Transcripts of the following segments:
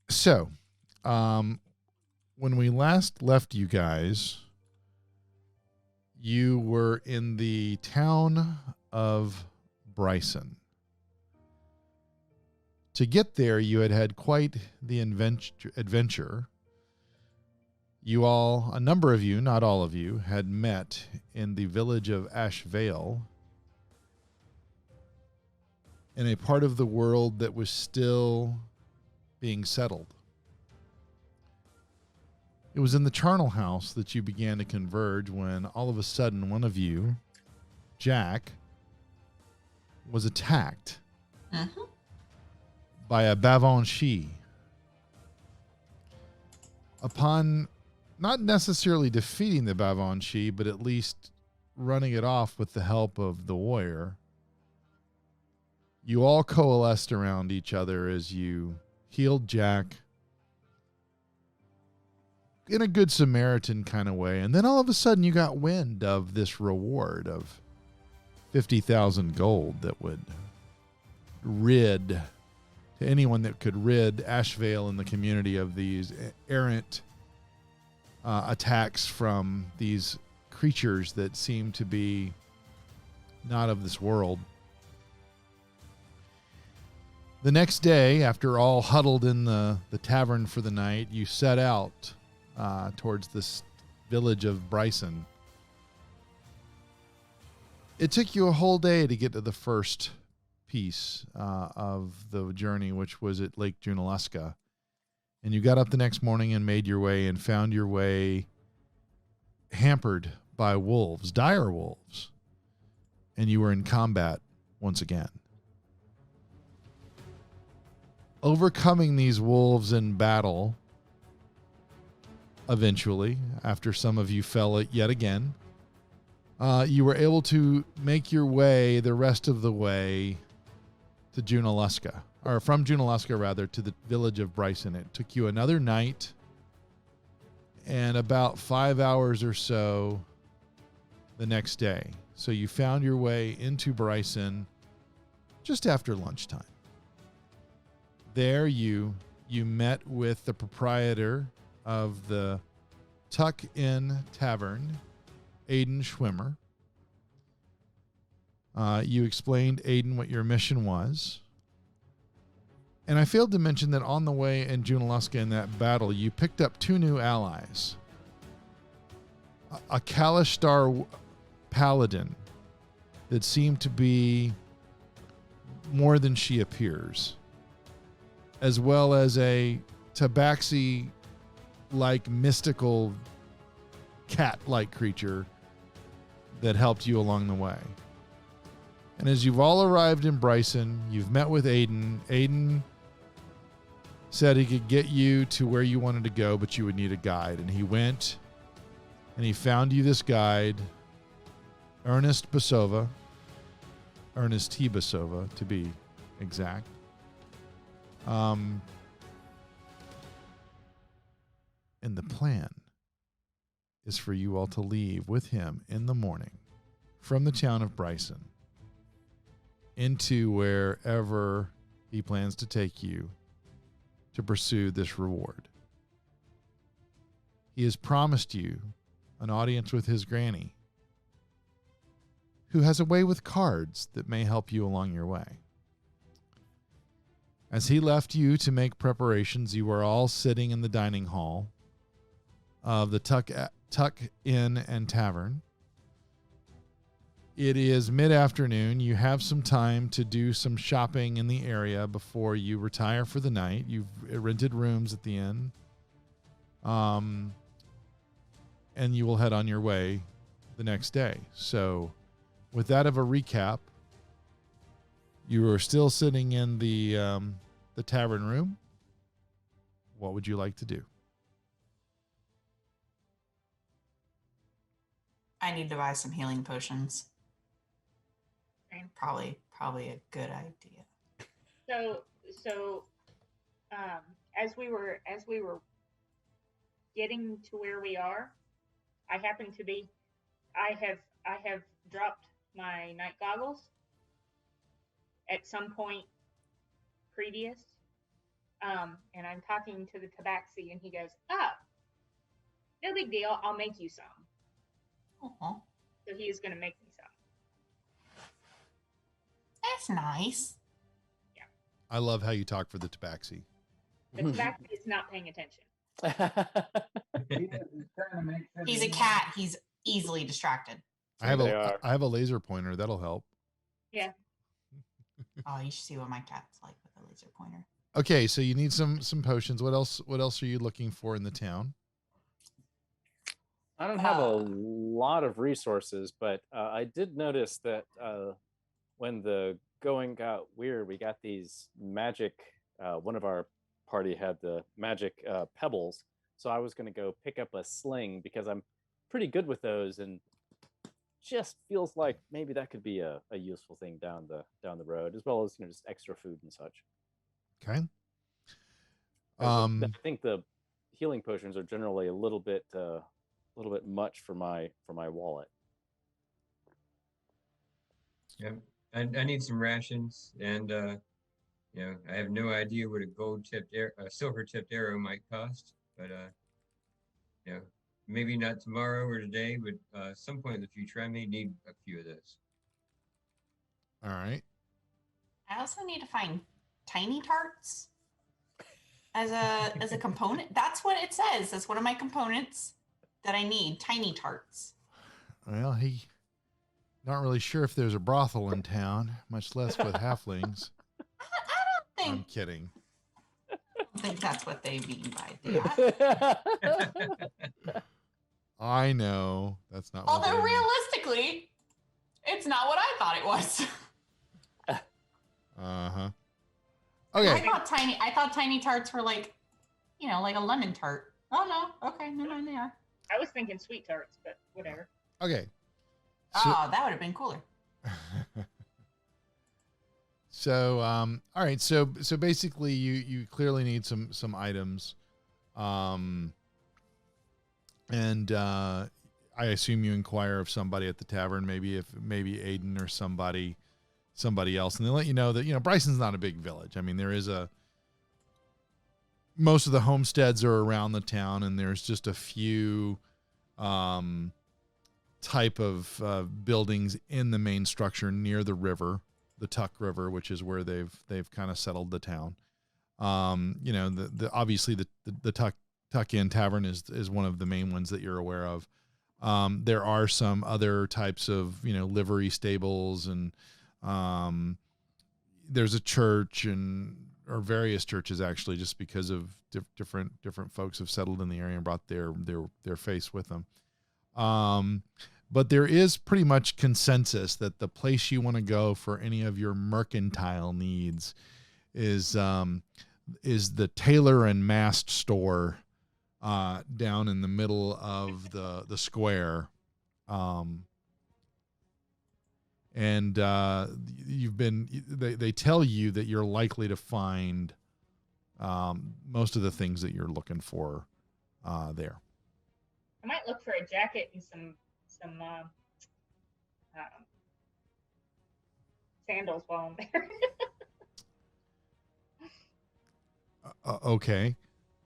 So, when we last left you guys, you were in the town of Bryson. To get there, you had quite the adventure. You all, a number of you, not all of you, had met in the village of Ashvale, in a part of the world that was still being settled. It was in the charnel house that you began to converge when all of a sudden one of you, Jack, was attacked by a Bavanshi. Upon not necessarily defeating the Bavanshi, but at least running it off with the help of the warrior, you all coalesced around each other as you healed Jack in a good Samaritan kind of way. And then all of a sudden you got wind of this reward of 50,000 gold that would rid, to anyone that could rid Ashvale and the community of these errant attacks from these creatures that seem to be not of this world. The next day, after all huddled in the tavern for the night, you set out towards this village of Bryson. It took you a whole day to get to the first piece of the journey, which was at Lake Junaluska. And you got up the next morning and made your way and found your way hampered by wolves, dire wolves. And you were in combat once again. Overcoming these wolves in battle, eventually, after some of you fell yet again, you were able to make your way the rest of the way to Junaluska, or from Junaluska, rather, to the village of Bryson. It took you another night and about 5 hours or so the next day. So you found your way into Bryson just after lunchtime. There you met with the proprietor of the Tuck Inn Tavern, Aiden Schwimmer. You explained, Aiden, what your mission was. And I failed to mention that on the way in Junaluska in that battle, you picked up 2 new allies. A Kalishtar paladin that seemed to be more than she appears, as well as a tabaxi-like mystical cat-like creature that helped you along the way. And as you've all arrived in Bryson, you've met with Aiden. Aiden said he could get you to where you wanted to go, but you would need a guide. And he went and he found you this guide, Ernest T. Basova, to be exact. And the plan is for you all to leave with him in the morning from the town of Bryson into wherever he plans to take you to pursue this reward. He has promised you an audience with his granny, who has a way with cards that may help you along your way. As he left you to make preparations, you were all sitting in the dining hall of the Tuck Inn and Tavern. It is mid-afternoon. You have some time to do some shopping in the area before you retire for the night. You've rented rooms at the inn. And you will head on your way the next day. So with that of a recap, You are still sitting in the tavern room. What would you like to do? I need to buy some healing potions. Probably a good idea. So, as we were getting to where we are, I have dropped my night goggles at some point previous, and I'm talking to the tabaxi, and he goes, "Oh, no big deal. I'll make you some." Uh-huh. So he is going to make me some. That's nice. Yeah. I love how you talk for the tabaxi. The tabaxi is not paying attention. He's a cat. He's easily distracted. I have a laser pointer. That'll help. Yeah. Oh, you should see what my cat's like with a laser pointer. Okay, so you need some potions. What else are you looking for in the town? I don't have a lot of resources, but I did notice that when the going got weird, we got these magic. One of our party had the magic pebbles, so I was going to go pick up a sling because I'm pretty good with those, and just feels like maybe that could be a useful thing down the road, as well as just extra food and such. Okay. I think the healing potions are generally a little bit much for my wallet. Yeah, I need some rations, and I have no idea what a silver-tipped arrow might cost, but maybe not tomorrow or today, but some point in the future, I may need a few of those. All right. I also need to find tiny tarts as a component. That's what it says. That's one of my components that I need. Tiny tarts. Well, not really sure if there's a brothel in town, much less with halflings. I don't think. I'm kidding. I don't think that's what they mean by that. I know that's not. Although realistically, it's not what I thought it was. Uh-huh. Okay. I thought tiny tarts were like a lemon tart. Oh no. Okay, never mind, they are. I was thinking sweet tarts, but whatever. Okay. That would have been cooler. So, all right. So basically, you clearly need some items, and I assume you inquire of somebody at the tavern, maybe Aiden or somebody else, and they let you know that Bryson's not a big village. I mean, there is most of the homesteads are around the town, and there's just a few type of buildings in the main structure near the river, the Tuck River, which is where they've kind of settled the town. Obviously the Tuck Inn Tavern is one of the main ones that you're aware of. There are some other types of livery stables, and there's a church or various churches actually, just because of different folks have settled in the area and brought their faith with them. But there is pretty much consensus that the place you want to go for any of your mercantile needs is the tailor and mast store down in the middle of the square. And they tell you that you're likely to find most of the things that you're looking for there. I might look for a jacket and some sandals while I'm there. Okay.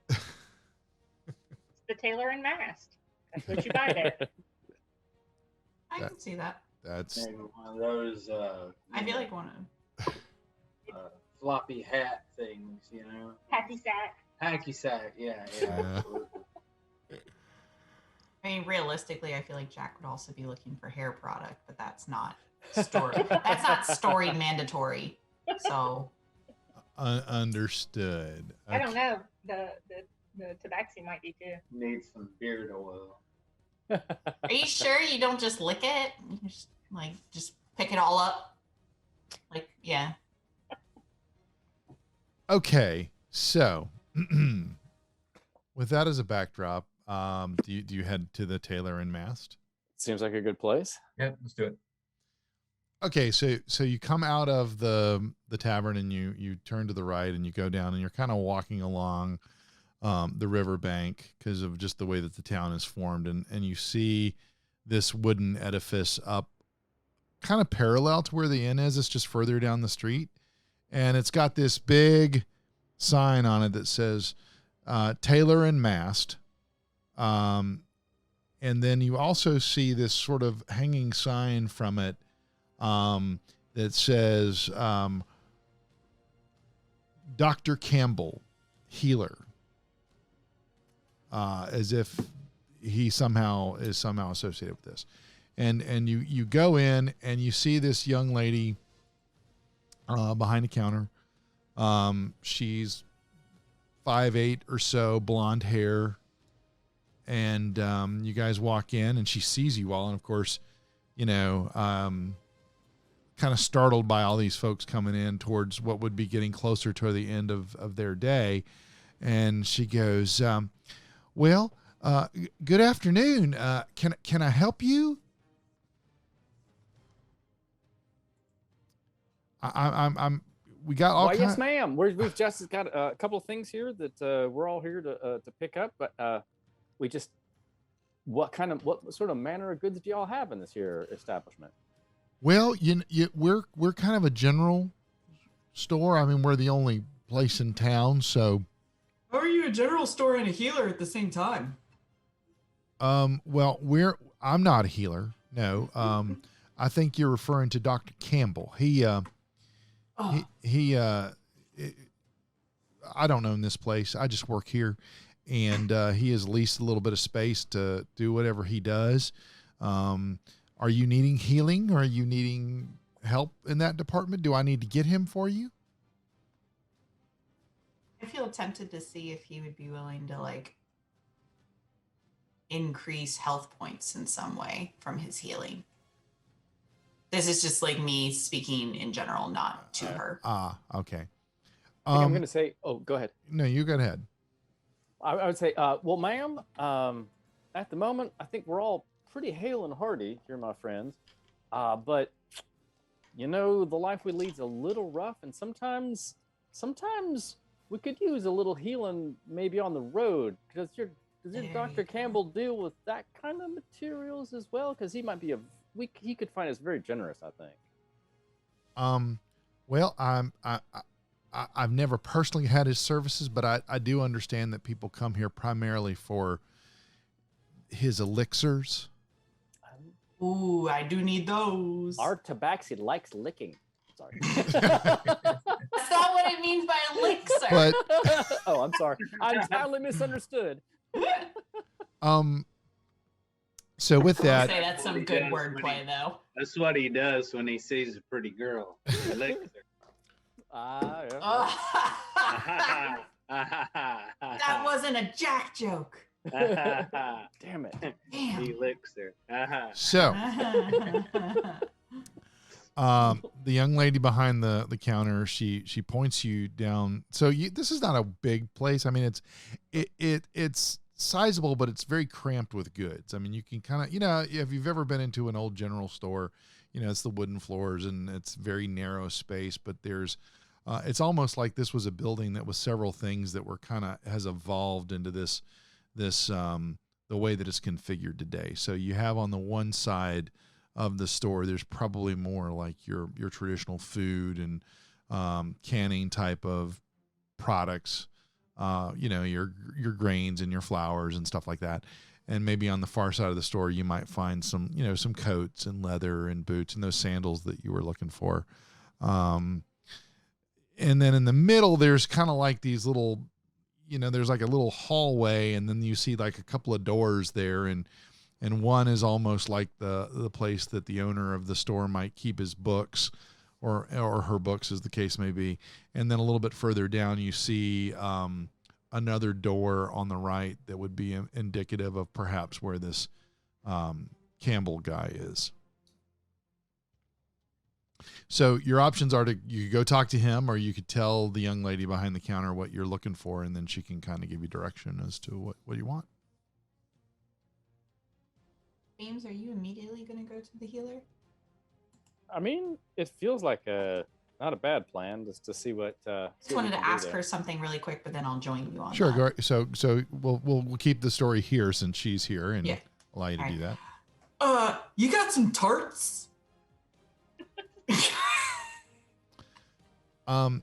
It's the tailor and mast. That's what you buy there. I can see that. That's maybe one of those. I feel like one of floppy hat things, Hacky sack. Hacky sack, yeah. Absolutely. I mean, realistically, I feel like Jack would also be looking for hair product, but that's not story. That's not story mandatory. So understood. Okay. I don't know. The tabaxi might be too. Need some beard oil. Are you sure you don't just lick it? You just pick it all up? Yeah. Okay, so with that as a backdrop, do you head to the Tailor and Mast? Seems like a good place. Yeah, let's do it. Okay, so you come out of the tavern and you turn to the right and you go down and you're kind of walking along the riverbank because of just the way that the town is formed, and you see this wooden edifice up kind of parallel to where the inn is. It's just further down the street, and it's got this big sign on it that says Tailor and Mast. And then you also see this sort of hanging sign from it that says Dr. Campbell, healer, as if he is somehow associated with this. And you go in and you see this young lady behind the counter. She's 5'8" or so, blonde hair. And you guys walk in and she sees you all. And of course, kind of startled by all these folks coming in towards what would be getting closer to the end of their day. And she goes, well, good afternoon. Can I help you? We got all Why, kinds. yes, ma'am. We've just got a couple of things here that we're all here to pick up, but we just, what sort of manner of goods do y'all have in this here establishment? Well, we're kind of a general store. I mean, we're the only place in town, so. How are you a general store and a healer at the same time? Well, I'm not a healer. No. I think you're referring to Dr. Campbell. I don't own this place. I just work here, and he has leased a little bit of space to do whatever he does. Are you needing healing, or are you needing help in that department? Do I need to get him for you? I feel tempted to see if he would be willing to increase health points in some way from his healing. This is just me speaking in general, not to her. Okay. I'm going to say, go ahead. No, you go ahead. I would say, well, ma'am, at the moment, I think we're all pretty hale and hearty here, my friends. But, the life we lead's a little rough, and sometimes we could use a little healing maybe on the road. Does your Dr. Campbell deal with that kind of materials as well? Because he might be he could find us very generous, I think. Well, I've never personally had his services, but I do understand that people come here primarily for his elixirs. Ooh, I do need those. Our tabaxi likes licking. Sorry. That's not what it means by elixir. But oh, I'm sorry. I'm totally misunderstood. So with that, say that's some good wordplay, though. That's what he does when he sees a pretty girl. Elixir. Yeah. That wasn't a Jack joke. Damn it. Damn. Elixir. so the young lady behind the counter, she points you down. So this is not a big place. I mean, it's sizable, but it's very cramped with goods. I mean, you can kind of, if you've ever been into an old general store, it's the wooden floors and it's very narrow space, but it's almost like this was a building that was several things that were has evolved into this, the way that it's configured today. So you have on the one side of the store, there's probably more like your traditional food and canning type of products. Your grains and your flours and stuff like that. And maybe on the far side of the store, you might find some coats and leather and boots and those sandals that you were looking for. And then in the middle, there's kind of like these little, there's like a little hallway, and then you see like a couple of doors there. And one is almost like the place that the owner of the store might keep his books or her books, as the case may be. And then a little bit further down, you see another door on the right that would be indicative of perhaps where this Campbell guy is. So your options are you could go talk to him, or you could tell the young lady behind the counter what you're looking for, and then she can kind of give you direction as to what you want. James, are you immediately going to go to the healer? I mean, it feels like not a bad plan, just to see what. Just wanted to ask her something really quick, but then I'll join you on Sure. that. So we'll keep the story here since she's here, and allow you to do that. You got some tarts? And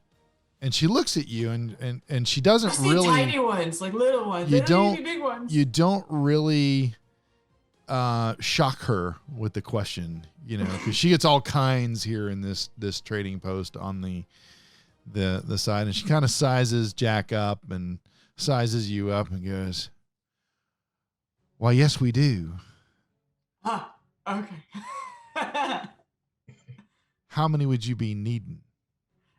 she looks at you, and she doesn't I see really tiny ones, like little ones. They don't need to be big ones. You don't really shock her with the question, because she gets all kinds here in this trading post on the side, and she kind of sizes Jack up and sizes you up and goes, "Why, yes, we do." Okay. How many would you be needing?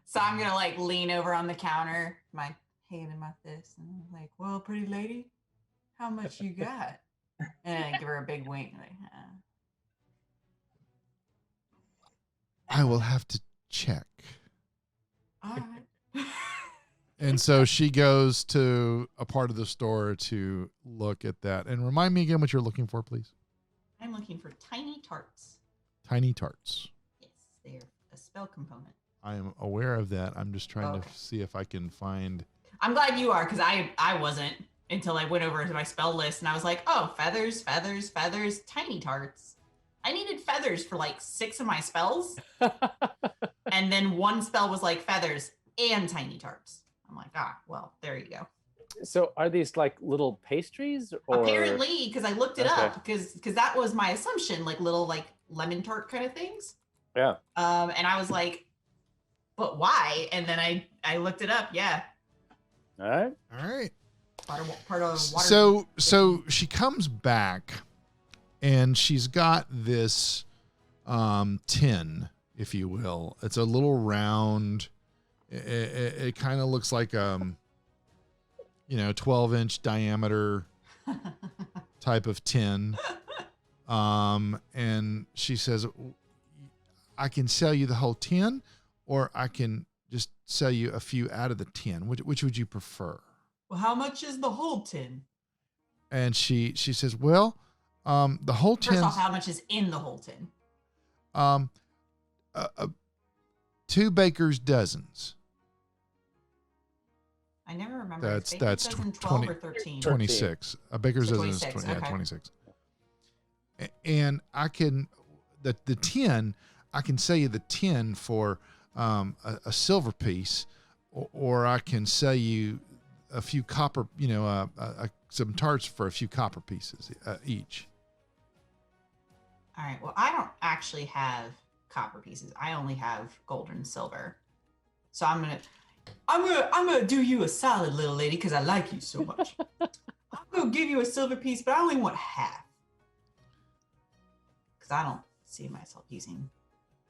So I'm going to lean over on the counter, my hand in my fist, and I'm like, "Well, pretty lady, how much you got?" And I give her a big wink. I will have to check. All right. And so she goes to a part of the store to look at that. And remind me again what you're looking for, please. I'm looking for tiny tarts. Tiny tarts. Yes, they're a spell component. I am aware of that. I'm just trying to see if I can find. I'm glad you are, because I wasn't until I went over to my spell list and I was like, oh, feathers, feathers, feathers, tiny tarts. I needed feathers for 6 of my spells. And then one spell was feathers and tiny tarts. I'm like, well, there you go. So are these little pastries? Or? Apparently, because I looked it up, because that was my assumption, little lemon tart kind of things. Yeah. And I was like, but why? And then I looked it up. Yeah. All right. Part of water. So she comes back, and she's got this tin, if you will. It's a little round. It kind of looks like 12-inch diameter type of tin. And she says, I can sell you the whole tin, or I can just sell you a few out of the tin. Which would you prefer? Well, how much is the whole tin? And she says, well, the whole tin. First off, how much is in the whole tin? 2 baker's dozens. I never remember. That's 12 20 or 13. 26. A baker's dozen is 26, 20, okay. 26. And I can the tin. I can sell you the tin for a silver piece, or I can sell you a few copper. Some tarts for a few copper pieces each. All right. Well, I don't actually have copper pieces. I only have gold and silver. So I'm gonna do you a solid, little lady, because I like you so much. I'm gonna give you a silver piece, but I only want half, because I don't see myself using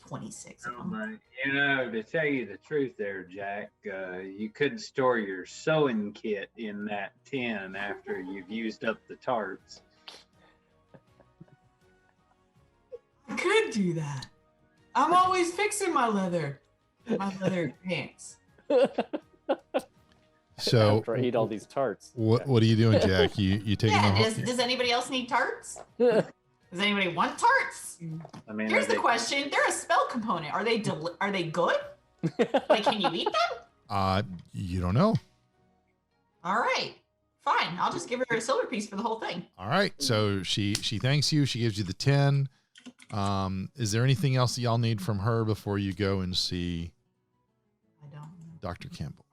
26 of them. To tell you the truth there, Jack, you couldn't store your sewing kit in that tin after you've used up the tarts. I could do that. I'm always fixing my leather pants. So after I eat all these tarts. What are you doing, Jack? You taking the whole? Does anybody else need tarts? Does anybody want tarts? I mean, here's the question: they're a spell component. Are they good? Can you eat them? You don't know. All right, fine. I'll just give her a silver piece for the whole thing. All right. So she thanks you. She gives you the 10. Is there anything else that y'all need from her before you go and see Dr. Campbell?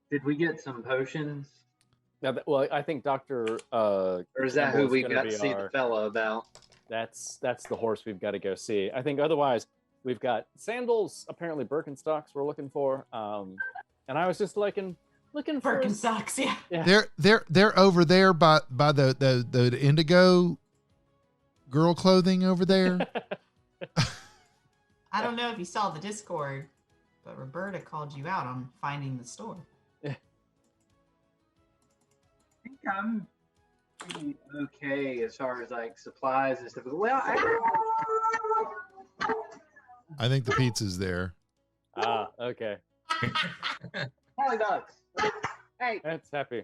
Did we get some potions? Yeah, well, I think Dr. Or is that who we got to see the fellow about? That's the horse we've got to go see. I think otherwise we've got sandals, apparently Birkenstocks we're looking for. And I was just looking for Birkenstocks, yeah. They're over there by the indigo girl clothing over there. I don't know if you saw the Discord, but Roberta called you out on finding the store. I think I'm pretty okay as far as supplies and stuff. Well, I think the pizza's there. Ah, okay. Polydogs. Hey, That's happy.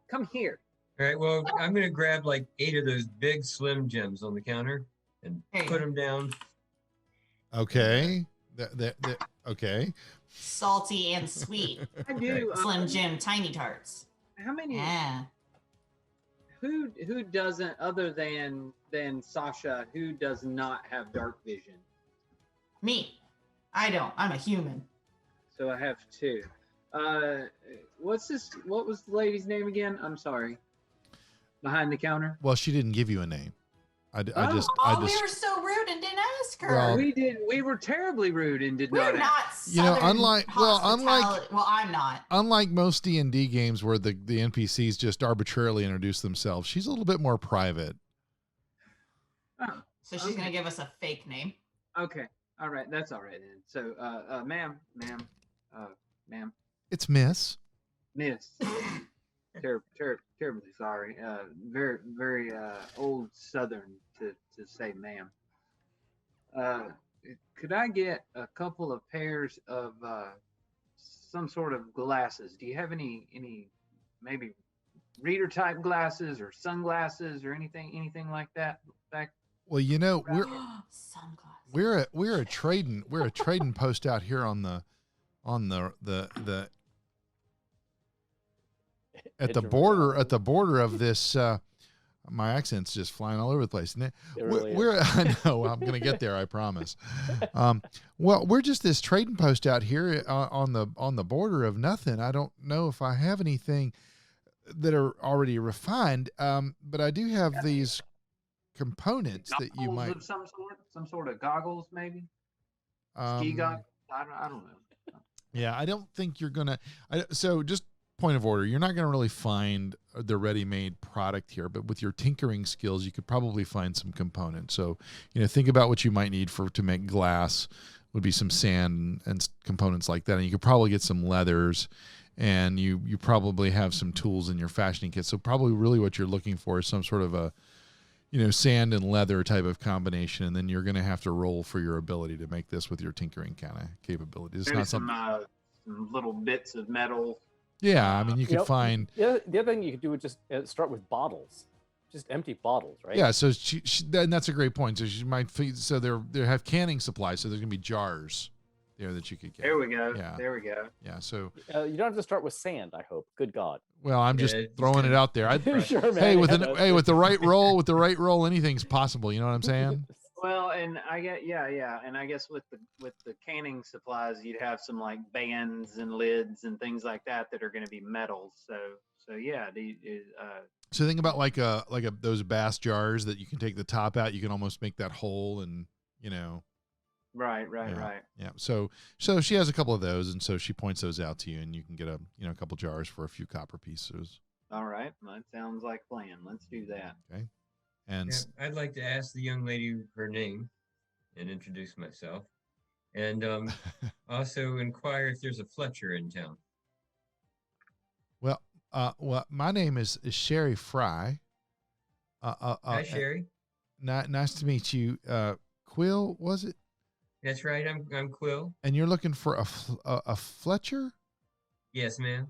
come here. All right, well, I'm going to grab like 8 of those big Slim Jims on the counter and There you put go. them down. Okay. Okay. Salty and sweet. I do. Slim Jim Tiny Tarts. How many? Yeah. Who doesn't, other than Sasha, who does not have dark vision? Me. I don't. I'm a human. So I have 2. What's this? What was the lady's name again? I'm sorry. Behind the counter. Well, she didn't give you a name. I We just were so rude and didn't ask her. Well, We did. We were terribly rude and did We're not. not. You know, Southern unlike hospitality- well, I'm not. unlike most D&D games where the NPCs just arbitrarily introduce themselves, she's a little bit more private. Oh, So she's gonna give us a fake name. okay. All right. That's all right then. So, ma'am, It's Miss. miss. Terribly sorry. Very old Southern to say ma'am. Could I get a couple of pairs of some sort of glasses? Do you have any maybe reader type glasses or sunglasses or anything like that? Well, you know, Sunglasses. we're a trading post out here on the at the border of this my accent's just flying all over the place. It really We're I know I'm going to get there, I promise. Well, we're just this trading post out here on the border of nothing. I don't know if I have anything that are already refined, but I do have these components that you Goggles might of some sort of goggles maybe. Ski um, goggles. I don't know. Yeah, I don't think you're gonna. So just point of order, you're not gonna really find the ready-made product here, but with your tinkering skills, you could probably find some components. So think about what you might need to make glass. Would be some sand and components like that, and you could probably get some leathers, and you probably have some tools in your fashioning kit. So probably really what you're looking for is some sort of a sand and leather type of combination, and then you're going to have to roll for your ability to make this with your tinkering kind of capabilities. It's Maybe not something. some little bits of metal. Yeah, I mean, you could find. The other thing you could do would just start with bottles, just empty bottles, right? Yeah, so she and that's a great point. So she might so they have canning supplies, so there's gonna be jars there that you could get. There we go. Yeah. There we go. Yeah, so You don't have to start with sand. I hope. Good God. well, I'm just Yeah, it's throwing it gonna- out there. Sure, man. Hey, with Yeah, with the right roll, anything's possible. You know what I'm saying? Well, and I get and I guess with the canning supplies, you'd have some like bands and lids and things like that are going to be metals. So yeah, So think about like those bass jars that you can take the top out. You can almost make that hole, and right. Yeah. So she has a couple of those, and so she points those out to you, and you can get a couple jars for a few copper pieces. All right, that sounds like a plan. Let's do that. Okay. And Yeah, I'd like to ask the young lady her name and introduce myself. And also inquire if there's a Fletcher in town. well, my name is Sherry Fry. Hi, Sherry. Nice to meet you. Quill, was it? That's right. I'm Quill. And you're looking for a Fletcher? Yes, ma'am.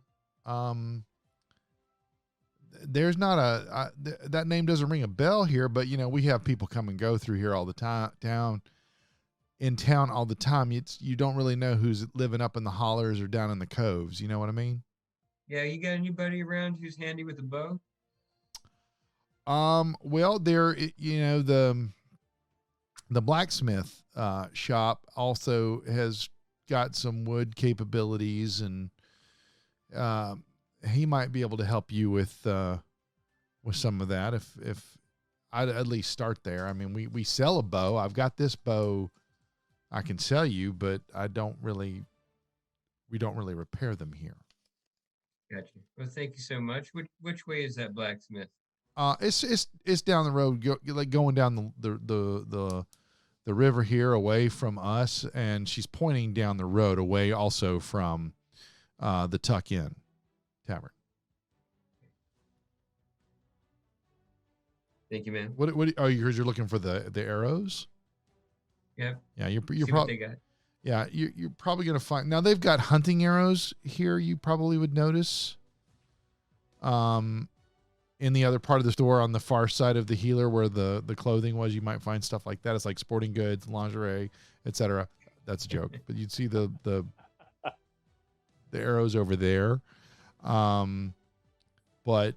There's not that name doesn't ring a bell here, but we have people come and go through here all the time, in town all the time. You don't really know who's living up in the hollers or down in the coves. You know what I mean? Yeah, you got anybody around who's handy with a bow? Well, there, the blacksmith shop also has got some wood capabilities, and he might be able to help you with some of that if I'd at least start there. I mean, we sell a bow. I've got this bow I can sell you, but we don't really repair them here. Gotcha. Well, thank you so much. Which way is that blacksmith? It's down the road, going down the river here away from us, and she's pointing down the road away also from the Tuck Inn Tavern. Thank you, man. What are you? Because you're looking for the arrows. Yep. Yeah, you're See what probably they got. yeah you're probably gonna find now they've got hunting arrows here. You probably would notice. In the other part of the store on the far side of the healer where the clothing was, you might find stuff like that. It's like sporting goods, lingerie, etc. That's a joke, but you'd see the arrows over there. But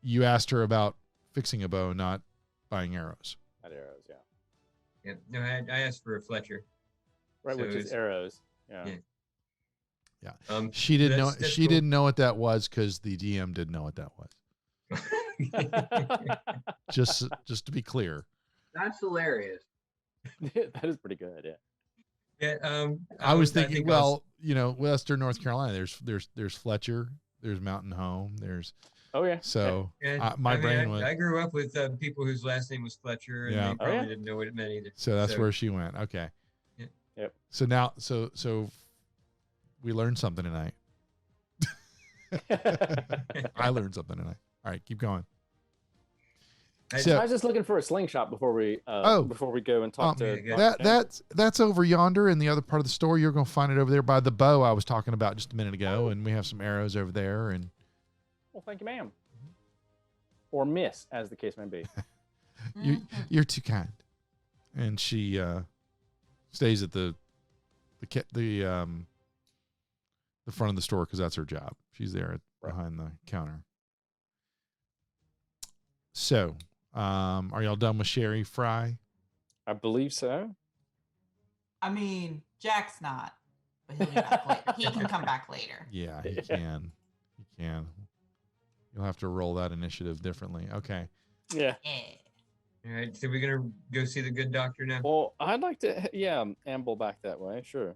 you asked her about fixing a bow, not buying arrows. Not arrows, yeah. Yeah. No, I asked for a Fletcher. Right, So which is it's- arrows. Yeah. Yeah. Yeah. So She didn't know. that's She cool. didn't know what that was because the DM didn't know what that was. Just to be clear. That's hilarious. That is pretty good, yeah. Yeah. I was think thinking, well, you know, Western North Carolina. There's Fletcher. There's Mountain Home. There's Oh yeah. so Yeah, my I mean, brain was I grew up with people whose last name was Fletcher, and Yeah. they probably yeah? didn't know what it meant either. so that's where she went. Okay. Yeah. Yep. So now so we learned something tonight. I learned something tonight. All right, keep going. So- I was just looking for a slingshot before we go and talk to yeah, that's over yonder in the other part of the store. You're going to find it over there by the bow I was talking about just a minute ago, and we have some arrows over there. And Well, thank you, ma'am. Or miss, as the case may be. you're too kind. And she stays at the front of the store because that's her job. She's there behind the counter. So, are y'all done with Sherry Fry? I believe so. I mean, Jack's not, but he'll be back later. He can come back later. Yeah, he can. He can. You'll have to roll that initiative differently. Okay. Yeah. Yeah. All right, so we're gonna go see the good doctor now. Well, I'd like to, amble back that way. Sure.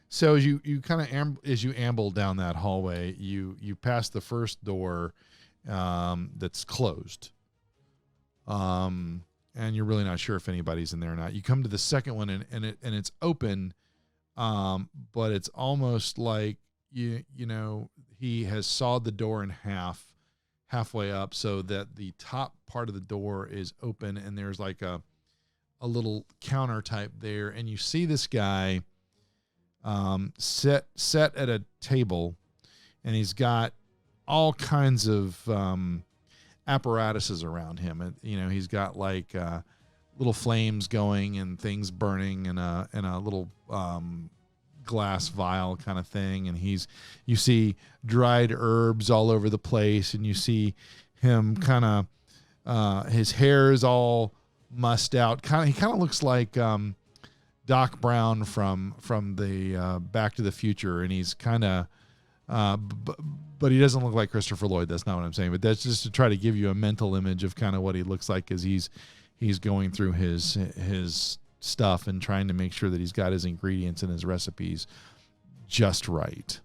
So as you kind of as you amble down that hallway, you pass the first door that's closed. And you're really not sure if anybody's in there or not. You come to the second one and it's open, but it's almost like you know he has sawed the door in halfway up so that the top part of the door is open and there's like a little counter type there, and you see this guy set at a table, and he's got all kinds of apparatuses around him. And, you know, he's got like little flames going and things burning in a little glass vial kind of thing. And you see dried herbs all over the place, and you see him kind of his hair is all mussed out. He kind of looks like Doc Brown from the Back to the Future, and he's kind of but he doesn't look like Christopher Lloyd. That's not what I'm saying, but that's just to try to give you a mental image of kind of what he looks like as he's going through his stuff and trying to make sure that he's got his ingredients and his recipes just right.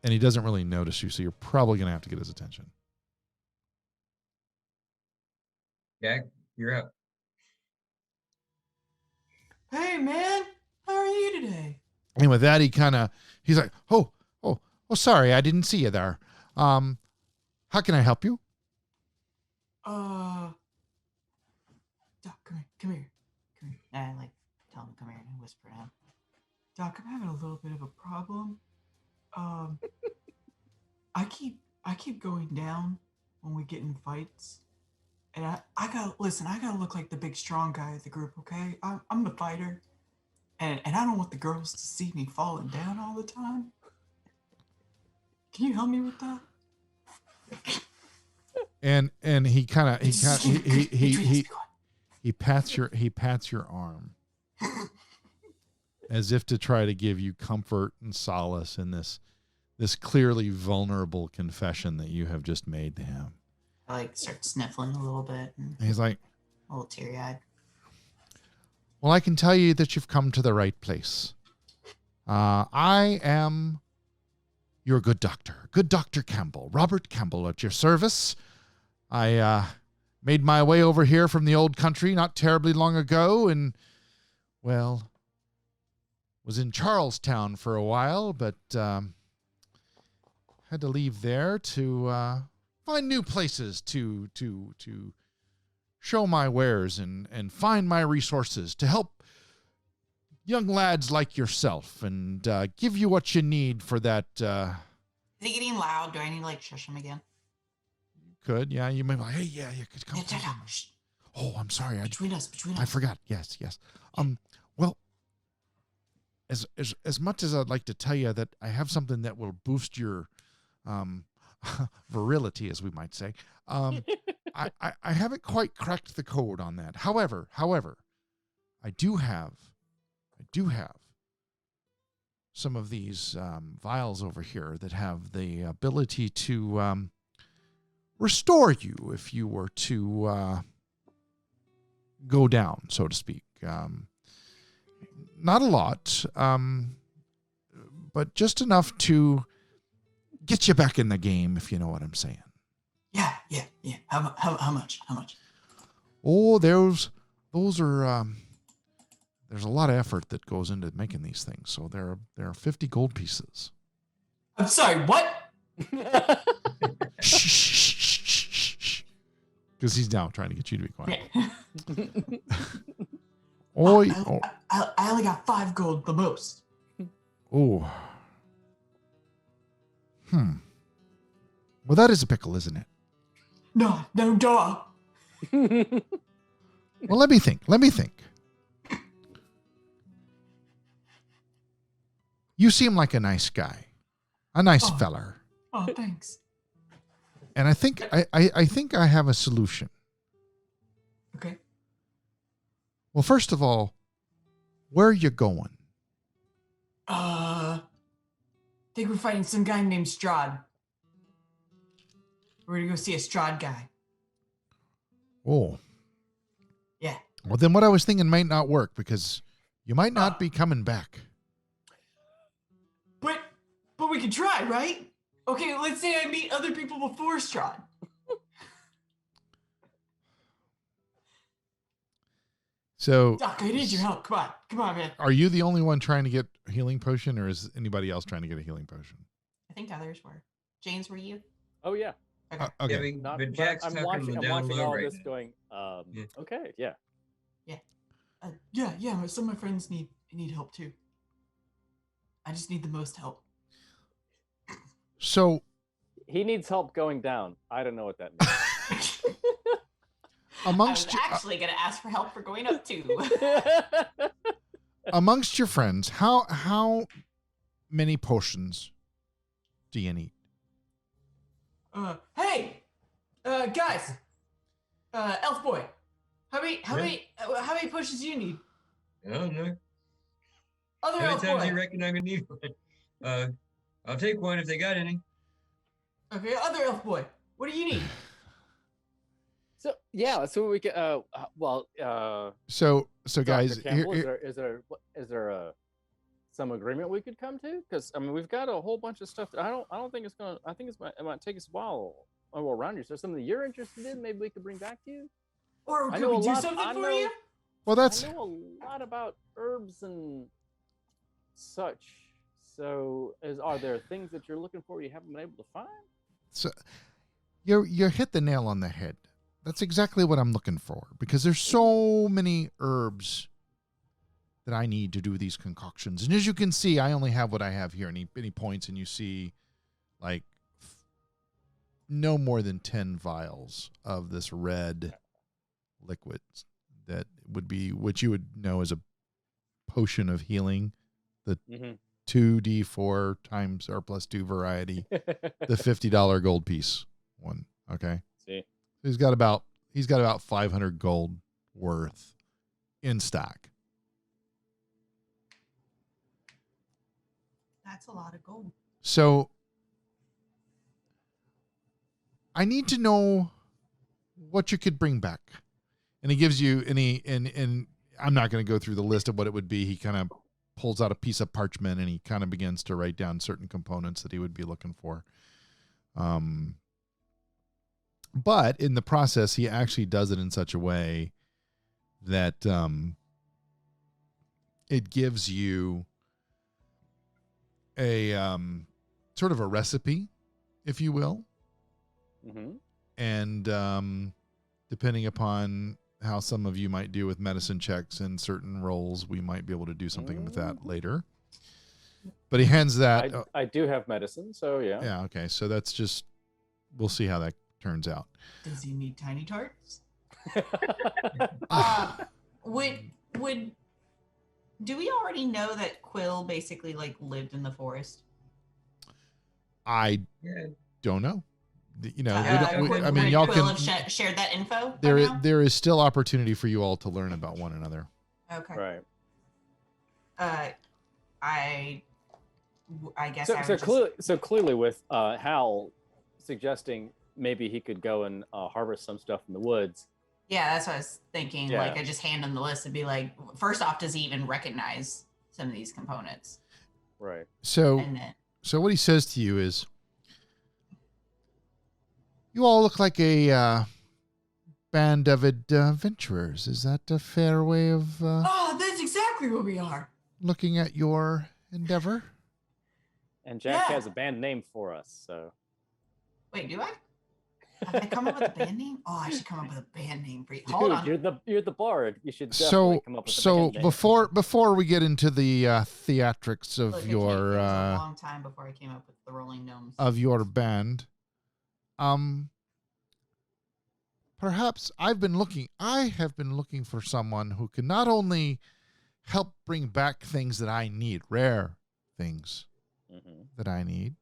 And he doesn't really notice you, so you're probably going to have to get his attention. Jack, you're up. Hey, man, how are you today? And with that, he's like, oh, sorry, I didn't see you there. How can I help you? Doc, come here. And I like tell him to come here and whisper to him. Doc, I'm having a little bit of a problem. I keep going down when we get in fights. And I gotta look like the big strong guy of the group, okay? I'm the fighter. And I don't want the girls to see me falling down all the time. Can you help me with that? And he pats your arm as if to try to give you comfort and solace in this clearly vulnerable confession that you have just made to him. I like start sniffling a little bit and And he's like, a little teary-eyed. well, I can tell you that you've come to the right place. I am your good Dr. Campbell, Robert Campbell, at your service. I made my way over here from the old country not terribly long ago, and, well, was in Charlestown for a while, but had to leave there to find new places to show my wares and find my resources to help young lads like yourself and give you what you need for that. Is he getting loud? Do I need to like shush him again? Could, yeah, you may be like, hey, yeah, you could come. Yeah, shh. Oh, I'm sorry. Between us. I forgot. Yes. Well, as much as I'd like to tell you that I have something that will boost your virility, as we might say, I haven't quite cracked the code on that. However, I do have some of these vials over here that have the ability to restore you if you were to go down, so to speak. Not a lot, but just enough to get you back in the game, if you know what I'm saying. Yeah. How much? Oh, those are there's a lot of effort that goes into making these things. So there are 50 gold pieces. I'm sorry, what? Because he's now trying to get you to be quiet. Yeah. I only got 5 gold, the most. Oh. Well, that is a pickle, isn't it? No, duh. Well, let me think. You seem like a nice guy, a nice feller. Oh, thanks. And I think I have a solution. Okay. Well, first of all, where are you going? I think we're fighting some guy named Strahd. We're gonna go see a Strahd guy. Oh. Yeah. Well, then what I was thinking might not work because you might not be coming back. But we can try, right? Okay, let's say I meet other people before Strahd. So, Doc, I need your help. Come on, man. Are you the only one trying to get a healing potion, or is anybody else trying to get a healing potion? I think others were. James, were you? Oh yeah. Okay. Okay. Yeah, but Jack's I'm tucking watching, them I'm down watching low all right this now. going, Yeah. okay, yeah. Yeah. Some of my friends need help too. I just need the most help. So He needs help going down. I don't know what that means. amongst I was actually going to ask for help for going up too. amongst your friends, how many potions do you need? Hey, guys, elf boy, how many pushes do you need? I don't know. Other How many elf times do you boy. reckon I'm gonna need one? I'll take one if they got any. Okay, other elf boy, what do you need? So yeah, so we can. So Dr. guys, Campbell, is there some agreement we could come to? Because I mean, we've got a whole bunch of stuff. I don't think it's gonna. I think it might take us a while. Around you. So something that you're interested in, maybe we could bring back to you. Or I could know we a do lot- something I for know- you? well, that's I know a lot about herbs and such. So, are there things that you're looking for you haven't been able to find? so you hit the nail on the head. That's exactly what I'm looking for because there's so many herbs that I need to do these concoctions. And as you can see, I only have what I have here. Any points, and you see like no more than 10 vials of this red liquid that would be what you would know as a potion of healing, the 2d4 times R plus 2 variety, the $50 gold piece one. Okay. See, He's got about 500 gold worth in stock. That's a lot of gold. So I need to know what you could bring back. And he gives you and I'm not going to go through the list of what it would be. He kind of pulls out a piece of parchment and he kind of begins to write down certain components that he would be looking for. But in the process, he actually does it in such a way that it gives you a sort of a recipe, if you will. Mm-hmm. And depending upon how some of you might do with medicine checks and certain roles, we might be able to do something with that later. But he hands that. I do have medicine, so yeah. Yeah. Okay. So that's just, we'll see how that turns out. Does he need tiny tarts? Would do we already know that Quill basically like lived in the forest? I don't know. You know, I mean, y'all Quill have shared that info. There is still opportunity for you all to learn about one another. Okay. Right. I guess so clearly with Hal suggesting maybe he could go and harvest some stuff in the woods. Yeah, that's what I was thinking. Yeah. Like, I just hand him the list and be like, first off, does he even recognize some of these components? Right. So what he says to you is, you all look like a band of adventurers. Is that a fair way of that's exactly what we are. looking at your endeavor? And Jack has a band name for us, so. Wait, do I? Have I come up with a band name? Oh, I should come up with a band name for you. Hold Dude, on. you're the bard. You should definitely come up with a band name. before we get into the theatrics of Look, your it was a long time before I came up with the Rolling Gnomes. Of your band, perhaps I have been looking for someone who can not only help bring back things that I need, rare things that I need.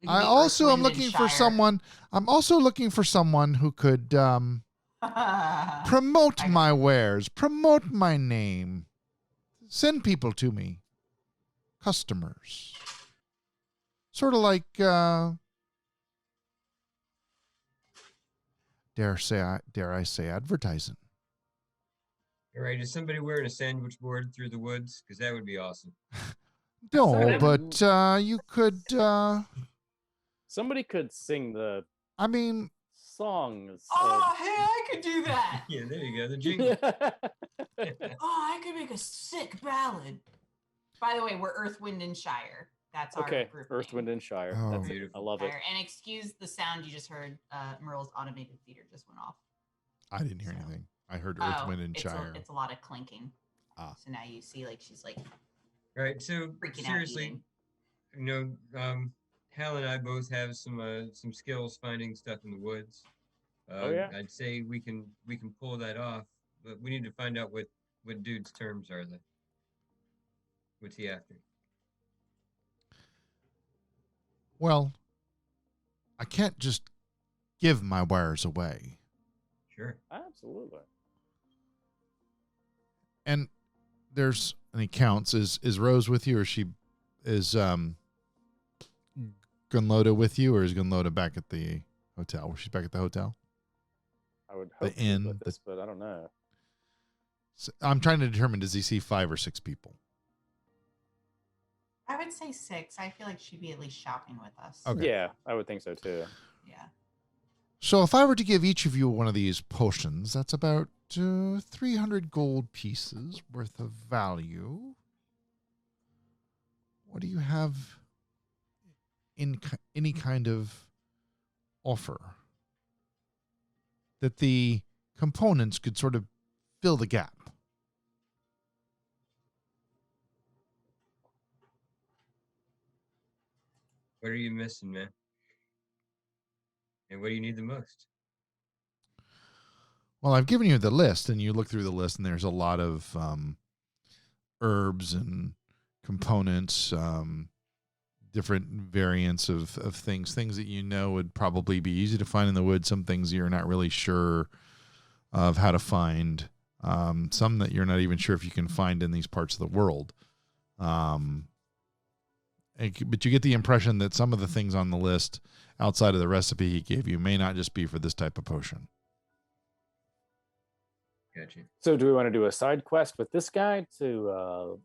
I also am looking for someone. I'm also looking for someone who could promote my wares, promote my name, send people to me, customers. Sort of like, dare I say, advertising. All right, is somebody wearing a sandwich board through the woods? Because that would be awesome. No, but you could. Somebody could sing the. I mean, songs. Oh, hey, I could do that. Yeah, there you go. The jingle. I could make a sick ballad. By the way, we're Earth, Wind, and Shire. That's our group. Earth, Wind, and Shire. Oh. That's beautiful. I love it. And excuse the sound you just heard. Merle's automated theater just went off. I didn't hear anything. I heard Earth, Wind, and Shire. It's a lot of clinking. So now you see, like, she's like. Right. So seriously, Hal and I both have some skills finding stuff in the woods. I'd say we can pull that off, but we need to find out what dude's terms are. What's he after? Well, I can't just give my wares away. Sure. Absolutely. And he counts. Is Rose with you, or is Gunloda with you, or is Gunloda back at the hotel? She's back at the hotel? I would hope the inn, with this, but I don't know. So I'm trying to determine, does he see 5 or 6 people? I would say 6. I feel like she'd be at least shopping with us. Okay. Yeah, I would think so too. Yeah. So if I were to give each of you one of these potions, that's about 300 gold pieces worth of value. What do you have in any kind of offer that the components could sort of fill the gap? What are you missing, man? And what do you need the most? Well, I've given you the list, and you look through the list, and there's a lot of herbs and components, different variants of things that you know would probably be easy to find in the woods, some things you're not really sure of how to find, some that you're not even sure if you can find in these parts of the world. But you get the impression that some of the things on the list outside of the recipe he gave you may not just be for this type of potion. Gotcha. So do we want to do a side quest with this guy to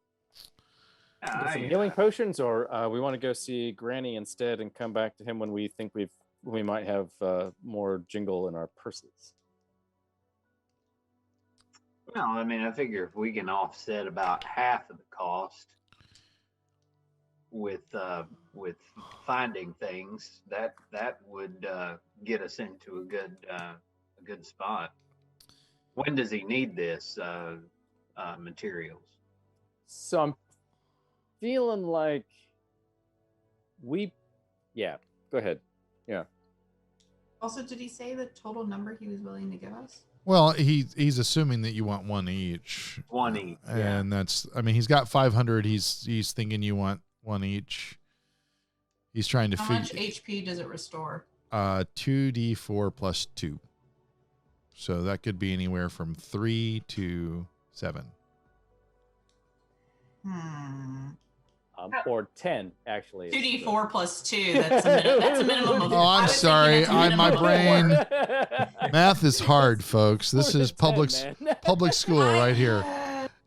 get some healing potions, or we want to go see Granny instead and come back to him when we think we might have more jingle in our purses? Well, I mean, I figure if we can offset about half of the cost. with finding things, that would get us into a good spot. When does he need this materials? So I'm feeling like yeah, go ahead. Yeah. Also, did he say the total number he was willing to give us? Well, he's assuming that you want one each. One each. And that's, I mean, he's got 500. He's thinking you want one each. He's trying to How figure. much HP does it restore? 2d4 plus 2. So that could be anywhere from 3 to 7. Or 10, actually. 2d4 plus 2. That's a minimum of. Oh, I'm sorry. My brain. Math is hard, folks. This is public school right here.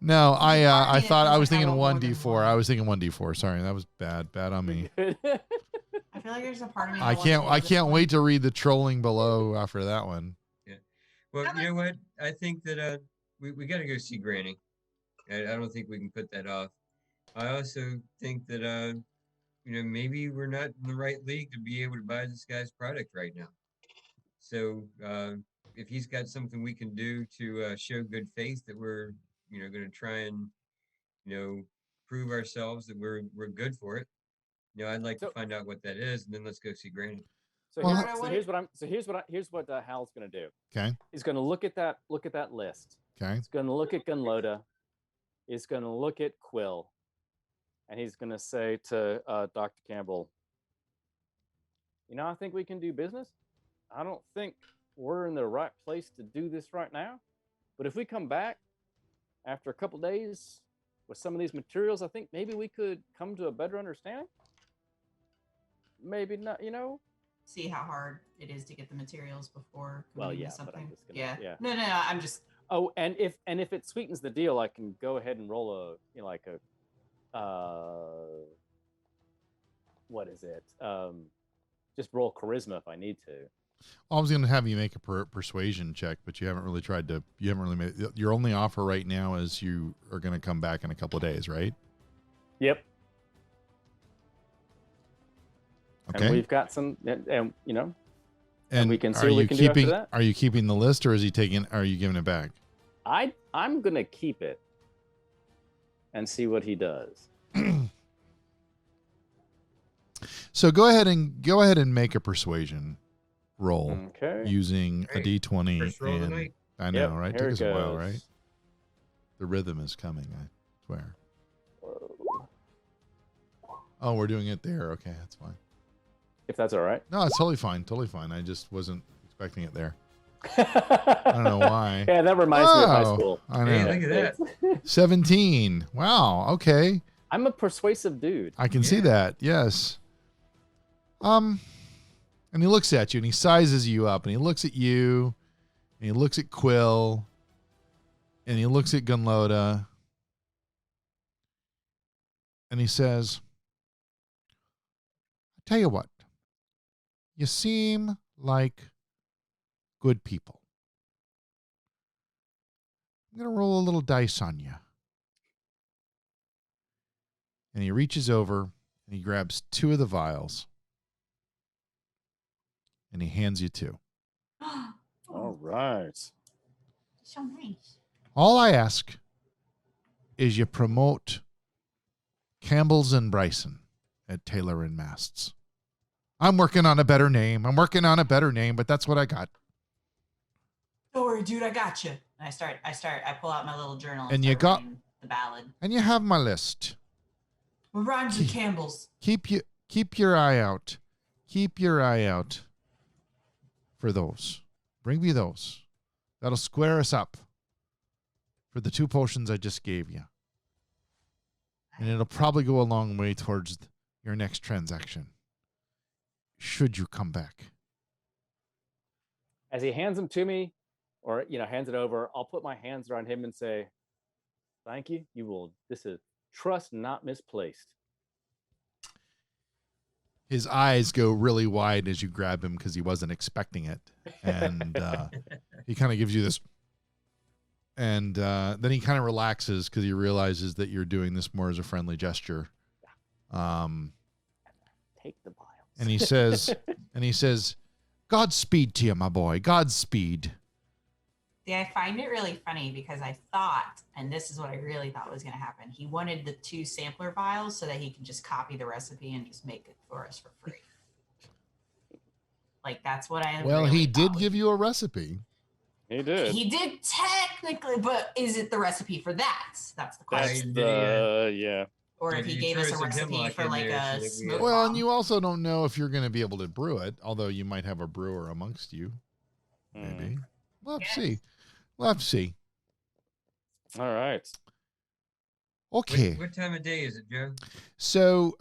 No, I thought I was thinking 1d4. I was thinking 1d4. Sorry, that was bad on me. I feel like there's a part of me. I can't wait to read the trolling below after that one. Yeah. Well, you know what? I think that we got to go see Granny. I don't think we can put that off. I also think that maybe we're not in the right league to be able to buy this guy's product right now. So if he's got something we can do to show good faith that we're going to try and prove ourselves that we're good for it. I'd like to find out what that is, and then let's go see Granny. So here's what Hal's going to do. Okay. He's going to look at that list. Okay. He's going to look at Gunloda. He's going to look at Quill. And he's going to say to Dr. Campbell, I think we can do business. I don't think we're in the right place to do this right now. But if we come back after a couple days with some of these materials, I think maybe we could come to a better understanding. Maybe not, See how hard it is to get the materials before. Well, yeah, something. but I'm just yeah. Yeah. No, I'm just. Oh, and if it sweetens the deal, I can go ahead and roll what is it? Just roll charisma if I need to. Well, I was going to have you make a persuasion check, but you haven't really tried to. You haven't really made. Your only offer right now is you are going to come back in a couple of days, right? Yep. Okay. And we've got some, and we can see are what we you can do after keeping? that. Are you keeping the list, or is he taking? Are you giving it back? I'm gonna keep it and see what he does. So go ahead and make a persuasion roll. Okay. Using a d20. First roll of the night. I know, Yep, right? here Took us it a while, goes. right? The rhythm is coming, I swear. Whoa. Oh, we're doing it there. Okay, that's fine. If that's all right. No, it's totally fine. Totally fine. I just wasn't expecting it there. I don't know why. Yeah, that reminds me of high Oh, school. I know. Hey, look at that. 17. Wow. Okay. I'm a persuasive dude. I can see that. Yes. And he looks at you and he sizes you up and he looks at you and he looks at Quill and he looks at Gunloda and he says, I tell you what, you seem like good people. I'm going to roll a little dice on you. And he reaches over and he grabs 2 of the vials. And he hands you 2. All right. So nice. All I ask is you promote Campbell's and Bryson at Taylor and Masts. I'm working on a better name. But that's what I got. Don't worry, dude, I got you. And I pull out my little journal And you start got- writing the ballad. And you have my list. What rhymes with Campbell's? Keep your eye out. Keep your eye out for those. Bring me those. That'll square us up for the 2 potions I just gave you. And it'll probably go a long way towards your next transaction. Should you come back. As he hands them to me, or hands it over, I'll put my hands around him and say, "Thank you. You will. This is trust not misplaced." His eyes go really wide as you grab him because he wasn't expecting it. And he kind of gives you this. And then he kind of relaxes because he realizes that you're doing this more as a friendly gesture. Take the vials. And he says, Godspeed to you, my boy. Godspeed. See, I find it really funny because I thought, and this is what I really thought was going to happen, he wanted the 2 sampler vials so that he can just copy the recipe and just make it for us for free. Like, that's what I Well, really he did thought give you a recipe. He did. He did technically, but is it the recipe for that? That's the question. Yeah. Or if he gave us a recipe for like a smoke Well, bomb. and you also don't know if you're going to be able to brew it, although you might have a brewer amongst you. Maybe. We'll have to see. We'll have to see. All right. Okay. What time of day is it, Joe? So,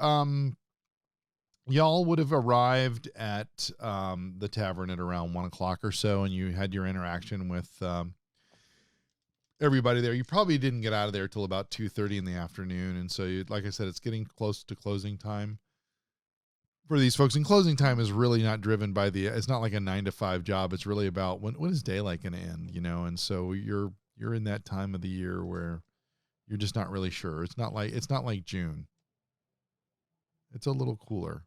y'all would have arrived at the tavern at around 1 o'clock or so, and you had your interaction with everybody there. You probably didn't get out of there till about 2:30 in the afternoon, and so, like I said, it's getting close to closing time for these folks. And closing time is really not driven by it's not like a 9 to 5 job. It's really about when is daylight going to end, and so you're in that time of the year where you're just not really sure. It's not like June. It's a little cooler.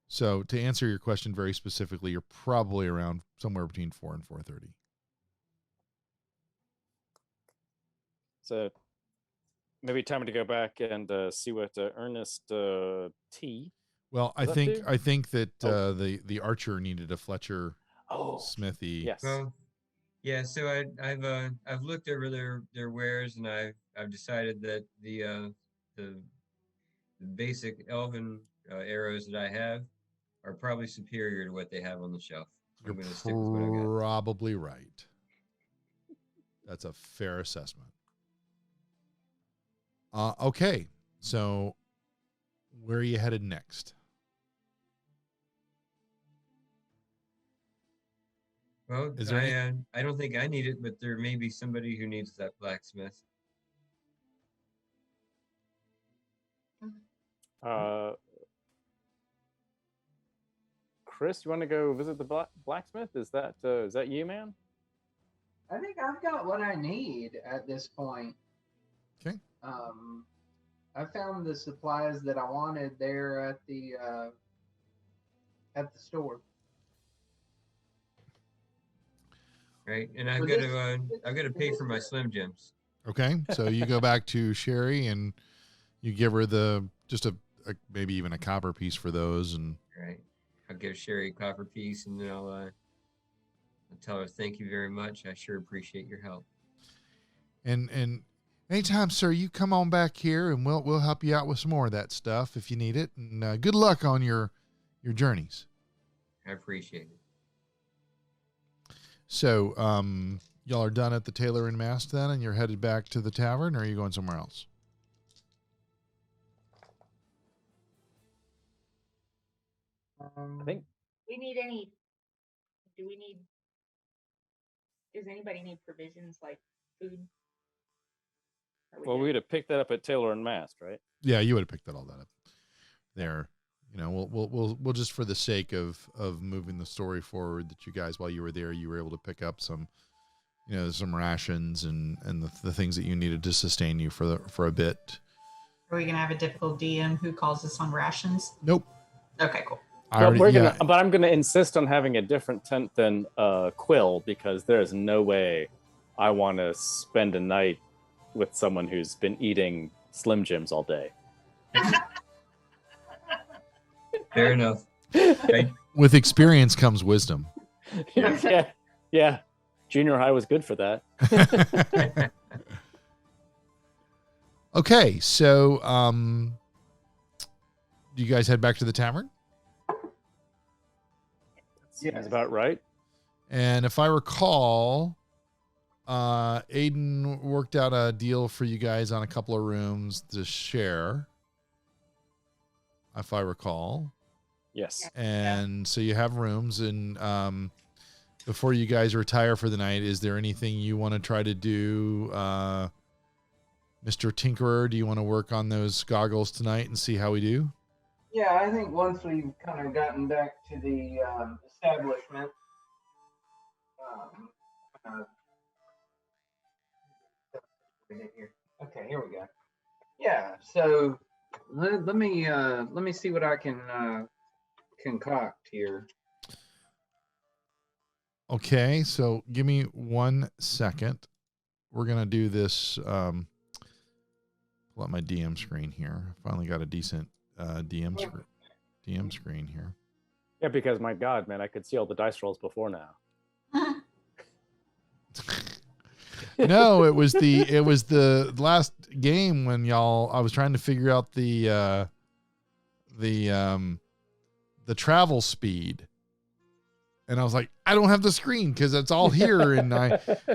So to answer your question very specifically, you're probably around somewhere between 4 and 4:30. So maybe time to go back and see what Ernest T. Well, I think that the archer needed a Fletcher smithy. Yes. Well, yeah. So I've looked over their wares, and I've decided that the basic elven arrows that I have are probably superior to what they have on the shelf. You're I'm going to stick with what I got. probably right. That's a fair assessment. Okay, so where are you headed next? Well, Is there I don't think I need it, but there may be somebody who needs that blacksmith. Chris, you want to go visit the blacksmith? Is that you, man? I think I've got what I need at this point. Okay. I found the supplies that I wanted there at the store. Right, and I've got to pay for my Slim Jims. Okay, so you go back to Sherry and you give her just a maybe even a copper piece for those, and Right, I'll give Sherry a copper piece, and then I'll tell her thank you very much. I sure appreciate your help. And anytime, sir, you come on back here and we'll help you out with some more of that stuff if you need it. And good luck on your journeys. I appreciate it. So, y'all are done at the Tailor and Mast then, and you're headed back to the tavern, or are you going somewhere else? I think. Does anybody need provisions like food? Well, we'd have picked that up at Taylor and Mast, right? Yeah, you would have picked all that up there. We'll just for the sake of moving the story forward, that you guys, while you were there, you were able to pick up some, some rations and the things that you needed to sustain you for a bit. Are we gonna have a difficult DM who calls us on rations? Nope. Okay, cool. But I'm gonna insist on having a different tent than Quill, because there is no way I want to spend a night with someone who's been eating Slim Jims all day. Fair enough. With experience comes wisdom. Yeah. Junior high was good for that. Okay, so do you guys head back to the tavern? That's about right. And if I recall, Aiden worked out a deal for you guys on a couple of rooms to share, if I recall. Yes. And so you have rooms, and before you guys retire for the night, is there anything you want to try to do? Mr. Tinkerer, do you want to work on those goggles tonight and see how we do? Yeah, I think once we've kind of gotten back to the establishment, okay, here Yeah. So let me see what I can concoct here. Okay, so give me 1 second. We're gonna do this. Pull up my DM screen here. Finally got a decent DM screen here. Yeah, because my God, man, I could see all the dice rolls before now. No, it was the last game when I was trying to figure out the travel speed. And I was like, I don't have the screen because it's all here.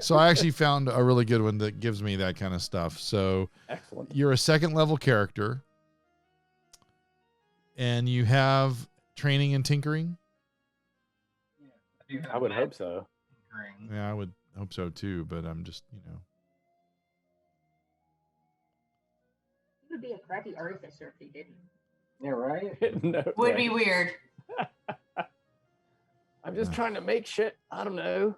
So I actually found a really good one that gives me that kind of stuff. So excellent. You're a 2nd level character and you have training and tinkering. I would hope so. Yeah, I would hope so too, but I'm just, He would be a crappy artificer if he didn't. Yeah, right. No, Would yeah. be weird. I'm just trying to make shit. I don't know.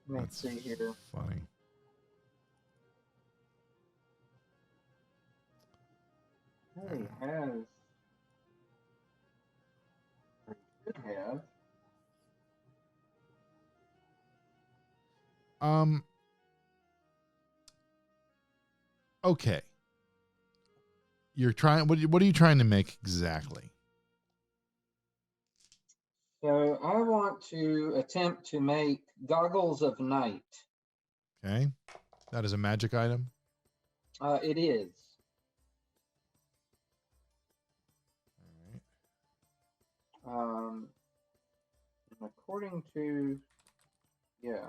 Let's see here. Funny. He has. Or should have. Okay. You're trying. What are you trying to make exactly? So I want to attempt to make goggles of night. Okay, that is a magic item. It is. All right. According to, yeah.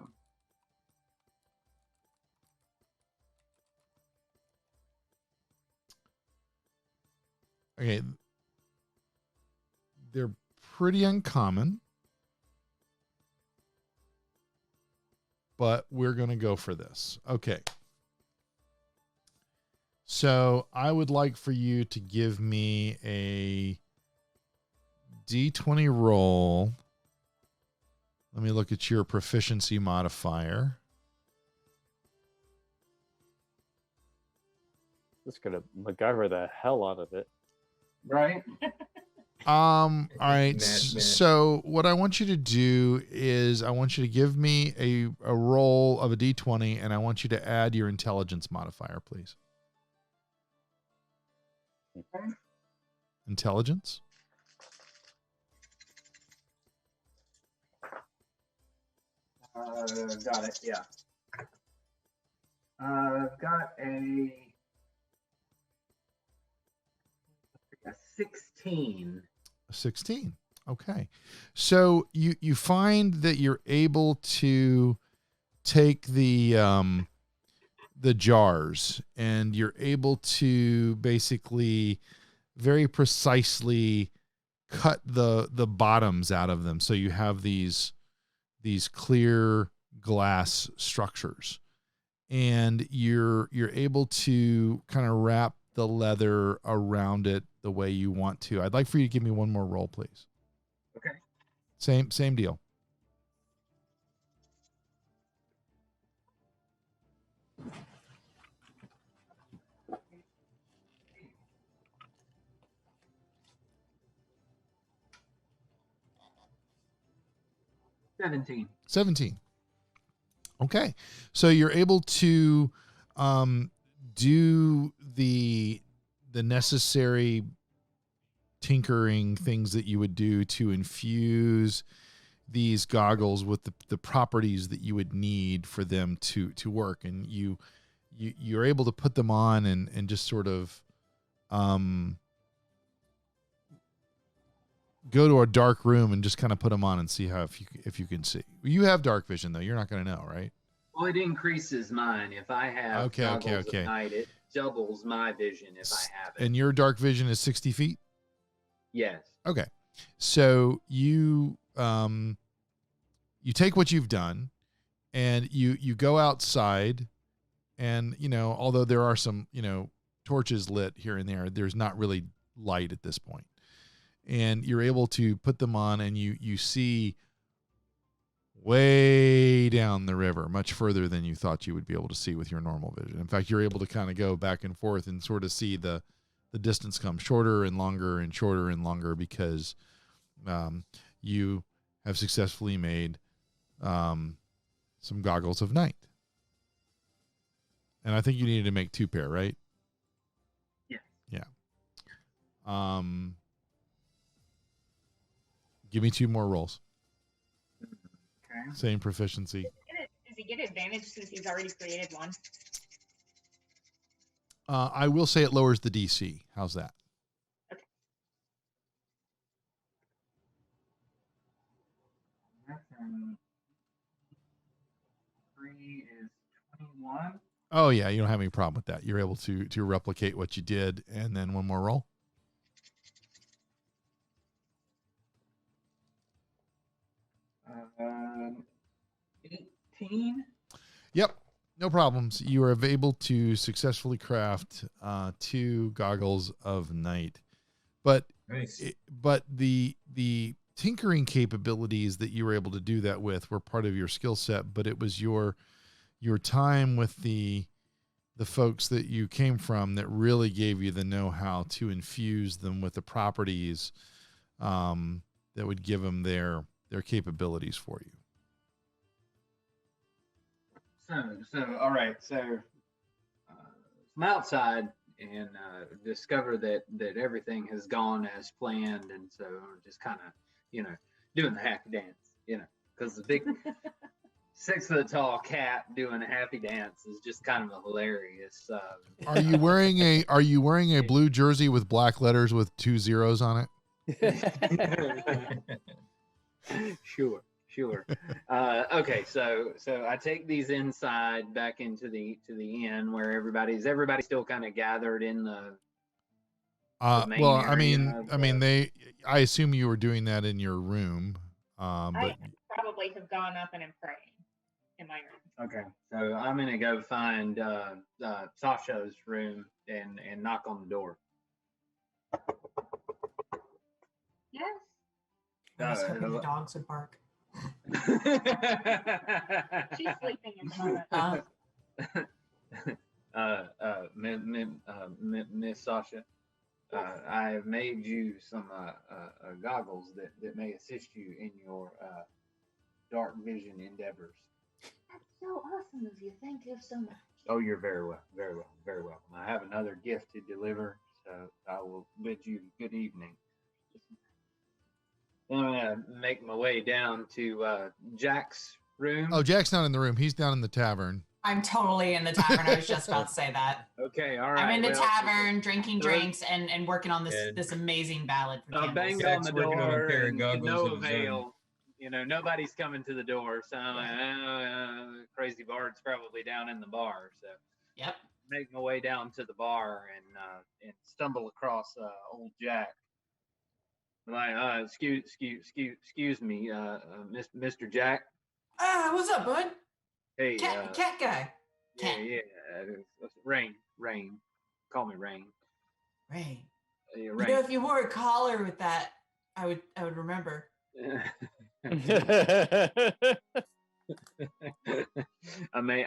Okay. They're pretty uncommon, but we're going to go for this. Okay. So I would like for you to give me a D20 roll. Let me look at your proficiency modifier. Just gonna MacGyver the hell out of it. Right. All right. Mad. So what I want you to do is I want you to give me a roll of a D20 and I want you to add your intelligence modifier, please. Okay. Intelligence. Got it. Yeah. I've got a 16. 16. Okay. So you find that you're able to take the jars and you're able to basically very precisely cut the bottoms out of them. So you have these clear glass structures and you're able to kind of wrap the leather around it the way you want to. I'd like for you to give me one more roll, please. Okay. Same deal. $17. 17. Okay. So you're able to do the necessary tinkering things that you would do to infuse these goggles with the properties that you would need for them to work. And you're able to put them on and just sort of go to a dark room and just kind of put them on and see if you can see. You have dark vision though. You're not going to know, right? Well, it increases mine. If I have goggles of night, it doubles my vision if I have it. And your dark vision is 60 feet? Yes. Okay. So you take what you've done and you go outside and, although there are some, torches lit here and there, there's not really light at this point. And you're able to put them on and you see way down the river, much further than you thought you would be able to see with your normal vision. In fact, you're able to kind of go back and forth and sort of see the distance come shorter and longer and shorter and longer because you have successfully made some goggles of night. And I think you needed to make 2 pair, right? Yeah. Yeah. Give me 2 more rolls. Okay. Same proficiency. Does he get advantage since he's already created one? I will say it lowers the DC. How's that? Okay. That's 3 is 21. Oh yeah, you don't have any problem with that. You're able to replicate what you did, and then 1 more roll. 18. Yep, no problems. You are able to successfully craft 2 goggles of night, but Nice. the tinkering capabilities that you were able to do that with were part of your skill set. But it was your time with the folks that you came from that really gave you the know-how to infuse them with the properties that would give them their capabilities for you. So all right. So from outside and discover that everything has gone as planned, and so I'm just kind of doing the happy dance, because the big 6 foot tall cat doing a happy dance is just kind of hilarious. Are you wearing a blue jersey with black letters with 2 zeros on it? Sure. Okay, so I take these inside back into the inn where everybody's still kind of gathered in the main well, area I assume you were doing that in your room, but I probably have gone up and am praying in my room. Okay, so I'm gonna go find Sasha's room and knock on the door. Yes. I was hoping the dogs would bark. She's sleeping in the moment. Miss Sasha, I have made you some goggles that may assist you in your dark vision endeavors. That's so awesome of you. Thank you so much. Oh, you're very welcome. I have another gift to deliver, so I will bid you good evening. I'm gonna make my way down to Jack's room. oh, Jack's not in the room. He's down in the tavern. I'm totally in the tavern. I was just about to say that. Okay, all right. I'm in the tavern, drinking drinks and working on this And- this amazing ballad for I Campbell's. banged on Jack's the working on a door, pair of and goggles no of his own. avail. Nobody's coming to the door, so I'm like, Crazy Bard's probably down in the bar. So Yep. make my way down to the bar and stumble across old Jack. Like, excuse me, Mr. Jack. What's up, bud? Hey, Cat guy. Cat. yeah. Rain. Call me Rain. Rain. Yeah, You know, if you wore a collar with that, I would remember. I may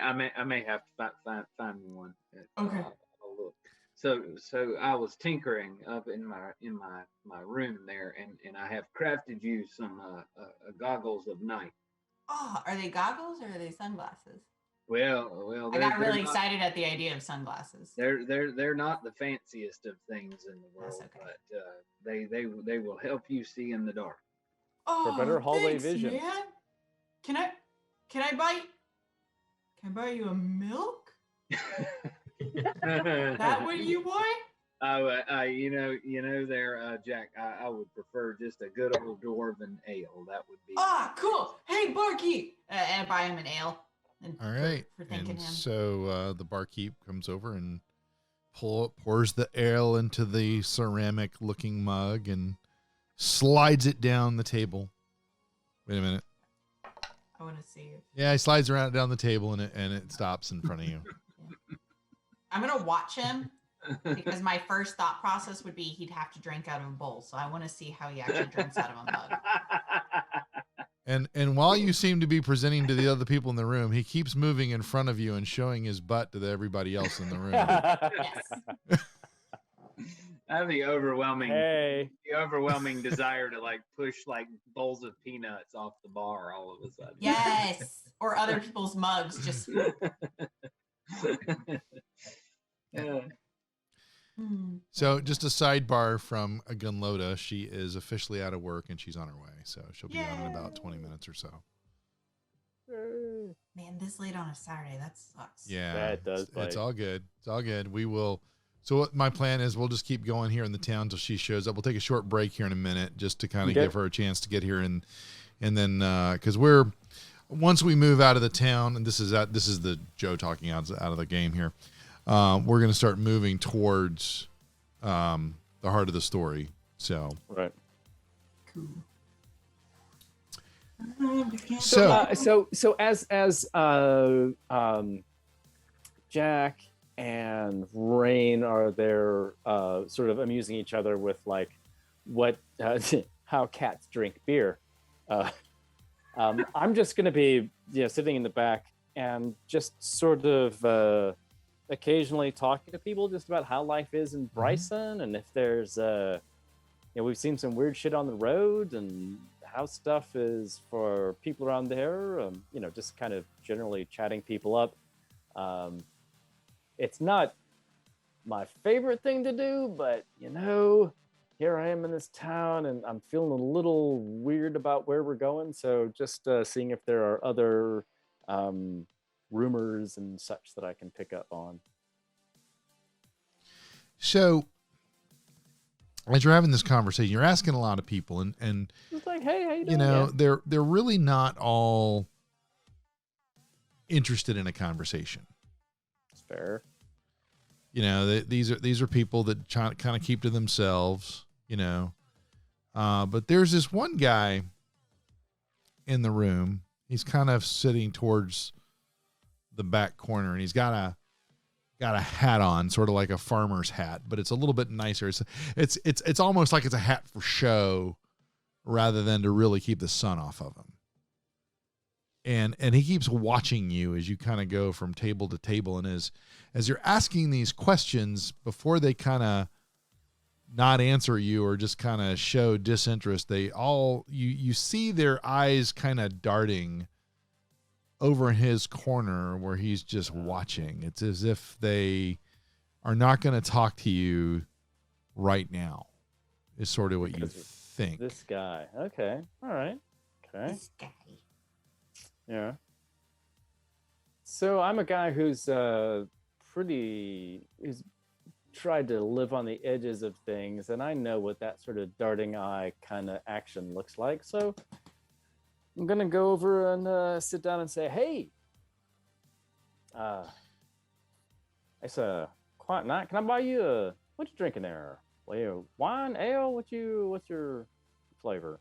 have to find me one. Okay. I'll look. So I was tinkering up in my room there, and I have crafted you some goggles of night. Oh, are they goggles or are they sunglasses? Well, I got really not- excited at the idea of sunglasses. They're not the fanciest of things in the world, That's okay. but they will help you see in the dark. Oh, better hallway thanks, vision. Man. Can I buy you a milk? That what you want? There, Jack. I would prefer just a good old dwarven ale. That would be. Ah, cool. Hey, barkeep. And buy him an ale. And All right. For thanking And him. so the barkeep comes over and pours the ale into the ceramic looking mug and slides it down the table. Wait a minute. I want to see if Yeah, he slides around down the table and it stops in front of you. I'm gonna watch him because my first thought process would be he'd have to drink out of a bowl. So I want to see how he actually drinks out of a mug. And while you seem to be presenting to the other people in the room, he keeps moving in front of you and showing his butt to everybody else in the room. Yes. I have the overwhelming desire to like push like bowls of peanuts off the bar all of a sudden. Yes. Or other people's mugs. Just. Yeah. So just a sidebar from Gunloda. She is officially out of work and she's on her way. So she'll be on in about 20 minutes or so. Man, this late on a Saturday, that sucks. Yeah, that does. It's all good. It's all good. We will. So what my plan is, we'll just keep going here in the town until she shows up. We'll take a short break here in a minute just to kind of give her a chance to get here and then because once we move out of the town, and this is the Joe talking out of the game here. We're going to start moving towards the heart of the story. So right. Cool. So as Jack and Rain are there sort of amusing each other with like what how cats drink beer. I'm just going to be sitting in the back and just sort of occasionally talking to people just about how life is in Bryson and if there's we've seen some weird shit on the road and how stuff is for people around there. Just kind of generally chatting people up. It's not my favorite thing to do, but here I am in this town and I'm feeling a little weird about where we're going. So just seeing if there are other rumors and such that I can pick up on. So as you're having this conversation, you're asking a lot of people and it's like, hey, how you doing? They're really not all interested in a conversation. It's fair. These are people that kind of keep to themselves, but there's this one guy in the room. He's kind of sitting towards the back corner and he's got a hat on, sort of like a farmer's hat, but it's a little bit nicer. It's almost like it's a hat for show rather than to really keep the sun off of him. And he keeps watching you as you kind of go from table to table. And as you're asking these questions, before they kind of not answer you or just kind of show disinterest, you see their eyes kind of darting over in his corner where he's just watching. It's as if they are not going to talk to you right now, is sort of what you think. This guy. Okay. All right. Okay. This guy. Yeah. So I'm a guy who's tried to live on the edges of things, and I know what that sort of darting eye kind of action looks like. So I'm gonna go over and sit down and say, "Hey, it's a quiet night. Can I buy you what you drinking there? Well, wine, ale? What's your flavor?"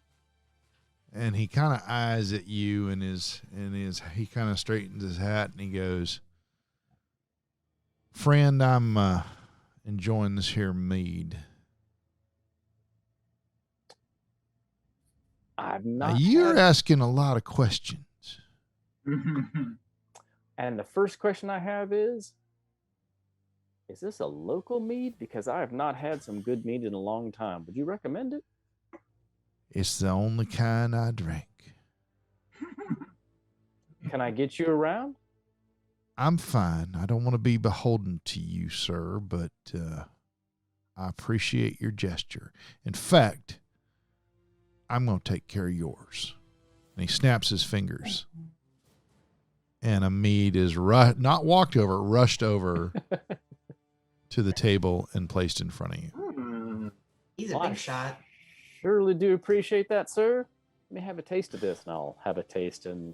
And he kind of eyes at you and he kind of straightens his hat and he goes, "Friend, I'm enjoying this here mead." You're asking a lot of questions. And the first question I have is this a local mead? Because I have not had some good mead in a long time. Would you recommend it? It's the only kind I drink. Can I get you around? I'm fine. I don't want to be beholden to you, sir, but I appreciate your gesture. In fact, I'm going to take care of yours. And he snaps his fingers. And a mead is not walked over, rushed over to the table and placed in front of you. He's a big shot. Surely do appreciate that, sir. Let me have a taste of this, and I'll have a taste. And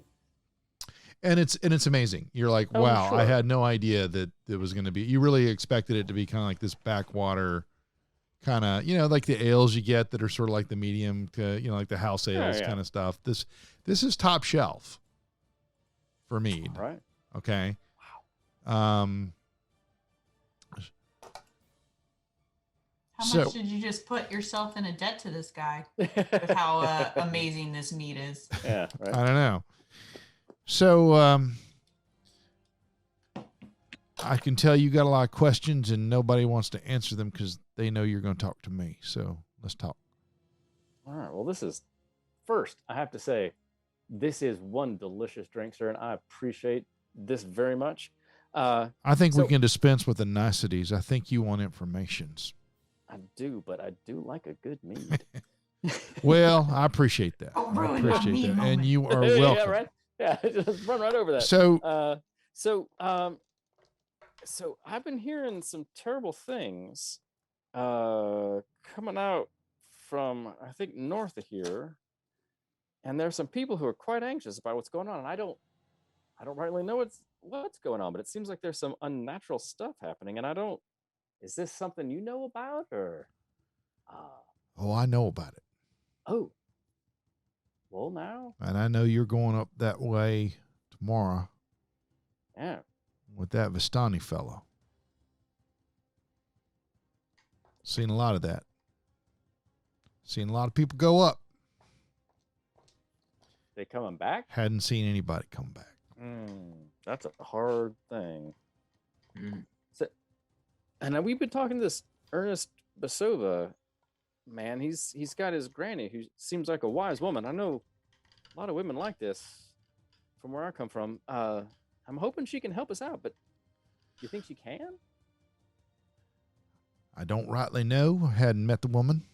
it's amazing. You're like, wow, sure. I had no idea that it was going to be. You really expected it to be kind of like this backwater, kind of, like the ales you get that are sort of like the medium, like the house ales kind of stuff. This is top shelf for mead. All right. Okay. Wow. How So- much did you just put yourself in a debt to this guy with how amazing this meat is? Yeah, right. I don't know. So I can tell you got a lot of questions and nobody wants to answer them because they know you're going to talk to me. So let's talk. All right. Well, this is first, I have to say, this is one delicious drink, sir, and I appreciate this very much. I think we So- can dispense with the niceties. I think you want informations. I do, but I do like a good mead. Well, I appreciate that. Oh, I ruin my appreciate meat that. And moment. you are Yeah, welcome. right. Yeah, just run right over that. So So I've been hearing some terrible things coming out from I think north of here, and there's some people who are quite anxious about what's going on, and I don't rightly know what's going on, but it seems like there's some unnatural stuff happening, and I don't. Is this something you know about, or? oh, I know about it. Oh. Well, now. And I know you're going up that way tomorrow Yeah. with that Vistani fellow. Seen a lot of that. Seen a lot of people go up. They coming back? Hadn't seen anybody come back. That's a hard thing. Mm. So, and we've been talking to this Ernest Basova man. He's got his granny who seems like a wise woman. I know a lot of women like this from where I come from. I'm hoping she can help us out, but do you think she can? I don't rightly know. I hadn't met the woman.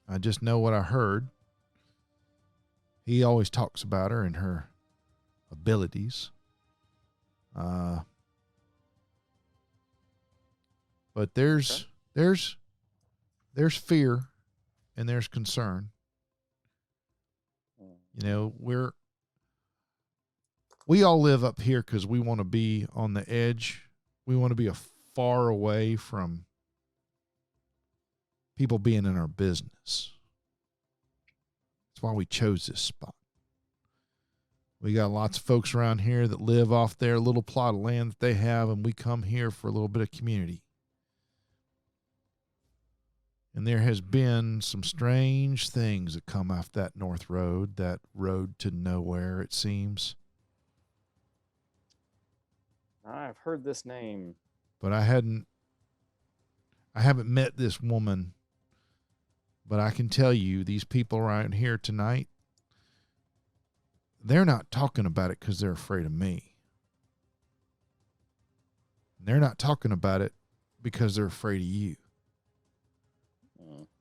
I just know what I heard. He always talks about her and her abilities. But there's fear and there's concern. You know, we all live up here because we want to be on the edge. We want to be far away from people being in our business. That's why we chose this spot. We got lots of folks around here that live off their little plot of land that they have, and we come here for a little bit of community. And there has been some strange things that come off that north road, that road to nowhere, it seems. I've heard this name. But I haven't met this woman. But I can tell you, these people around here tonight, they're not talking about it because they're afraid of me. They're not talking about it because they're afraid of you.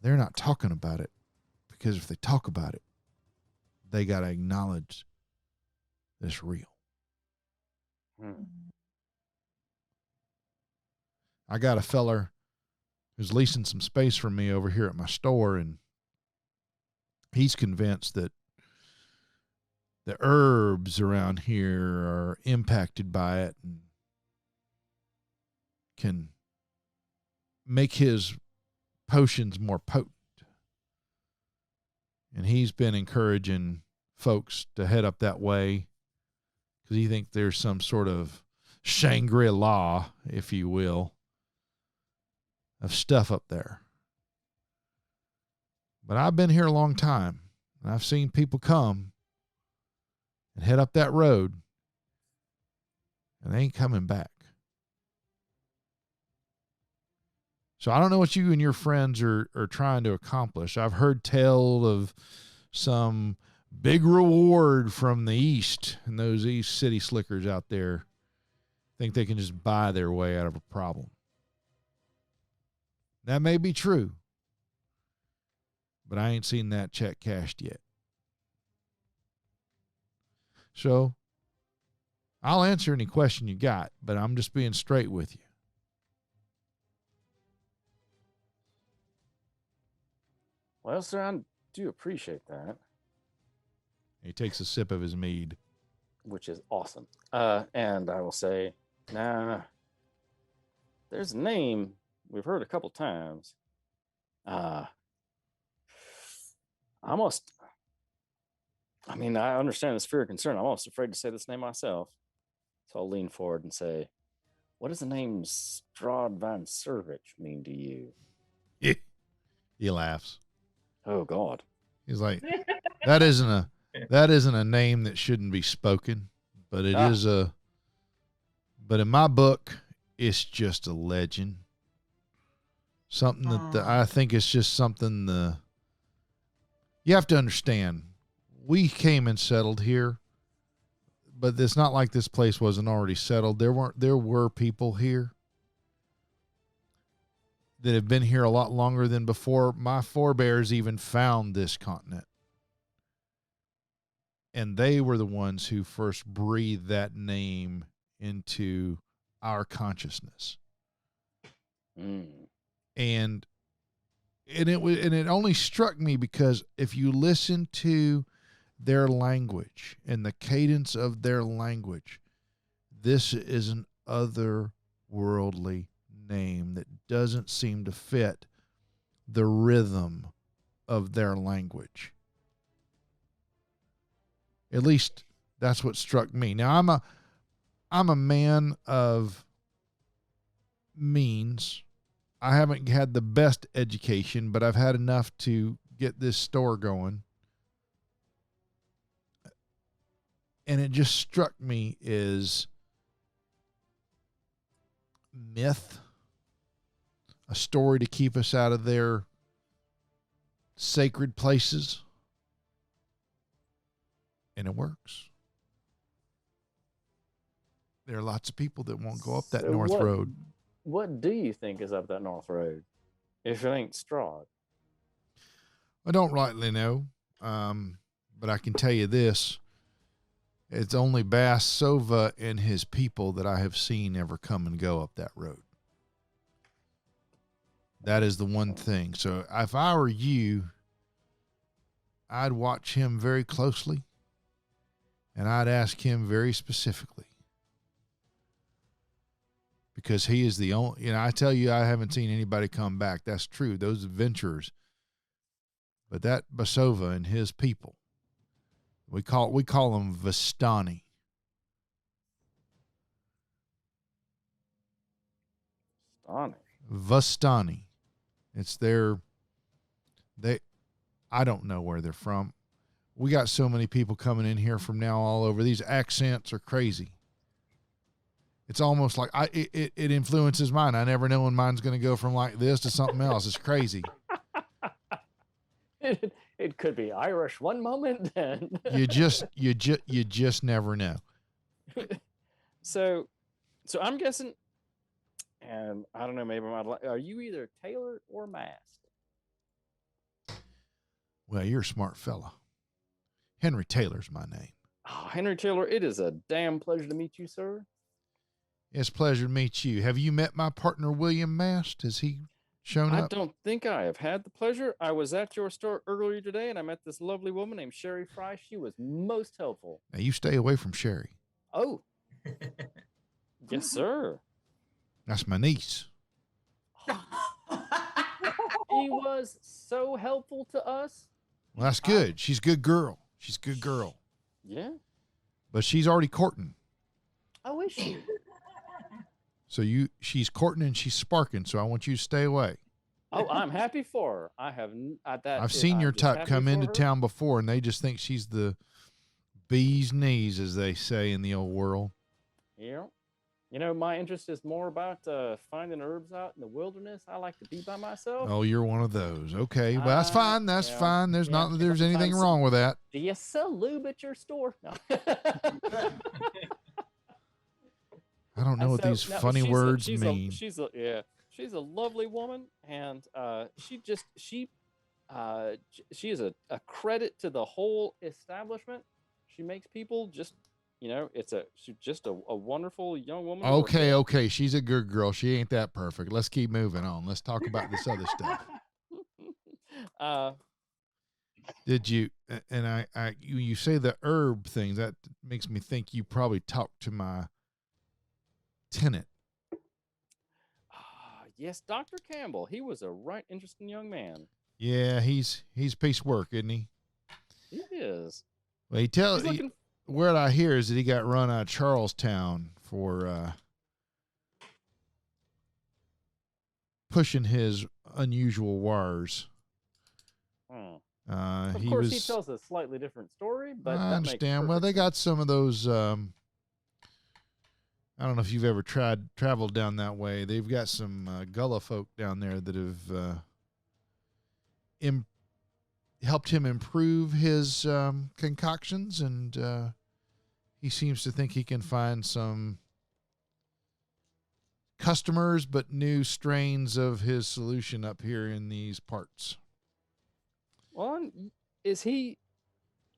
They're not talking about it because if they talk about it, they got to acknowledge that it's real. I got a feller who's leasing some space from me over here at my store, and he's convinced that the herbs around here are impacted by it and can make his potions more potent. And he's been encouraging folks to head up that way because he thinks there's some sort of Shangri-La, if you will, of stuff up there. But I've been here a long time, and I've seen people come and head up that road, and they ain't coming back. So I don't know what you and your friends are trying to accomplish. I've heard tell of some big reward from the east, and those east city slickers out there think they can just buy their way out of a problem. That may be true, but I ain't seen that check cashed yet. So I'll answer any question you got, but I'm just being straight with you. Well, sir, I do appreciate that. He takes a sip of his mead. Which is awesome. And I will say, there's a name we've heard a couple times. I understand this fear and concern. I'm almost afraid to say this name myself. So I'll lean forward and say, what does the name Strahd van Servich mean to you? He laughs. Oh God. He's like, that isn't a name that shouldn't be spoken, but it is but in my book, it's just a legend. Something that I think it's just something you have to understand. We came and settled here, but it's not like this place wasn't already settled. There were people here that have been here a lot longer than before my forebears even found this continent. And they were the ones who first breathed that name into our consciousness. And it only struck me because if you listen to their language and the cadence of their language, this is an otherworldly name that doesn't seem to fit the rhythm of their language. At least that's what struck me. Now I'm a man of means. I haven't had the best education, but I've had enough to get this store going. And it just struck me as myth, a story to keep us out of their sacred places. And it works. There are lots of people that won't go up that north road. What do you think is up that north road? If it ain't Strahd. I don't rightly know, but I can tell you this. It's only Bass Sova and his people that I have seen ever come and go up that road. That is the one thing. So if I were you, I'd watch him very closely, and I'd ask him very specifically. Because he is the only, I tell you, I haven't seen anybody come back. That's true. Those adventurers. But that Basova and his people, we call them Vistani. Vistani. It's I don't know where they're from. We got so many people coming in here from now all over. These accents are crazy. It's almost like it influences mine. I never know when mine's going to go from like this to something else. It's crazy. It could be Irish one moment, and you just never know. So I'm guessing, and I don't know, maybe are you either Taylor or Mast? Well, you're a smart fella. Henry Taylor's my name. Oh, Henry Taylor, it is a damn pleasure to meet you, sir. It's a pleasure to meet you. Have you met my partner, William Mast? Has he shown up? I don't think I have had the pleasure. I was at your store earlier today, and I met this lovely woman named Sherry Fry. She was most helpful. Now, you stay away from Sherry. Oh. Yes, sir. That's my niece. She was so helpful to us. Well, that's good. She's a good girl. She's a good girl. Yeah. But she's already courting. Oh, is she? So she's courting and she's sparking, so I want you to stay away. Oh, I'm happy for her. I've seen your type come into town before, and they just think she's the bee's knees, as they say in the old world. Yeah. You know, my interest is more about finding herbs out in the wilderness. I like to be by myself. Oh, you're one of those. Okay. Well, that's fine. That's fine. There's anything wrong with that. Do you sell lube at your store? No. I don't know what these funny words mean. She's a lovely woman, and she is a credit to the whole establishment. She makes people just, she's just a wonderful young woman. Okay. She's a good girl. She ain't that perfect. Let's keep moving on. Let's talk about this other stuff. Did you, and you say the herb thing, that makes me think you probably talked to my tenant. Yes, Dr. Campbell. He was a right interesting young man. Yeah, he's a piece of work, isn't he? He is. Well, word I hear is that he got run out of Charlestown for pushing his unusual wars. Of course, he tells a slightly different story, but I that makes understand. Well, they perfect got some of those. I don't know if you've ever traveled down that way. They've got some Gullah folk down there that have helped him improve his concoctions, and he seems to think he can find some customers, but new strains of his solution up here in these parts. Well, is he?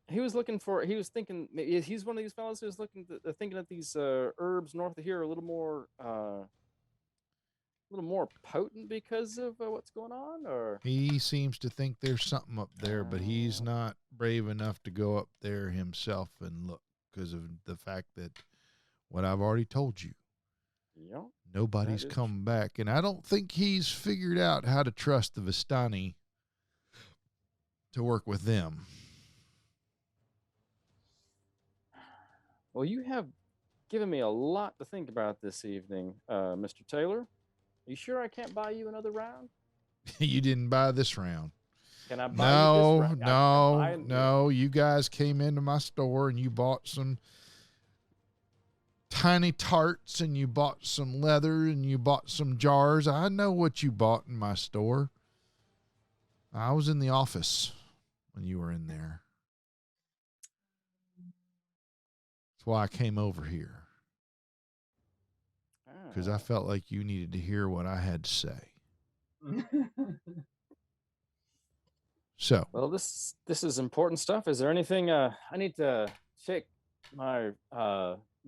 He was looking for. He was thinking. Maybe he's one of these fellows who's thinking that these herbs north of here are a little more potent because of what's going on. Or He seems to think there's something up there, but he's not brave enough to go up there himself and look because of the fact that what I've already told you. Yeah, Nobody's come back, and I don't think he's figured out how to trust the Vistani to work with them. Well, you have given me a lot to think about this evening, Mr. Taylor. Are you sure I can't buy you another round? You didn't buy this round. Can I buy you this round? No. You guys came into my store and you bought some tiny tarts and you bought some leather and you bought some jars. I know what you bought in my store. I was in the office when you were in there. That's why I came over here. Because I felt like you needed to hear what I had to say. So. Well, this is important stuff. Is there anything I need to check?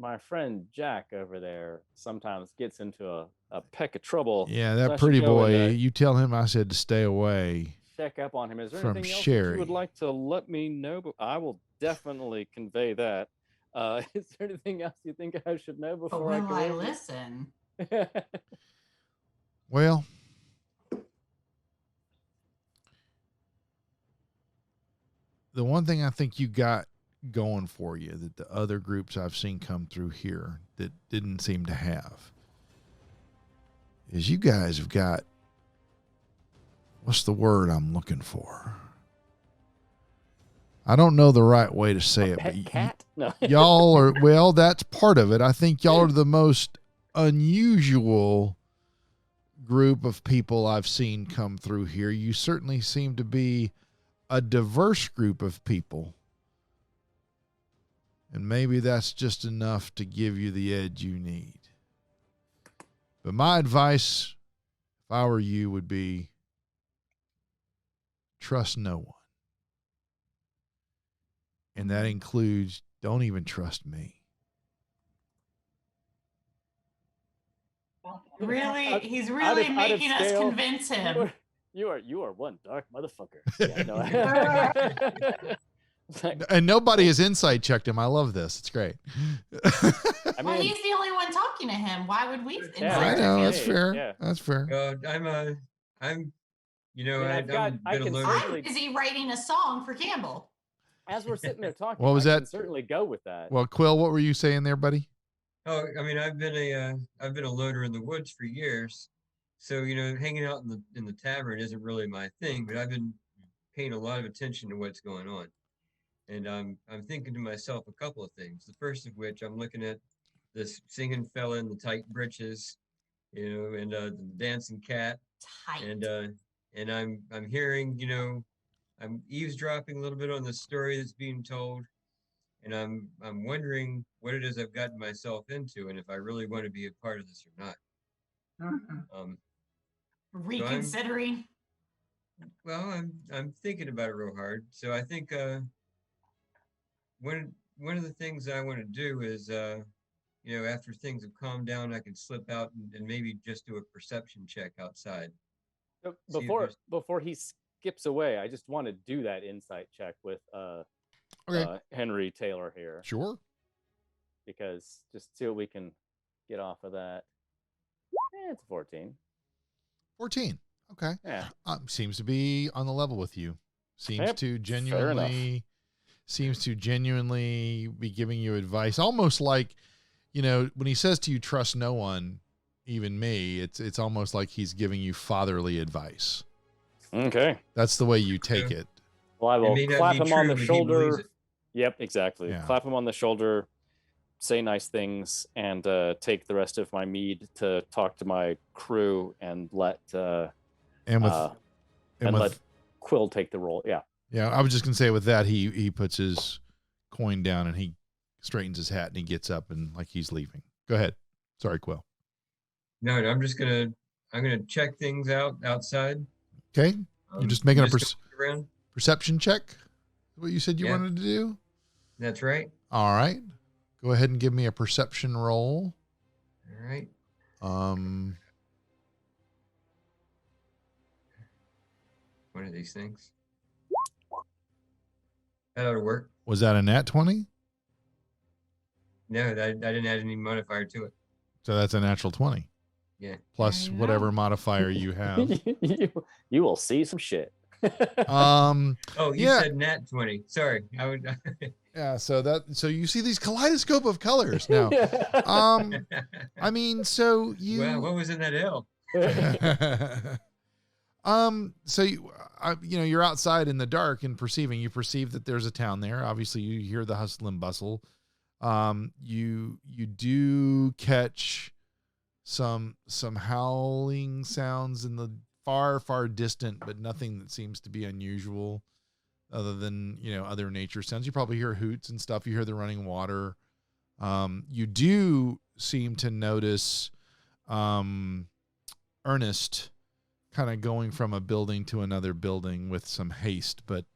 My friend Jack over there sometimes gets into a peck of trouble. Yeah, that pretty boy. You tell him I said to stay away. Check up on him. Is there from anything else Sherry. that you would like to let me know? But I will definitely convey that. Is there anything else you think I should know before But will I listen? Well, the one thing I think you got going for you that the other groups I've seen come through here that didn't seem to have is you guys have got, what's the word I'm looking for? I don't know the right way to say it, but cat? No. y'all are, well, that's part of it. I think y'all are the most unusual group of people I've seen come through here. You certainly seem to be a diverse group of people. And maybe that's just enough to give you the edge you need. But my advice, if I were you, would be trust no one. And that includes, don't even trust me. Really? He's really making us convince him. You are one dark motherfucker. Yeah, no. And nobody has insight checked him. I love this. It's great. I mean, he's the only one talking to him. Why would we? I know, that's fair. Yeah. That's fair. I'm busy writing a song for Campbell. As we're sitting there talking, what was that? I can certainly go with that. Well, Quill, what were you saying there, buddy? Oh, I mean, I've been a loader in the woods for years, so hanging out in the tavern isn't really my thing. But I've been paying a lot of attention to what's going on, and I'm thinking to myself a couple of things. The first of which, I'm looking at this singing fella in the tight breeches, and the dancing cat, tight. and I'm hearing, I'm eavesdropping a little bit on the story that's being told, and I'm wondering what it is I've gotten myself into, and if I really want to be a part of this or not. Mm-hmm. Reconsidering. I'm thinking about it real hard. So I think one of the things I want to do is after things have calmed down, I can slip out and maybe just do a perception check outside. Before he skips away, I just want to do that insight check with Henry Taylor here. Sure. Because just see what we can get off of that. It's 14. 14. Okay. Yeah. Seems to be on the level with you. Seems to genuinely be giving you advice. Almost like, when he says to you, trust no one, even me. It's almost like he's giving you fatherly advice. Okay. That's the way you take it. Well, I will clap him on the shoulder. Yep, exactly. Yeah. Clap him on the shoulder, say nice things, and take the rest of my mead to talk to my crew and let let Quill take the role. Yeah. Yeah, I was just gonna say with that he puts his coin down and he straightens his hat and he gets up and like he's leaving. Go ahead. Sorry, Quill. No, I'm gonna check things out outside. Okay. You're just making a around. perception check. What you said you wanted to do? That's right. All right. Go ahead and give me a perception roll. All right. One of these things. That ought to work. Was that a nat 20? No, I didn't add any modifier to it. So that's a natural 20. Yeah. Plus whatever modifier you have. You will see some shit. Oh, you said nat 20. Sorry. I would Yeah, so you see these kaleidoscope of colors now. I mean, so you Well, what was in that L? So you're outside in the dark and you perceive that there's a town there. Obviously you hear the hustle and bustle. You do catch some howling sounds in the far distant, but nothing that seems to be unusual other than, other nature sounds. You probably hear hoots and stuff. You hear the running water. You do seem to notice, Ernest kind of going from a building to another building with some haste, but,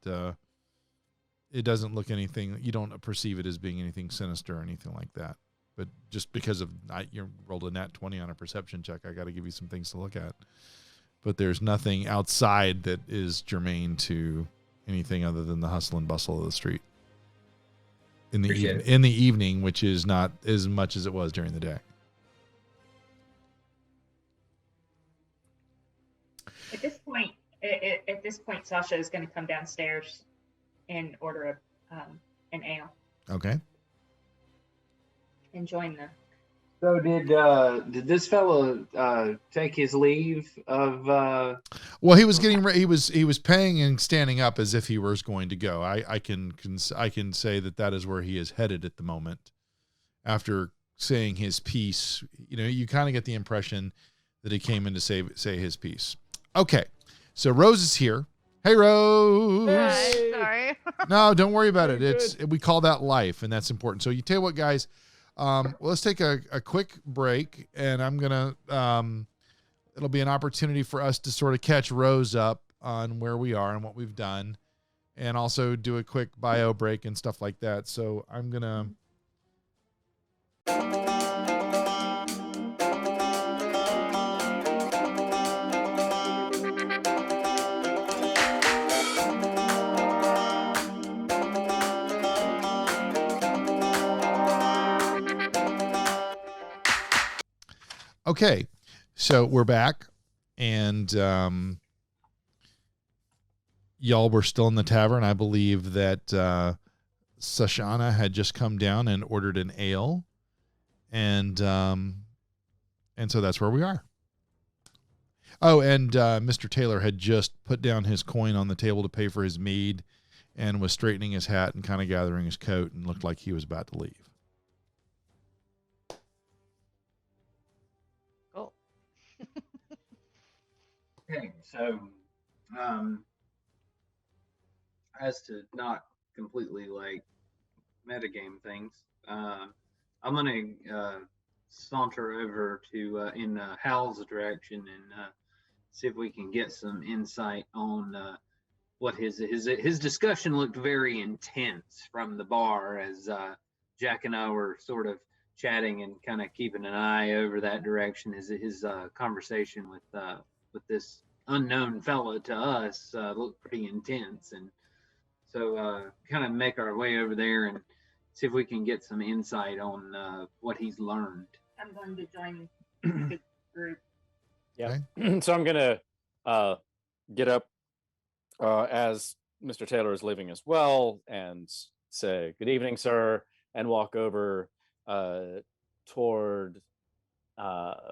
it doesn't look anything. You don't perceive it as being anything sinister or anything like that. But just because you rolled a nat 20 on a perception check, I got to give you some things to look at. But there's nothing outside that is germane to anything other than the hustle and bustle of the street in the evening, which is not as much as it was during the day. At this point, Sasha is going to come downstairs and order an ale. Okay. And join them. So did this fellow take his leave of? Well, he was getting ready. He was paying and standing up as if he was going to go. I can say that is where he is headed at the moment. After saying his piece, you kind of get the impression that he came in to say his piece. Okay, so Rose is here. Hey, Rose. Hi, sorry. No, don't worry about it. We call that life, and that's important. So you tell you what, guys. Let's take a quick break, and I'm gonna. It'll be an opportunity for us to sort of catch Rose up on where we are and what we've done, and also do a quick bio break and stuff like that. So I'm gonna. Okay, so we're back, and y'all were still in the tavern. I believe that Sashana had just come down and ordered an ale, and so that's where we are. Oh, and Mr. Taylor had just put down his coin on the table to pay for his mead, and was straightening his hat and kind of gathering his coat, and looked like he was about to leave. Okay, so as to not completely metagame things, I'm gonna saunter over to in Hal's direction and see if we can get some insight on what his discussion looked very intense from the bar as Jack and I were sort of chatting and kind of keeping an eye over that direction. His conversation with this unknown fella to us looked pretty intense, and so kind of make our way over there and see if we can get some insight on what he's learned. I'm going to join the group. Yeah. Okay. So I'm gonna get up as Mr. Taylor is leaving as well and say good evening, sir, and walk over toward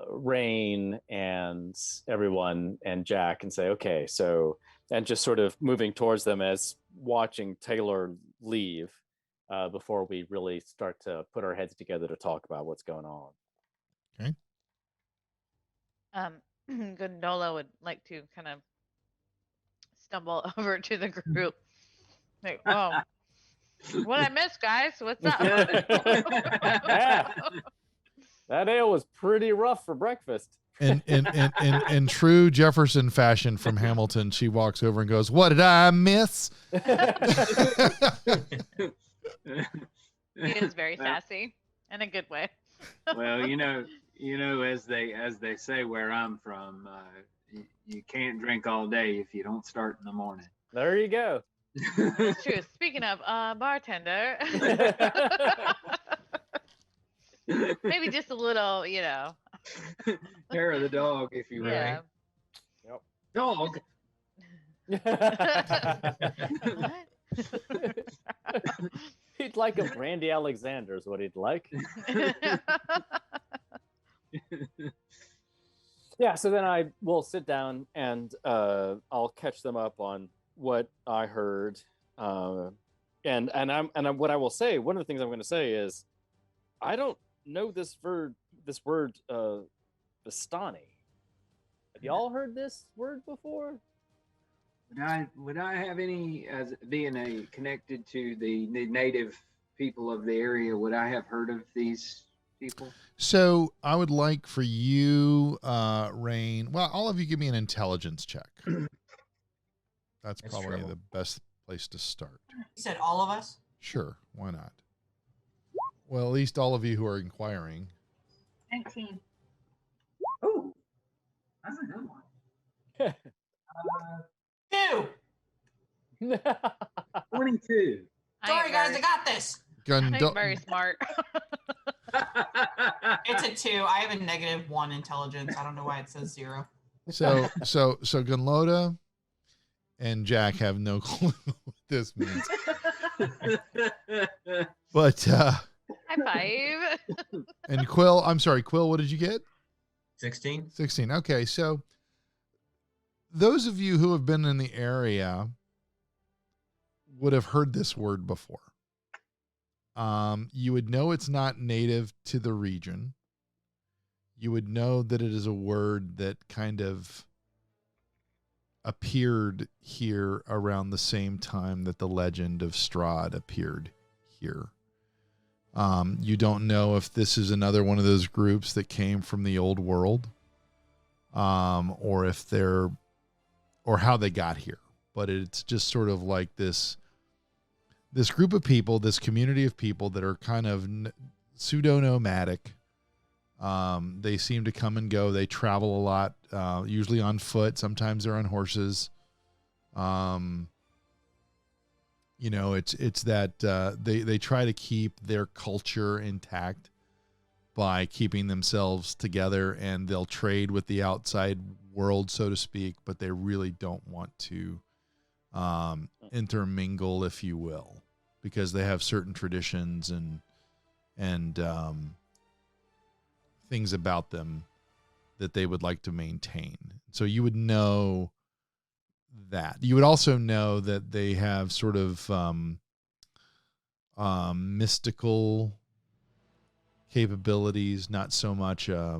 Rain and everyone and Jack and say, okay, so, and just sort of moving towards them as watching Taylor leave before we really start to put our heads together to talk about what's going on. Okay. Gondola would like to kind of stumble over to the group. Like, oh, what I missed, guys? What's up? Yeah. That ale was pretty rough for breakfast. In true Jefferson fashion from Hamilton, she walks over and goes, "What did I miss?" He is very sassy in a good way. Well, you know, as they say where I'm from, you can't drink all day if you don't start in the morning. There you go. It's true. Speaking of bartender, maybe just a little, Hair of the dog, if you yeah. will. Dog. What? He'd like a Brandy Alexander is what he'd like. Yeah, so then I will sit down and I'll catch them up on what I heard. And what I will say, one of the things I'm going to say is, I don't know this word Vistani. Have y'all heard this word before? Would I have any, as being connected to the native people of the area, would I have heard of these people? So I would like for you, Rain. Well, all of you give me an intelligence check. That's probably trouble. the best place to start. You said all of us? Sure, why not? Well, at least all of you who are inquiring. 19. Oh, that's a good one. 2. 22. Sorry, guys, I got this. I'm very smart. It's a 2. I have a -1 intelligence. I don't know why it says 0. So Gunloda and Jack have no clue what this means. But High five. and Quill, I'm sorry, Quill, what did you get? 16. 16. Okay, so those of you who have been in the area would have heard this word before. You would know it's not native to the region. You would know that it is a word that kind of appeared here around the same time that the legend of Strahd appeared here. You don't know if this is another one of those groups that came from the old world, or if they're, or how they got here. But it's just sort of like this group of people, this community of people that are kind of pseudo-nomadic. They seem to come and go. They travel a lot, usually on foot. Sometimes they're on horses. It's that they try to keep their culture intact by keeping themselves together, and they'll trade with the outside world, so to speak, but they really don't want to intermingle, if you will, because they have certain traditions and things about them that they would like to maintain. So you would know that. You would also know that they have sort of mystical capabilities, not so much like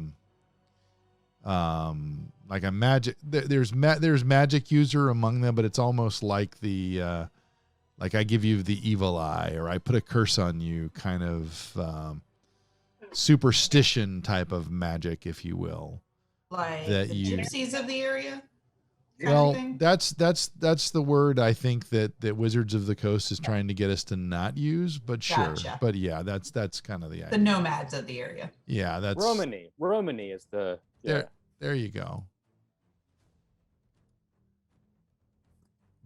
a magic. There's magic user among them, but it's almost like the like I give you the evil eye, or I put a curse on you, kind of superstition type of magic, if you will. Like that the gypsies of the area? Well, that's the word I think that Wizards of the Coast is trying to get us to not use, but sure. Gotcha. But yeah, that's kind of the idea. The nomads of the area. Yeah, that's Romany. Romany is the There you go.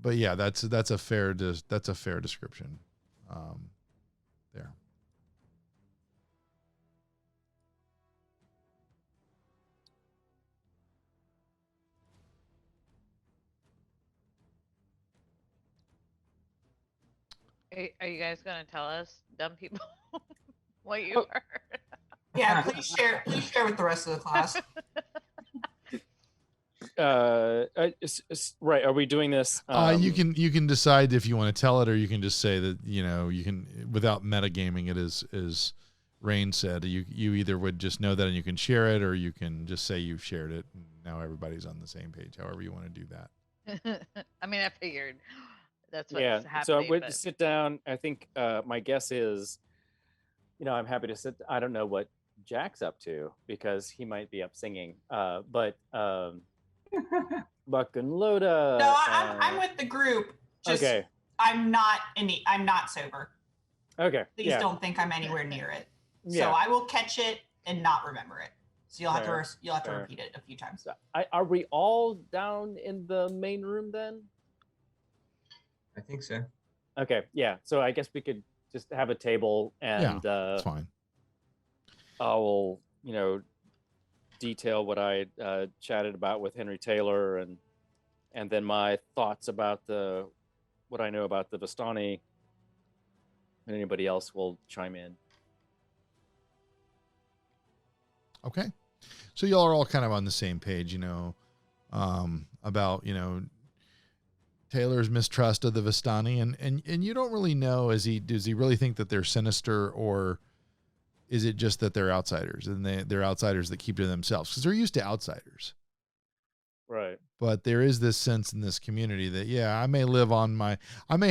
But yeah, that's a fair description. There. Are you guys gonna tell us, dumb people, what you heard? Yeah, please share with the rest of the class. Right. Are we doing this? You can decide if you want to tell it, or you can just say that, you know, you can, without metagaming it, as Rain said, you either would just know that and you can share it, or you can just say you've shared it and now everybody's on the same page, however you want to do that. I mean, I figured that's what's Yeah. happening. So I would but- sit down. I think my guess is, you know, I'm happy to sit. I don't know what Jack's up to because he might be up singing. But Buck and Loda. No, I'm with the group. Just, okay. I'm not sober. Okay. Please don't think I'm anywhere near it. Yeah. So I will catch it and not remember it. So you'll have Fair, to repeat it a few times. So are we all down in the main room then? I think so. Okay. Yeah. So I guess we could just have a table and That's fine. I will, you know, detail what I chatted about with Henry Taylor and then my thoughts about what I know about the Vistani. And anybody else will chime in. Okay. So y'all are all kind of on the same page, you know, about, you know, Taylor's mistrust of the Vistani, and you don't really know, does he really think that they're sinister, or is it just that they're outsiders and they're outsiders that keep to themselves because they're used to outsiders. Right. But there is this sense in this community that, yeah, I may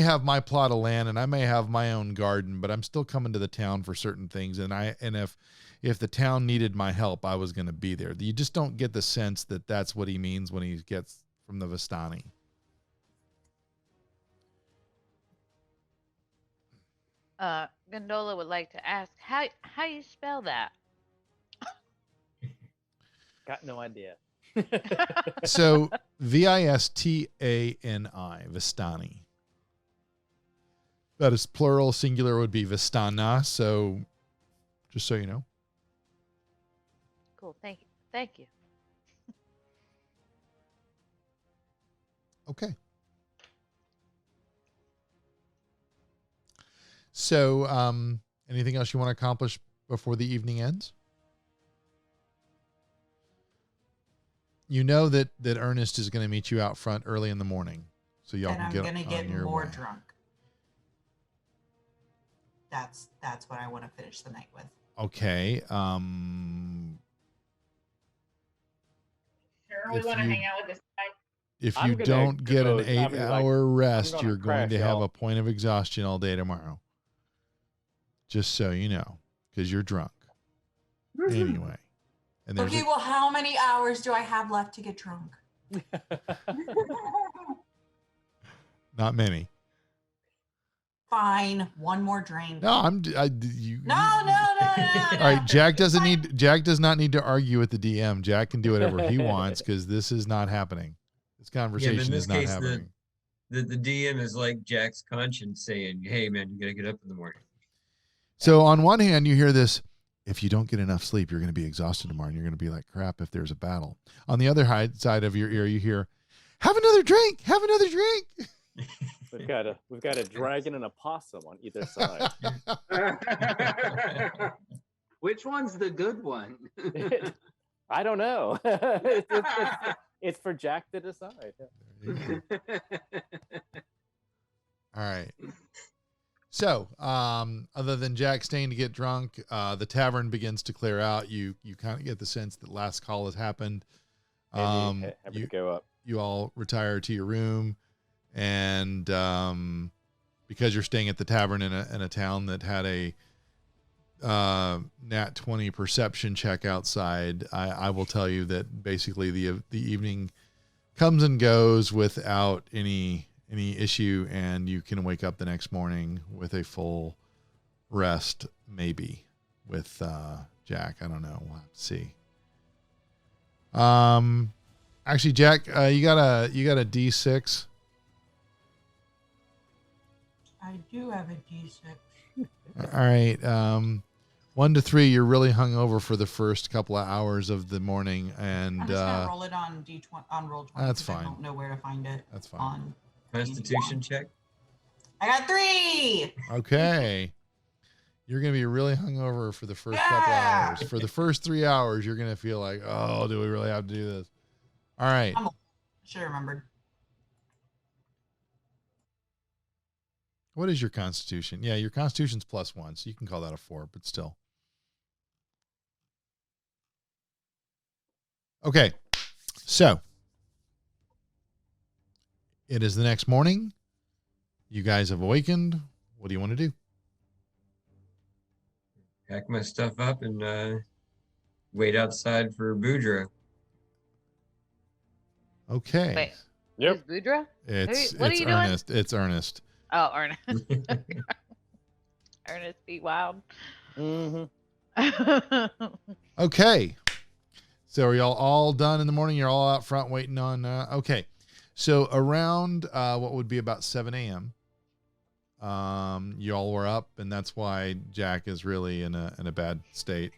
have my plot of land and I may have my own garden, but I'm still coming to the town for certain things. And if the town needed my help, I was going to be there. You just don't get the sense that that's what he means when he gets from the Vistani. Gondola would like to ask, how you spell that? Got no idea. So Vistani, Vistani. That is plural. Singular would be Vistana. So just so you know. Cool. Thank you. Okay. So anything else you want to accomplish before the evening ends? You know that Ernest is going to meet you out front early in the morning, so y'all can get on your way. And I'm going to get more drunk. That's what I want to finish the night with. Okay. Sure, we want to hang out with this guy. If you don't get an 8-hour rest, you're going to have a point of exhaustion all day tomorrow. Just so you know, because you're drunk. Anyway. And okay, well, how many hours do I have left to get drunk? Not many. Fine, one more drink. No, No. All right, Jack does not need to argue with the DM. Jack can do whatever he wants because this is not happening. This conversation is not happening. The DM is like Jack's conscience saying, "Hey, man, you gotta get up in the morning." So on one hand, you hear this. If you don't get enough sleep, you're going to be exhausted tomorrow, and you're going to be like crap if there's a battle. On the other side of your ear, you hear, "Have another drink. Have another drink." We've got a dragon and a possum on either side. Which one's the good one? I don't know. It's for Jack to decide. All right. So, other than Jack staying to get drunk, the tavern begins to clear out. You kind of get the sense that last call has happened. Happy to go up. You all retire to your room, and because you're staying at the tavern in a town that had a nat 20 perception check outside, I will tell you that basically the evening comes and goes without any issue, and you can wake up the next morning with a full rest, maybe with Jack. I don't know. We'll have to see. Actually, Jack, you got a D6. I do have a D6. All right. 1 to 3, you're really hungover for the first couple of hours of the morning, and I'm just gonna roll it on D20 on roll 20. That's fine. I don't know where to find it. That's fine. On Constitution check. I got 3. Okay. You're going to be really hungover for the first couple hours. For the first 3 hours, you're going to feel like, oh, do we really have to do this? All right. Should have remembered. What is your constitution? Yeah, your constitution's +1, so you can call that a 4, but still. Okay. So it is the next morning. You guys have awakened. What do you want to do? Pack my stuff up and wait outside for Boudreaux. Okay. Wait. Yep. Who's Boudreaux? It's What are you doing? Ernest. It's Ernest. Oh, Ernest. Ernest be wild. Mm-hmm. Okay. So are y'all all done in the morning? You're all out front waiting on. Okay. So around what would be about 7 a.m. Y'all were up, and that's why Jack is really in a bad state.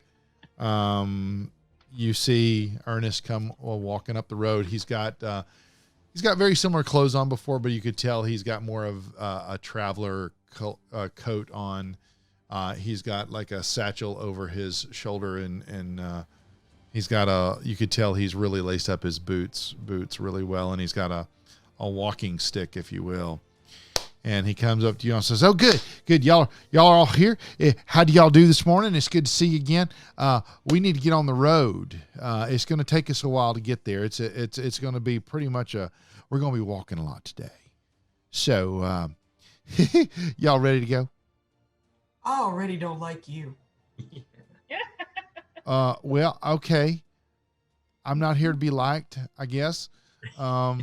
You see Ernest come walking up the road. He's got very similar clothes on before, but you could tell he's got more of a traveler coat on. He's got like a satchel over his shoulder, and he's got you could tell he's really laced up his boots really well, and he's got a walking stick, if you will. And he comes up to you and says, "Oh, good. Y'all are all here. How do y'all do this morning? It's good to see you again. We need to get on the road. It's going to take us a while to get there. It's going to be pretty much we're going to be walking a lot today. So, y'all ready to go?" I already don't like you. Well, okay. I'm not here to be liked, I guess. I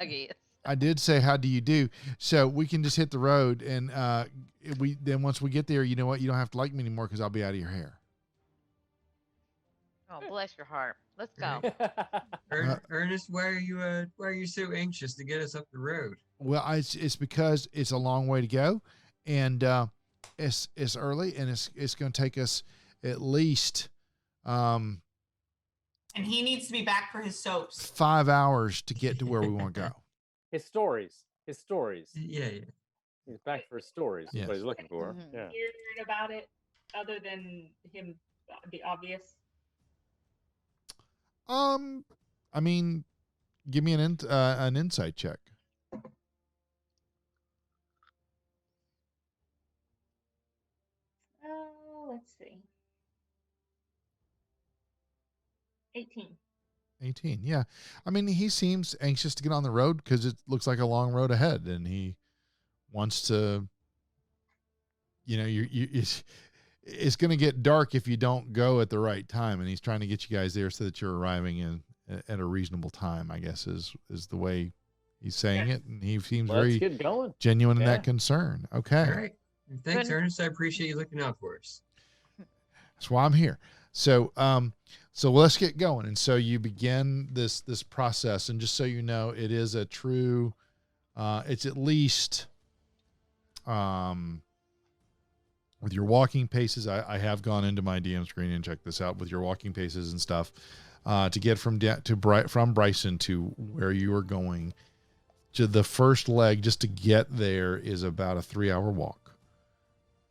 guess. I did say, how do you do? So we can just hit the road, and then once we get there, you know what? You don't have to like me anymore because I'll be out of your hair. Oh, bless your heart. Let's go. Ernest, why are you so anxious to get us up the road? Well, it's because it's a long way to go, and it's early, and it's going to take us at least And he needs to be back for his soaps. 5 hours to get to where we want to go. His stories. Yeah. He's back for his stories. Yes. That's what he's looking for. Mhm. Yeah. Weird about it, other than him, the obvious. I mean, give me an insight check. Let's see. 18. 18. Yeah. I mean, he seems anxious to get on the road because it looks like a long road ahead, and he wants to, it's going to get dark if you don't go at the right time. And he's trying to get you guys there so that you're arriving at a reasonable time, I guess is the way he's saying it. And he seems Let's very get going. genuine in Yeah. that concern. Okay. All right. Thanks, Ernest. I appreciate you looking out for us. That's why I'm here. So, so let's get going. And so you begin this process, and just so you know, it is a true, it's at least, with your walking paces, I have gone into my DM screen and checked this out with your walking paces and stuff, to get from Bryson to where you are going, to the first leg, just to get there is about a 3-hour walk.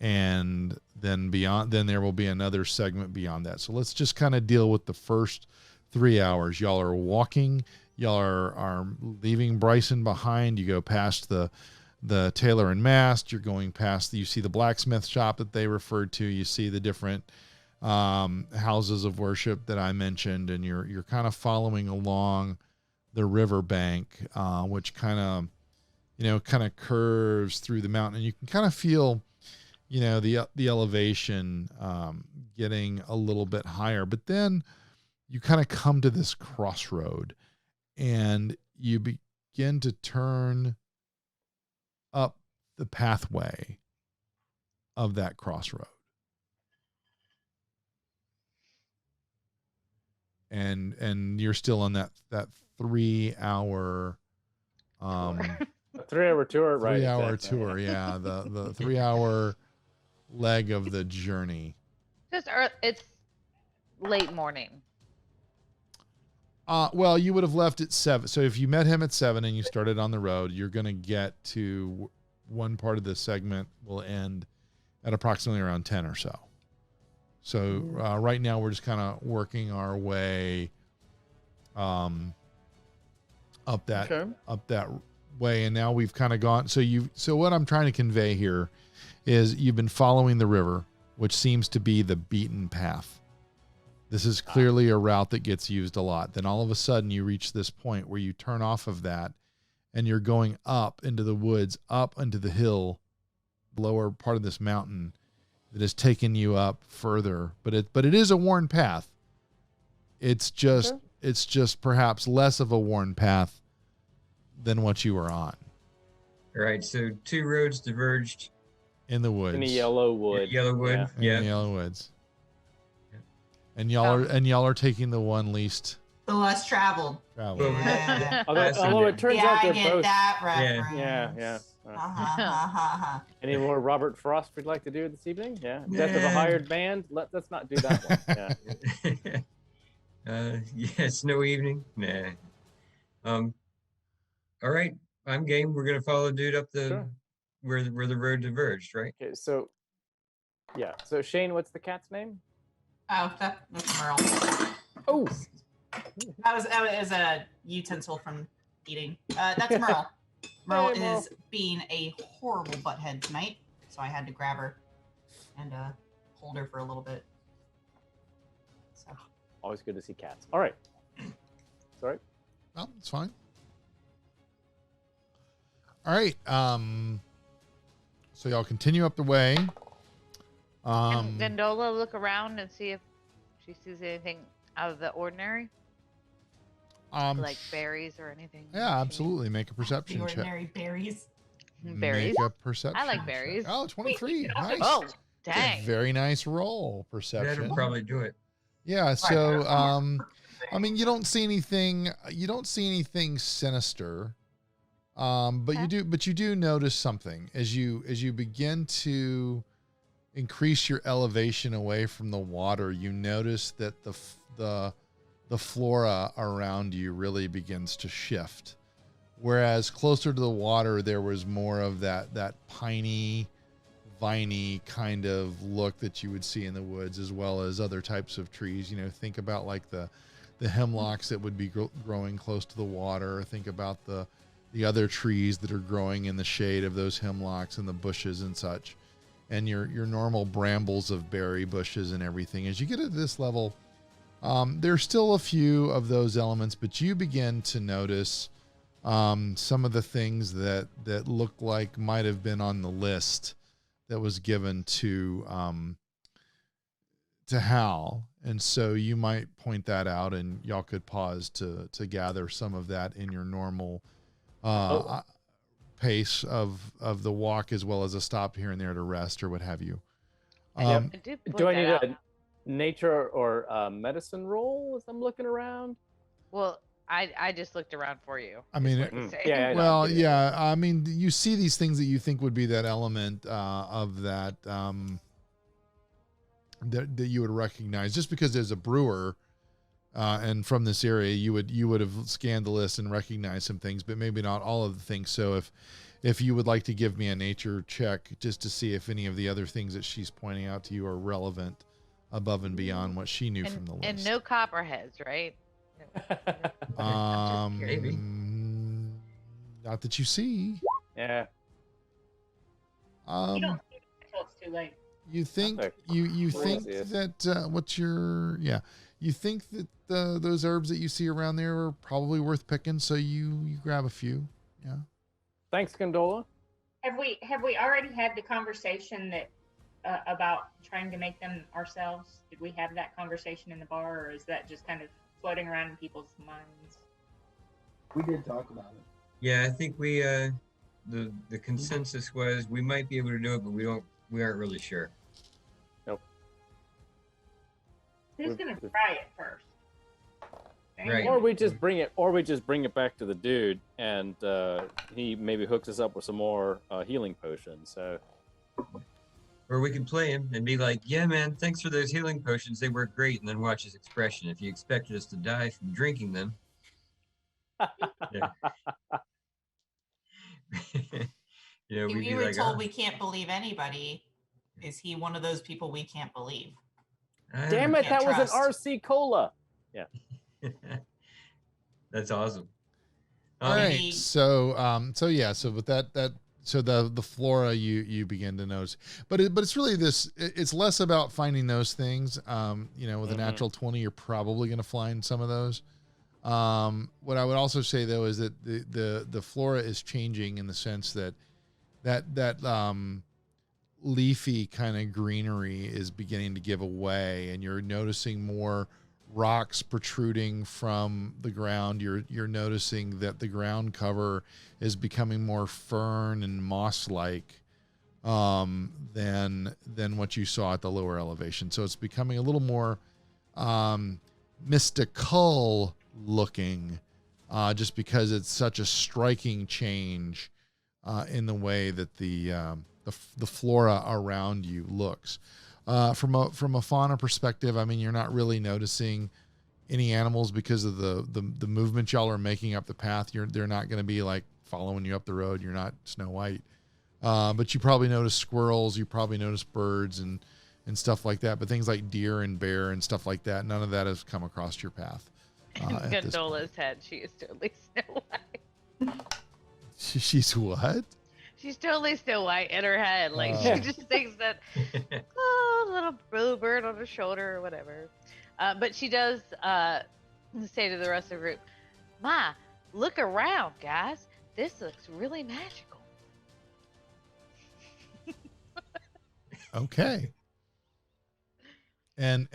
And then there will be another segment beyond that. So let's just kind of deal with the first 3 hours. Y'all are walking. Y'all are leaving Bryson behind. You go past the Tailor and Mast. You're going past. You see the blacksmith shop that they referred to. You see the different houses of worship that I mentioned, and you're kind of following along the riverbank, which kind of curves through the mountain, and you can kind of feel, the elevation getting a little bit higher. But then you kind of come to this crossroad, and you begin to turn up the pathway of that crossroad. And you're still on that 3 hour A 3-hour tour, right? 3-hour exactly. tour, yeah. The 3-hour leg of the journey. It's late morning. Well, you would have left at 7. So if you met him at 7 and you started on the road, you're going to get to one part of the segment will end at approximately around 10 or so. So right now we're just kind of working our way up that way, and now we've kind of gone. So what I'm trying to convey here is you've been following the river, which seems to be the beaten path. This is clearly a route that gets used a lot. Then all of a sudden you reach this point where you turn off of that and you're going up into the woods, up into the hill, lower part of this mountain that has taken you up further. But it is a worn path. It's just perhaps less of a worn path than what you were on. All right, so 2 roads diverged in the woods. In the yellow wood. Yellow wood. Yeah. In the yellow woods. And y'all are taking the one least the less traveled. Yeah. Although it turns out they're I get both. that reference. Yeah. Any more Robert Frost we'd like to do this evening? Yeah. Death of a Hired Band. Let's not do that one. Yeah. Snow evening. Nah. All right. I'm game. We're gonna follow dude up the where the road diverged, right? Okay. So Shane, what's the cat's name? Oh, that's Merle. Oh. That was a utensil from eating. That's Merle. Merle is being a horrible butthead tonight, so I had to grab her and hold her for a little bit. So. Always good to see cats. All right. Sorry. Oh, it's fine. All right. So y'all continue up the way. Can Gondola look around and see if she sees anything out of the ordinary? Like berries or anything? Yeah, absolutely. Make a perception the check. Ordinary berries. Berries? Make a perception I like berries. Check. Oh, 23. Nice. Oh, dang. Very nice roll. Perception. That'll probably do it. Yeah, so I mean, you don't see anything sinister. But you do notice something as you begin to increase your elevation away from the water. You notice that the flora around you really begins to shift. Whereas closer to the water, there was more of that piney, viney kind of look that you would see in the woods, as well as other types of trees. Think about like the hemlocks that would be growing close to the water. Think about the other trees that are growing in the shade of those hemlocks and the bushes and such, and your normal brambles of berry bushes and everything. As you get at this level, there's still a few of those elements, but you begin to notice some of the things that look like might have been on the list that was given to Hal. And so you might point that out, and y'all could pause to gather some of that in your normal pace of the walk, as well as a stop here and there to rest or what have you. Do I need a nature or medicine roll as I'm looking around? Well, I just looked around for you. I mean, I mean, you see these things that you think would be that element of that that you would recognize, just because there's a brewer and from this area, you would have scanned the list and recognized some things, but maybe not all of the things. So if you would like to give me a nature check just to see if any of the other things that she's pointing out to you are relevant above and beyond what she knew from the list. And no copperheads, right? Maybe. Not that you see. Yeah. You don't see it until it's too late. You think you think that you think that those herbs that you see around there are probably worth picking, so you grab a few. Yeah. Thanks, Gondola. Have we already had the conversation that about trying to make them ourselves? Did we have that conversation in the bar, or is that just kind of floating around in people's minds? We did talk about it. Yeah, I think we the consensus was we might be able to do it, but we aren't really sure. Nope. Who's gonna try it first? Right. Or we just bring it back to the dude, and he maybe hooks us up with some more healing potions. So. Or we can play him and be like, "Yeah, man, thanks for those healing potions. They work great." And then watch his expression. If you expected us to die from drinking them, we were told we can't believe anybody. Is he one of those people we can't believe? Damn it, that Can't was an trust. RC Cola. Yeah. That's awesome. All right. Maybe- So with that so the flora you begin to notice, but it's really this. It's less about finding those things. With a natural 20, you're probably going to find some of those. What I would also say though is that the flora is changing in the sense that leafy kind of greenery is beginning to give away, and you're noticing more rocks protruding from the ground. You're noticing that the ground cover is becoming more fern and moss-like than what you saw at the lower elevation. So it's becoming a little more mystical looking, just because it's such a striking change in the way that the flora around you looks. From a fauna perspective, I mean, you're not really noticing any animals because of the movement y'all are making up the path. They're not going to be like following you up the road. You're not Snow White, but you probably notice squirrels. You probably notice birds and stuff like that. But things like deer and bear and stuff like that, none of that has come across your path. Gondola's head. She is totally Snow White. She's what? She's totally Snow White in her head. Like Oh. she just thinks that little blue bird on her shoulder or whatever. But she does say to the rest of the group, "Ma, look around, guys. This looks really magical." Okay. And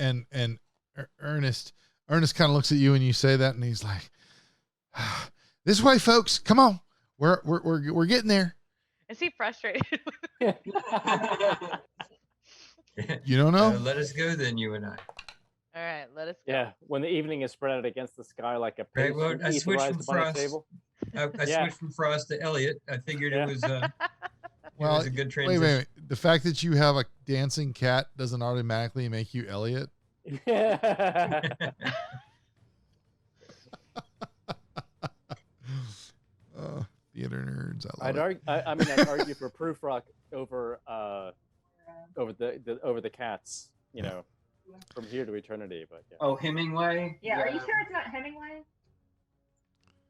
Ernest kind of looks at you and you say that, and he's like, "This way, folks. Come on. We're getting there." Is he frustrated? You don't know? Let us go then, you and I. All right, let us go. Yeah, when the evening is spread out against the sky like a Right, page well, from I Ethan switched Rise from to Bunny Frost. Stable. I Yeah. switched from Frost to Elliot. I figured Yeah. it was it Well, was a good wait. transition. The fact that you have a dancing cat doesn't automatically make you Elliot. Theater nerds. I love it. I'd argue for Proofrock over the cats. From here to eternity. But yeah. Oh, Hemingway. Yeah, are you sure it's not Hemingway?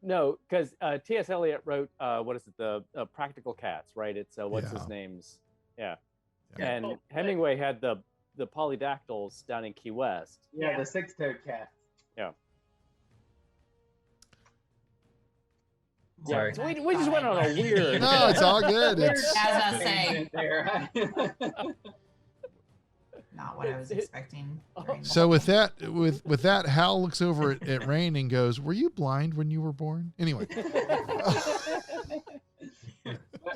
No, because T.S. Eliot wrote what is it? The Practical Cats, right? It's what's Yeah. his name's? Yeah. Yeah. And Oh, Hemingway had the polydactyls down in Key West. Yeah, the six-toed cat. Yeah. Sorry. So we just went on a weird. No, it's all good. It's As I say, Tangent there. not what I was expecting. so with that, Hal looks over at Rain and goes, "Were you blind when you were born?" Anyway.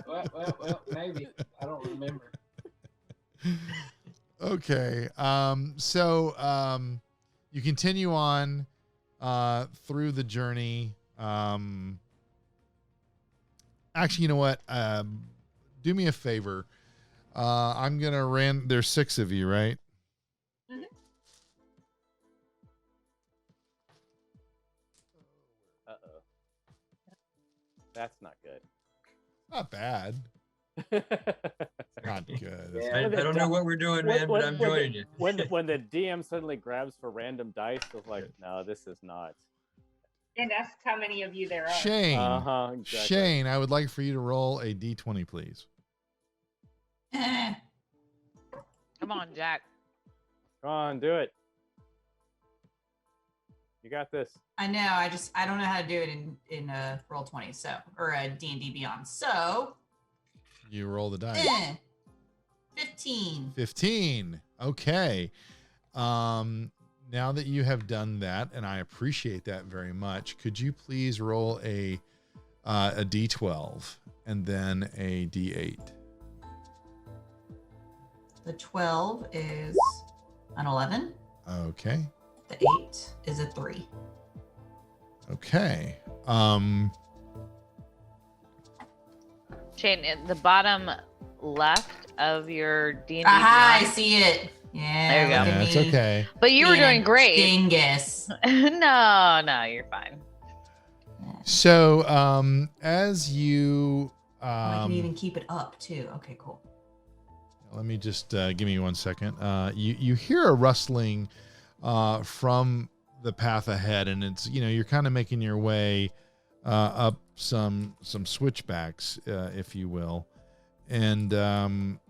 well, maybe. I don't remember. Okay. So you continue on through the journey. Actually, you know what? Do me a favor. I'm gonna there's 6 of you, right? Mhm. Uh-oh. That's not good. Not bad. Not good. Yeah. I don't know what we're doing, man, but I'm joining you. When the DM suddenly grabs for random dice, it's like, no, this is not. And that's how many of you there are. Shane. Exactly. Shane, I would like for you to roll a d20, please. Eh, Come on, Jack. Come on, do it. You got this. I know. I don't know how to do it in Roll20, so or a D&D Beyond. So You roll the dice. 15. 15. Okay. Now that you have done that, and I appreciate that very much, could you please roll a d12 and then a d8? The 12 is an 11. Okay. The 8 is a 3. Okay. Shane, at the bottom left of your D&D. Aha, I Beyond- see it. Yeah. There you go. look at Yeah, it's me okay. But you were being a doing great. Dingus. No, you're fine. So, as you, I can even keep it up too. Okay, cool. Let me just give me 1 second. You hear a rustling from the path ahead, and it's you're kind of making your way up some switchbacks, if you will, and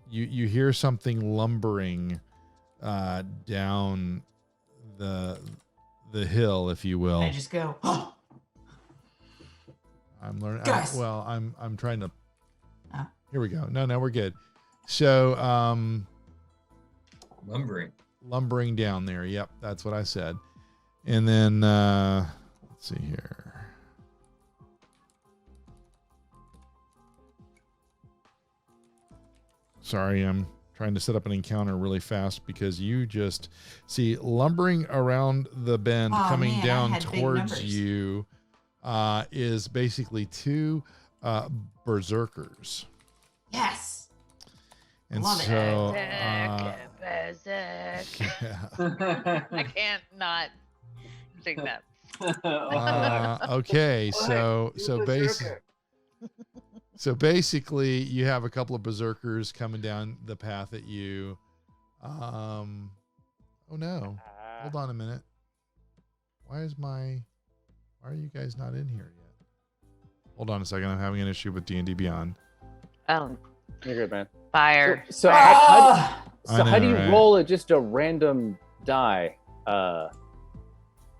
you hear something lumbering down the hill, if you will. I just go, oh, I'm learning. guys. I'm trying to. Oh. Here we go. No, we're good. So, lumbering down there. Yep, that's what I said. And then let's see here. Sorry, I'm trying to set up an encounter really fast because you just see lumbering around the bend coming down towards you is basically 2 berserkers. Yes. And Love so Berserk. yeah. I can't not sing that. Okay, so basically you have a couple of berserkers coming down the path at you. Oh no. Hold on a minute. Why are you guys not in here yet? Hold on a second. I'm having an issue with D&D Beyond. Oh, You're good, man. fire. So how do you right? roll just a random die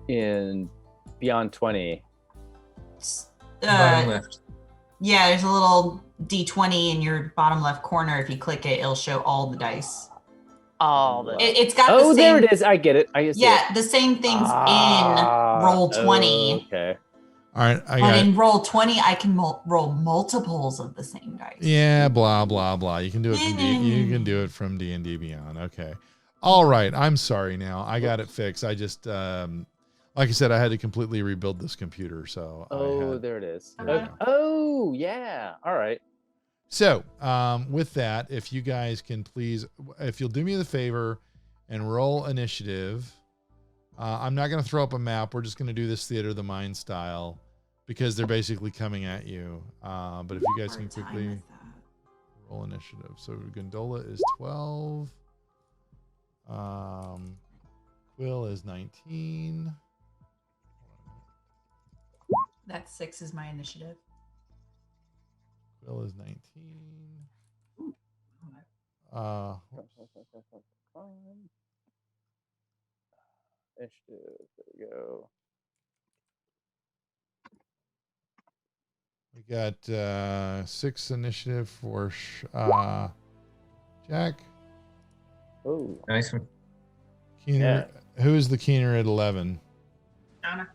in Beyond 20? Bottom left. Yeah, there's a little D20 in your bottom left corner. If you click it, it'll show all the dice. All the It's got the same. There it is. I get it. I see Yeah, it. the same things in roll 20. Okay. All right, But in roll 20, I can roll multiples of the same dice. Yeah, blah blah blah. You can do it from you can do it from D&D Beyond. Okay. All right. I'm sorry now. I got it fixed. I just like I said, I had to completely rebuild this computer. So There it is. There we go. Oh, yeah. All right. So with that, if you guys can please, if you'll do me the favor and roll initiative. I'm not going to throw up a map. We're just going to do this Theater of the Mind style because they're basically coming at you. But if you guys can quickly roll initiative. So Gondola is 12. Quill is 19. That 6 is my initiative. Quill is 19. Initiative. There we go. We got 6 initiative for Jack. Oh, Nice one. Keener. Who is the Keener at 11? Shauna.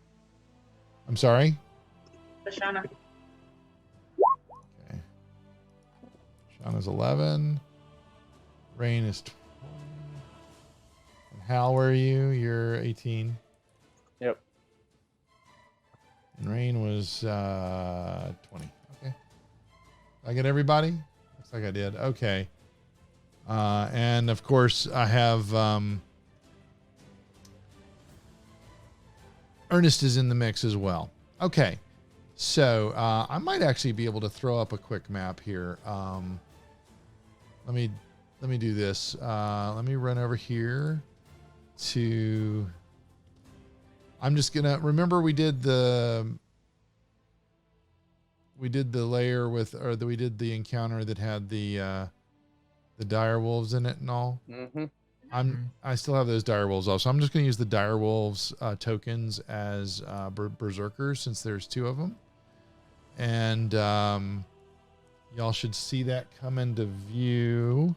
I'm sorry? Shauna. Okay. Shauna's 11. Rain is 20. And Hal, where are you? You're 18. Yep. And Rain was 20. Okay. Did I get everybody? Looks like I did. Okay. And of course, I have Ernest is in the mix as well. Okay. So I might actually be able to throw up a quick map here. Let me do this. Let me run over here to. I'm just gonna remember we did the layer with, or we did the encounter that had the dire wolves in it and all. Mm-hmm. I still have those dire wolves off, so I'm just gonna use the dire wolves tokens as berserkers since there's 2 of them, and y'all should see that come into view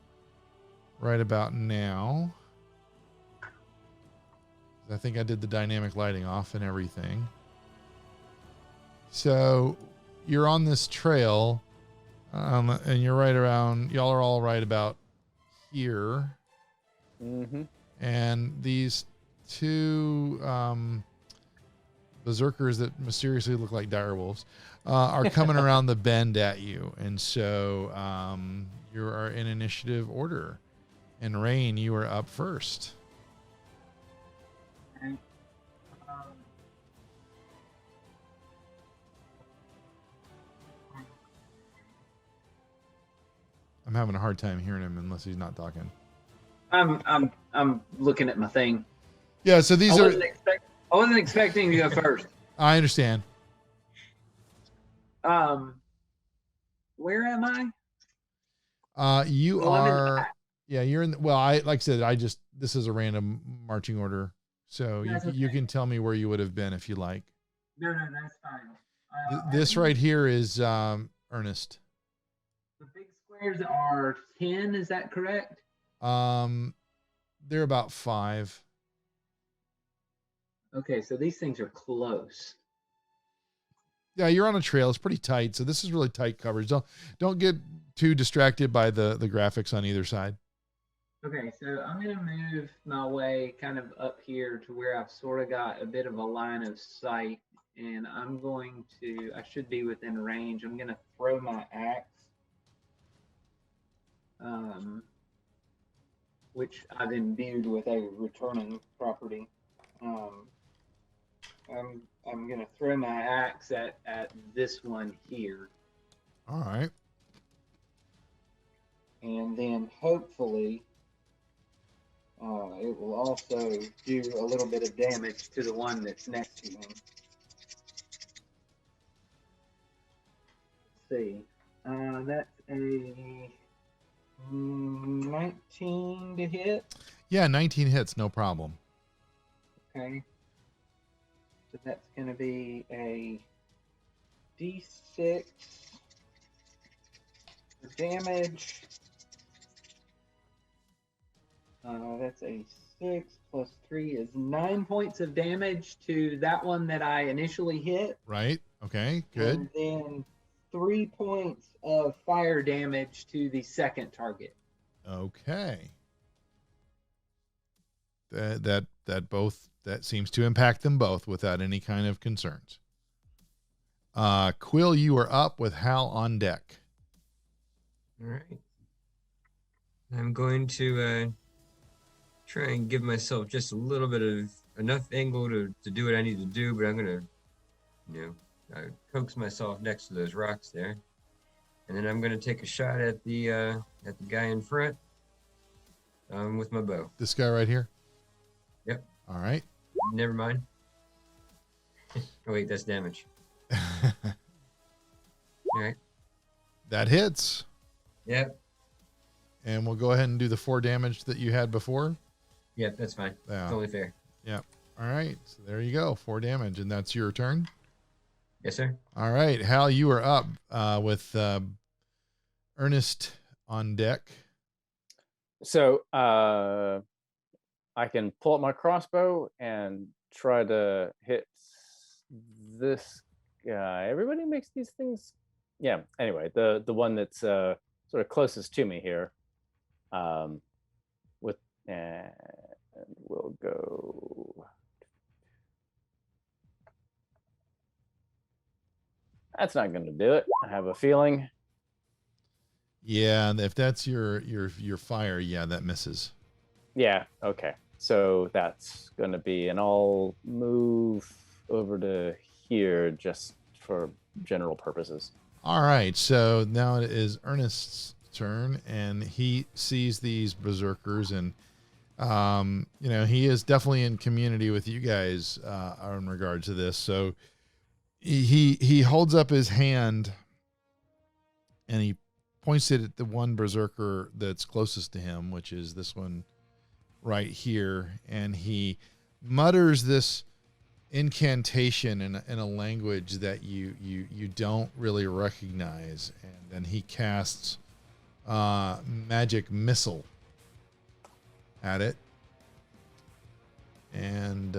right about now. I think I did the dynamic lighting off and everything. So you're on this trail, and you're right around, y'all are all right about here. Mm-hmm. And these 2 berserkers that mysteriously look like dire wolves are coming around the bend at you. And so you are in initiative order. And Rain, you are up first. Okay. having a hard time hearing him unless he's not talking. I'm looking at my thing. Yeah, so these I are. wasn't expecting to go first. I understand. Where am I? You Oh, I'm in the are. back. Yeah, you're in. Well, like I said, this is a random marching order, so That's you okay. can tell me where you would have been if you like. No, that's fine. This right here is Ernest. The big squares are 10. Is that correct? They're about 5. Okay, so these things are close. Yeah, you're on a trail. It's pretty tight, so this is really tight coverage. Don't get too distracted by the graphics on either side. Okay, so I'm gonna move my way kind of up here to where I've sort of got a bit of a line of sight, and I should be within range. I'm gonna throw my axe, which I've imbued with a returning property. I'm gonna throw my axe at this one here, All right. and then hopefully it will also do a little bit of damage to the one that's next to him. Let's see, that's a 19 to hit. Yeah, 19 hits, no problem. Okay. So that's going to be a D6 for damage. That's a 6 plus 3 is 9 points of damage to that one that I initially hit. Right. Okay. Good. And then 3 points of fire damage to the second target. Okay. That seems to impact them both without any kind of concerns. Quill, you are up with Hal on deck. All right. I'm going to try and give myself just a little bit of enough angle to do what I need to do, but I'm going to, coax myself next to those rocks there. And then I'm going to take a shot at the guy in front with my bow. This guy right here? Yep. All right. Never mind. Oh, wait, that's damage. All right. That hits. Yep. And we'll go ahead and do the 4 damage that you had before. Yep, that's fine. Yeah. It's only fair. Yep. All right. So there you go. 4 damage. And that's your turn. Yes, sir. All right. Hal, you are up with Ernest on deck. So I can pull up my crossbow and try to hit this guy. Everybody makes these things. Yeah. Anyway, the one that's sort of closest to me here. And we'll go. That's not going to do it. I have a feeling. Yeah, if that's your fire, yeah, that misses. Yeah. Okay. So that's going to be, and I'll move over to here just for general purposes. All right. So now it is Ernest's turn, and he sees these berserkers, and he is definitely in community with you guys in regard to this. So he holds up his hand, and he points it at the one berserker that's closest to him, which is this one right here, and he mutters this incantation in a language that you don't really recognize, and then he casts magic missile at it, and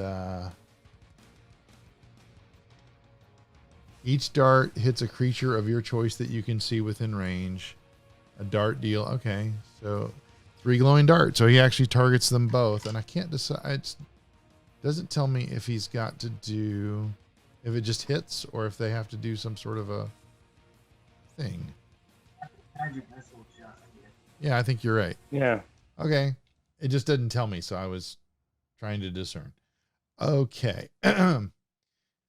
each dart hits a creature of your choice that you can see within range. A dart deal. Okay, so 3 glowing darts. So he actually targets them both, and I can't decide. It doesn't tell me if he's got to do, if it just hits or if they have to do some sort of a thing. Magic missile just hit. Yeah, I think you're right. Yeah. Okay. It just didn't tell me, so I was trying to discern. Okay.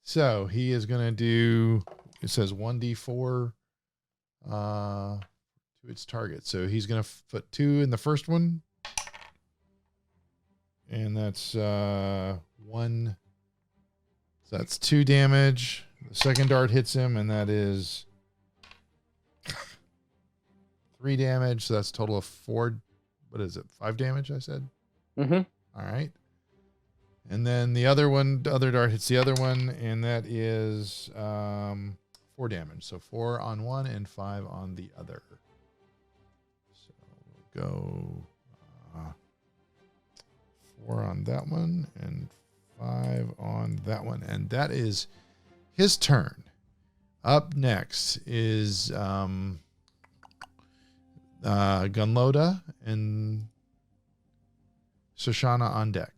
So he is going to do, it says 1d4, 2, to its target. So he's going to put 2 in the first one. And that's 1. So that's 2 damage. The second dart hits him, and that is 3 damage. So that's a total of 4. What is it? 5 damage, I said? Mm-hmm. All right. And then the other dart hits the other one, and that is 4 damage. So 4 on one and 5 on the other. So we'll go 4 on that one and 5 on that one. And that is his turn. Up next is Gunloda and Shoshana on deck.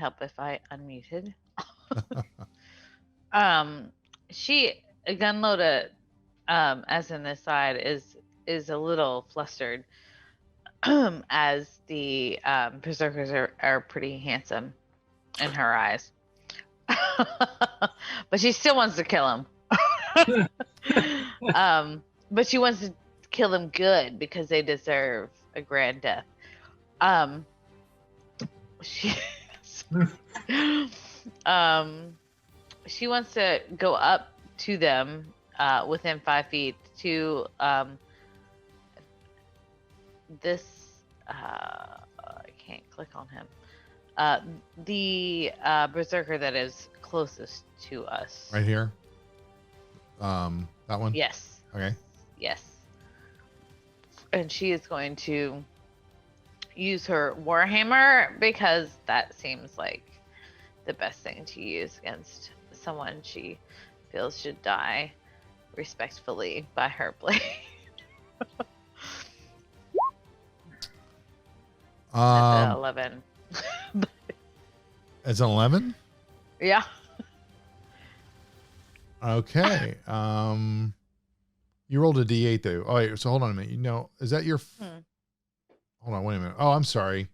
Help if I unmuted. Gunloda, as in this side, is a little flustered as the berserkers are pretty handsome in her eyes. But she still wants to kill him. But she wants to kill them good because they deserve a grand death. She wants to go up to them within 5 feet to this. I can't click on him. The berserker that is closest to us. Right here. That one? Yes. Okay. Yes. And she is going to use her warhammer because that seems like the best thing to use against someone she feels should die respectfully by her blade. That's 11. It's an 11? Yeah. Okay. You rolled a D8 though. Oh, wait, so hold on a minute. Is that your? Hold on, wait a minute. Oh, I'm sorry.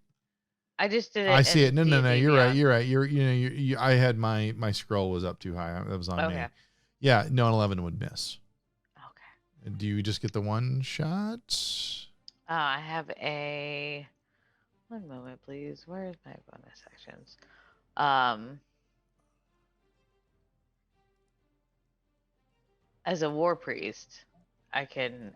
I just did it. I see it. No. You're yeah. right. You're right. I had my scroll was up too high. That was on me. Yeah. No, an 11 would miss. Okay. Do you just get the one shot? I have a. One moment, please. Where is my bonus actions? As a war priest, I can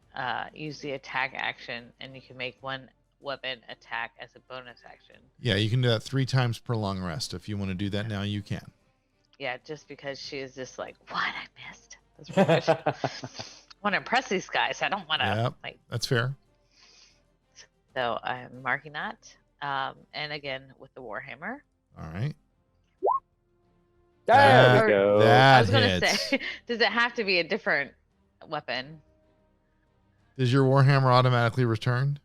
use the attack action, and you can make one weapon attack as a bonus action. Yeah, you can do that 3 times per long rest. If you want to do that now, you can. Yeah, just because she is just like, what? I missed. That's really good. I want to impress these guys. I don't want to. Yeah, that's fair. So I'm marking that. And again, with the warhammer. All right. There we go. I was going to say, does it have to be a different weapon? Does your warhammer automatically return?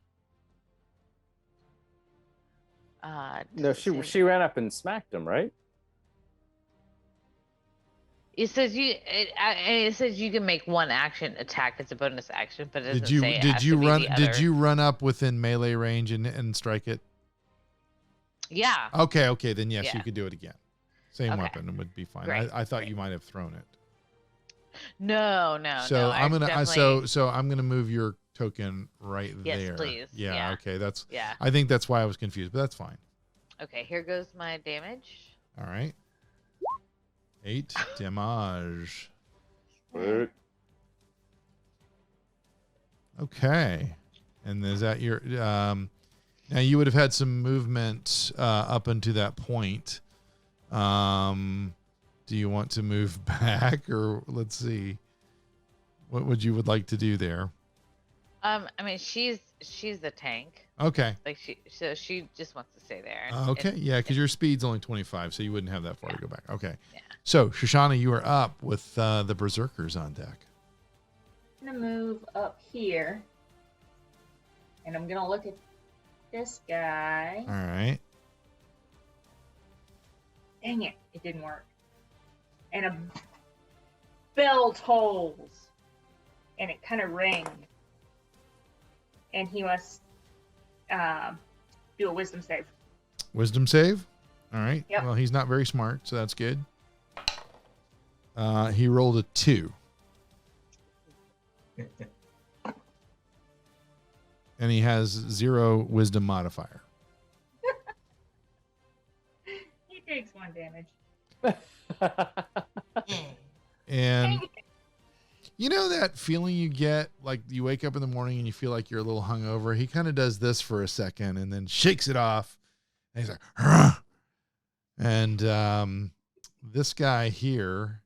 No, she ran up and smacked him, right? It says you can make one action attack as a bonus action, but it doesn't say did you run up within melee range and strike it? Yeah. Okay, then yes, Yeah. you could do it again. Same weapon and would be fine. I thought you might have thrown it. No. So I'm gonna move your token right there. Yes, please. Yeah. Okay. Yeah. I think that's why I was confused, but that's fine. Okay. Here goes my damage. All right. 8 damage. Okay. And is that your now you would have had some movement up until that point. Do you want to move back, or let's see, what would like to do there? I mean, she's the tank. Okay. Like she just wants to stay there. Okay. Yeah, because your speed's only 25, so you wouldn't have that far to go back. Okay. Yeah. So Shoshana, you are up with the berserkers on deck. I'm gonna move up here, and I'm gonna look at this guy. All right. Dang it, it didn't work. And a bell tolls, and it kind of rang. And he must do a wisdom save. Wisdom save? All right. Yep. Well, he's not very smart, so that's good. He rolled a 2. and he has 0 wisdom modifier. He takes 1 damage. Yeah. And you know that feeling you get, like you wake up in the morning and you feel like you're a little hungover? He kind of does this for a second and then shakes it off. And he's like, "Argh!" And this guy here,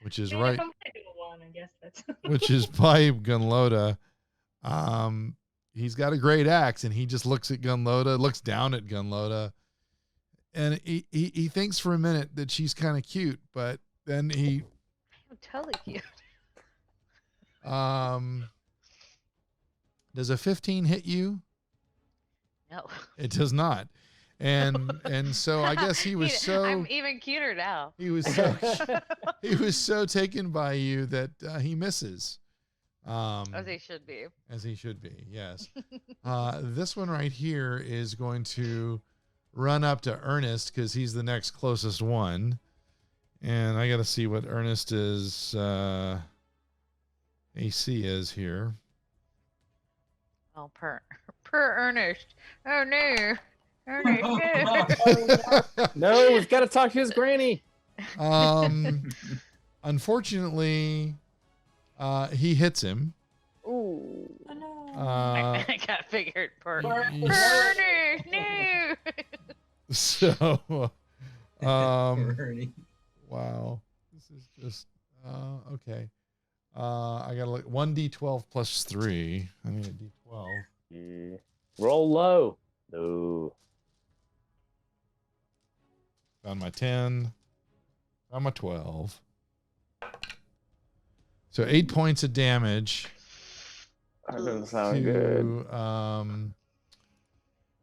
which is Man, right, if I'm gonna do a 1, I guess that's. which is by Gunloda, he's got a great axe, and he just looks at Gunloda, looks down at Gunloda, and he thinks for a minute that she's kind of cute, but then he I'm totally cute. does a 15 hit you? No. It does not. And so I guess he was so I'm even cuter now. he was so taken by you that he misses. As he should be. As he should be, yes. This one right here is going to run up to Ernest because he's the next closest one. And I got to see what Ernest's AC is here. Oh, per Ernest. Oh, no. Ernest, no. No, we've got to talk to his granny. Unfortunately, he hits him. Ooh. Oh, no. I got figured per you- Ernest, no. So, Ernie. wow, this is just okay. I gotta look 1d12 plus 3. I need a d12. Yeah. Roll low. No. Found my 10. Found my 12. So 8 points of damage That doesn't sound good. to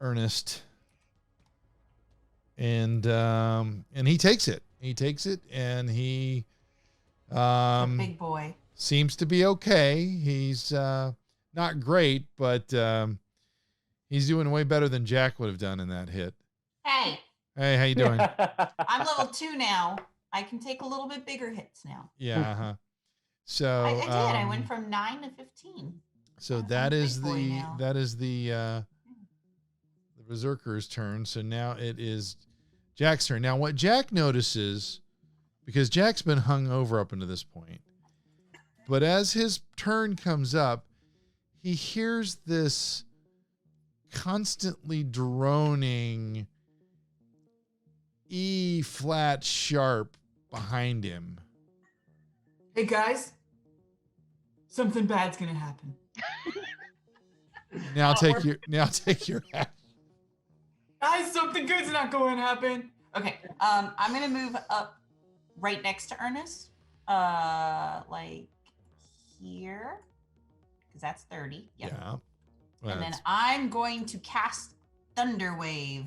Ernest, and he takes it. He takes it, and he The big boy. seems to be okay. He's not great, but he's doing way better than Jack would have done in that hit. Hey, Hey, how you doing? I'm level 2 now. I can take a little bit bigger hits now. Yeah. Uh-huh. So I did. I went from 9 to 15. So I'm that a is big boy the now. the Berserker's turn. So now it is Jack's turn. Now what Jack notices, because Jack's been hung over up until this point, but as his turn comes up, he hears this constantly droning E flat sharp behind him. Hey guys, something bad's gonna happen. Now take your hat. Guys, something good's not going to happen. Okay. I'm gonna move up right next to Ernest. Like here. Because that's 30. Yep. Yeah. And then That's- I'm going to cast Thunder Wave.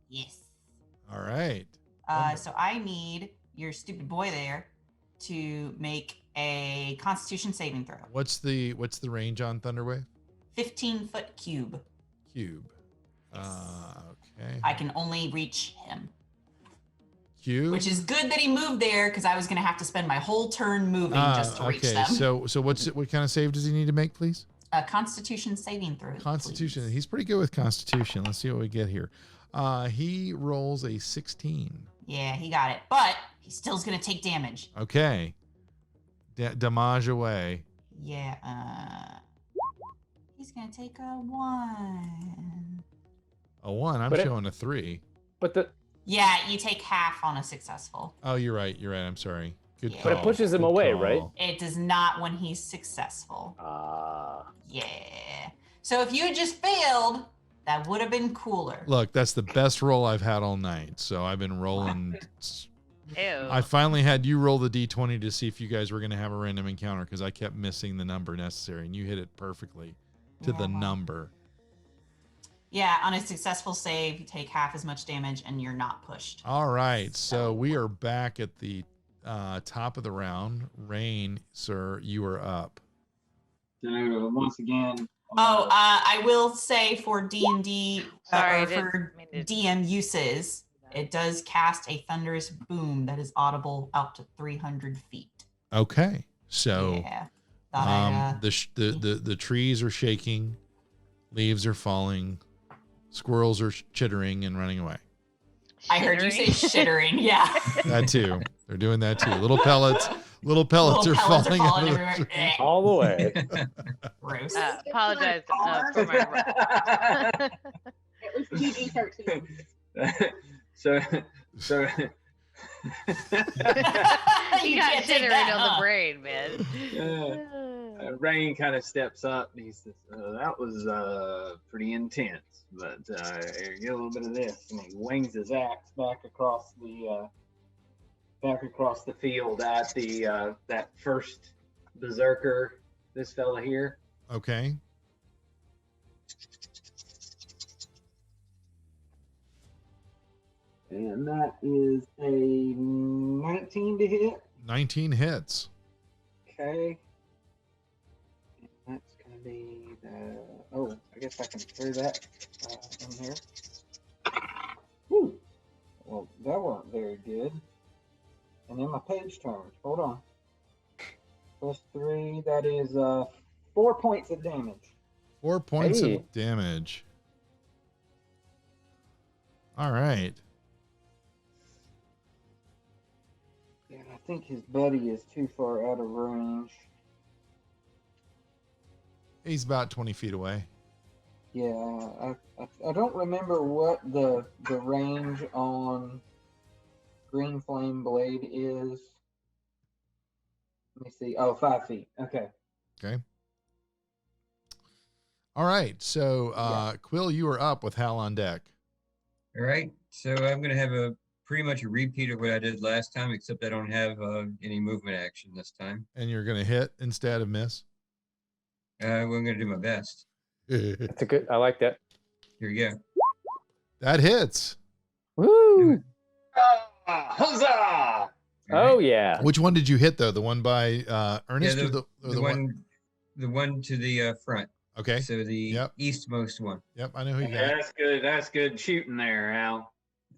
Yes. all right. So I need your stupid boy there to make a Constitution saving throw. What's the range on Thunderwave? 15-foot cube. Cube. Yes. Okay. I can only reach him, Cube. which is good that he moved there because I was going to have to spend my whole turn moving just to reach okay. them. So what kind of save does he need to make, please? A Constitution saving throw. Constitution. please. He's pretty good with Constitution. Let's see what we get here. He rolls a 16. Yeah, he got it, but he still's going to take damage. Okay. Damage away. Yeah. He's going to take a 1. A 1. I'm But it- showing a 3. But the Yeah, you take half on a successful. Oh, you're right. You're right. I'm sorry. Good Yeah. call. But it pushes him Good away, call. right? It does not when he's successful. Yeah. So if you had just failed, that would have been cooler. Look, that's the best roll I've had all night. So I've been rolling. Ew. I finally had you roll the d20 to see if you guys were going to have a random encounter because I kept missing the number necessary, and you hit it perfectly to the Yeah. number. Yeah, on a successful save, you take half as much damage and you're not pushed. All right, so we are back at the top of the round. Rain, sir, you are up. So once again. Oh, I will say for D&D, Sorry, I or didn't for mean to- DM uses, it does cast a thunderous boom that is audible out to 300 feet. Okay, so Yeah, The trees are shaking, leaves are falling, squirrels are chittering and running away. I heard you say shittering. Yeah. That too. They're doing that too. Little pellets are falling out of everywhere. the tree. All the way. Gross. Apologize for my. It was PG-13. so You got jittering on the brain, man. Rain kind of steps up and he says, that was pretty intense, but here, get a little bit of this, and he wings his axe back across the field at the that first berserker, this fella here. Okay. And that is a 19 to hit. 19 hits. Okay. And that's going to be the... Oh, I guess I can throw that in here. Whew. Well, that weren't very good. And then my page turned. Hold on. Plus 3, that is 4 points of damage. 4 points of damage. All right. And I think his buddy is too far out of range. He's about 20 feet away. Yeah, I don't remember what the range on Green Flame Blade is. Let me see. Oh, 5 feet. Okay. Okay. All right. So, Quill, you are up with Hal on deck. All right. So I'm going to have pretty much a repeat of what I did last time, except I don't have any movement action this time. And you're going to hit instead of miss? I'm going to do my best. That's a good. I like that. Here we go. That hits. Woo! Huzzah! Oh yeah. Which one did you hit though? The one by Ernest, Yeah, or the one to the front. Okay. So the eastmost one. Yep, I know who you got. That's good. That's good shooting there, Al.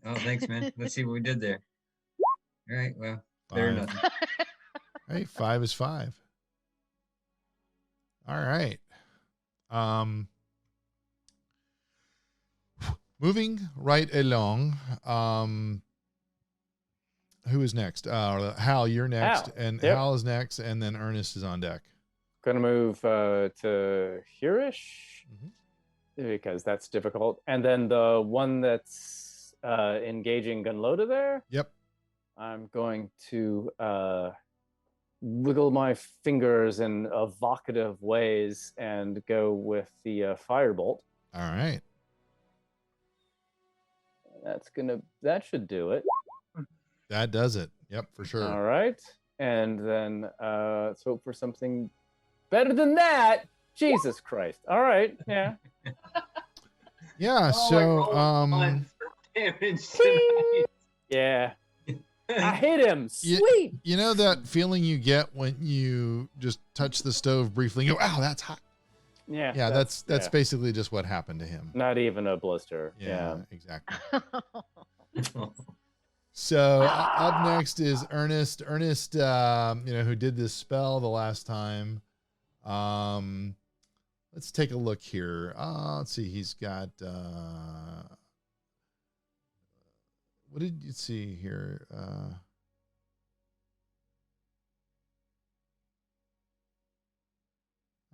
Oh, thanks, man. Let's see what we did there. All right. Well, better than 5. nothing. Hey, 5 is 5. All right. Moving right along. Who is next? Hal, you're next, Hal. and Yep. Hal is next, and then Ernest is on deck. Gonna move to here-ish because that's difficult, and then the one that's engaging Gunloda there. Yep. I'm going to wiggle my fingers in evocative ways and go with the firebolt. All right. That should do it. That does it. Yep, for sure. All right, and then let's hope for something better than that. Jesus Christ! All right, yeah. Yeah. So, damage tonight. Yeah. I hit him. Sweet. You know that feeling you get when you just touch the stove briefly and go, "Ow, that's hot." Yeah. Yeah, that's basically just what happened to him. Not even a blister. Yeah. Exactly. So up next is Ernest. Ernest, who did this spell the last time. Let's take a look here. Let's see. He's got. What did you see here?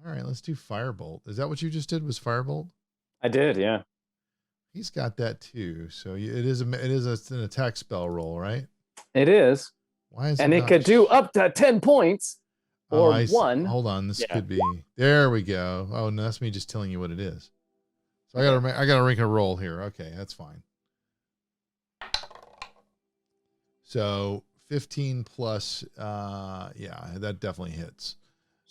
All right, let's do Firebolt. Is that what you just did? Was Firebolt? I did, yeah. He's got that too. So it is an attack spell roll, right? It is. Why is and it it not... could do up to 10 points or I 1. Hold on, this could be. There we go. Oh, no, that's me just telling you what it is. So I gotta rank a roll here. Okay, that's fine. So 15 plus, yeah, that definitely hits.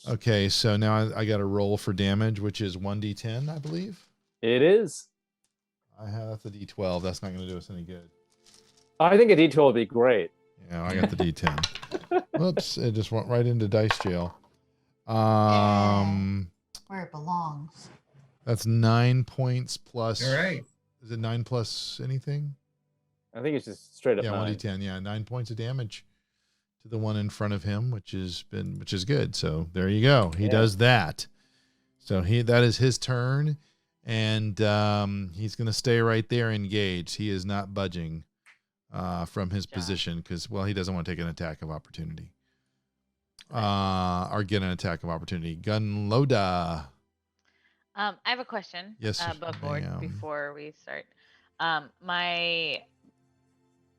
Okay, so now I got to roll for damage, which is 1d10, I believe. It is. That's a d12. That's not going to do us any good. I think a d12 would be great. Yeah, I got the d10. Whoops, it just went right into dice jail. Where it belongs. That's 9 points plus. All right. Is it 9 plus anything? I think it's just straight up. Yeah, 9. 1d10. Yeah, 9 points of damage to the one in front of him, which is good. So there you go. He does that. So that is his turn, and he's going to stay right there engaged. He is not budging from his position because, well, he doesn't want to take an attack of opportunity. Or get an attack of opportunity. Gunloda. I have a question. Yes, before we start. My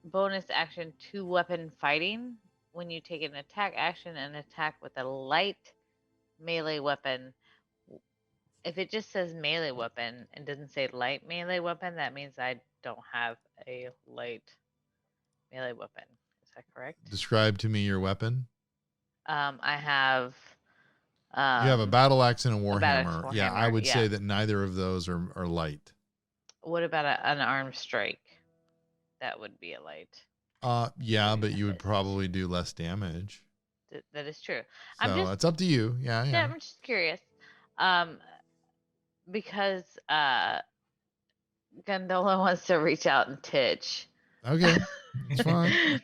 bonus action 2-weapon fighting. When you take an attack action and attack with a light melee weapon, if it just says melee weapon and doesn't say light melee weapon, that means I don't have a light melee weapon. Is that correct? Describe to me your weapon. I have. You have a battle axe and a warhammer. Warhammer. Yeah, I would say that neither of those are light. What about an armed strike? That would be a light. Yeah, but you would probably do less damage. That is true. So it's up to you. Yeah. I'm just curious. Because Gondola wants to reach out and titch. Okay, it's fine.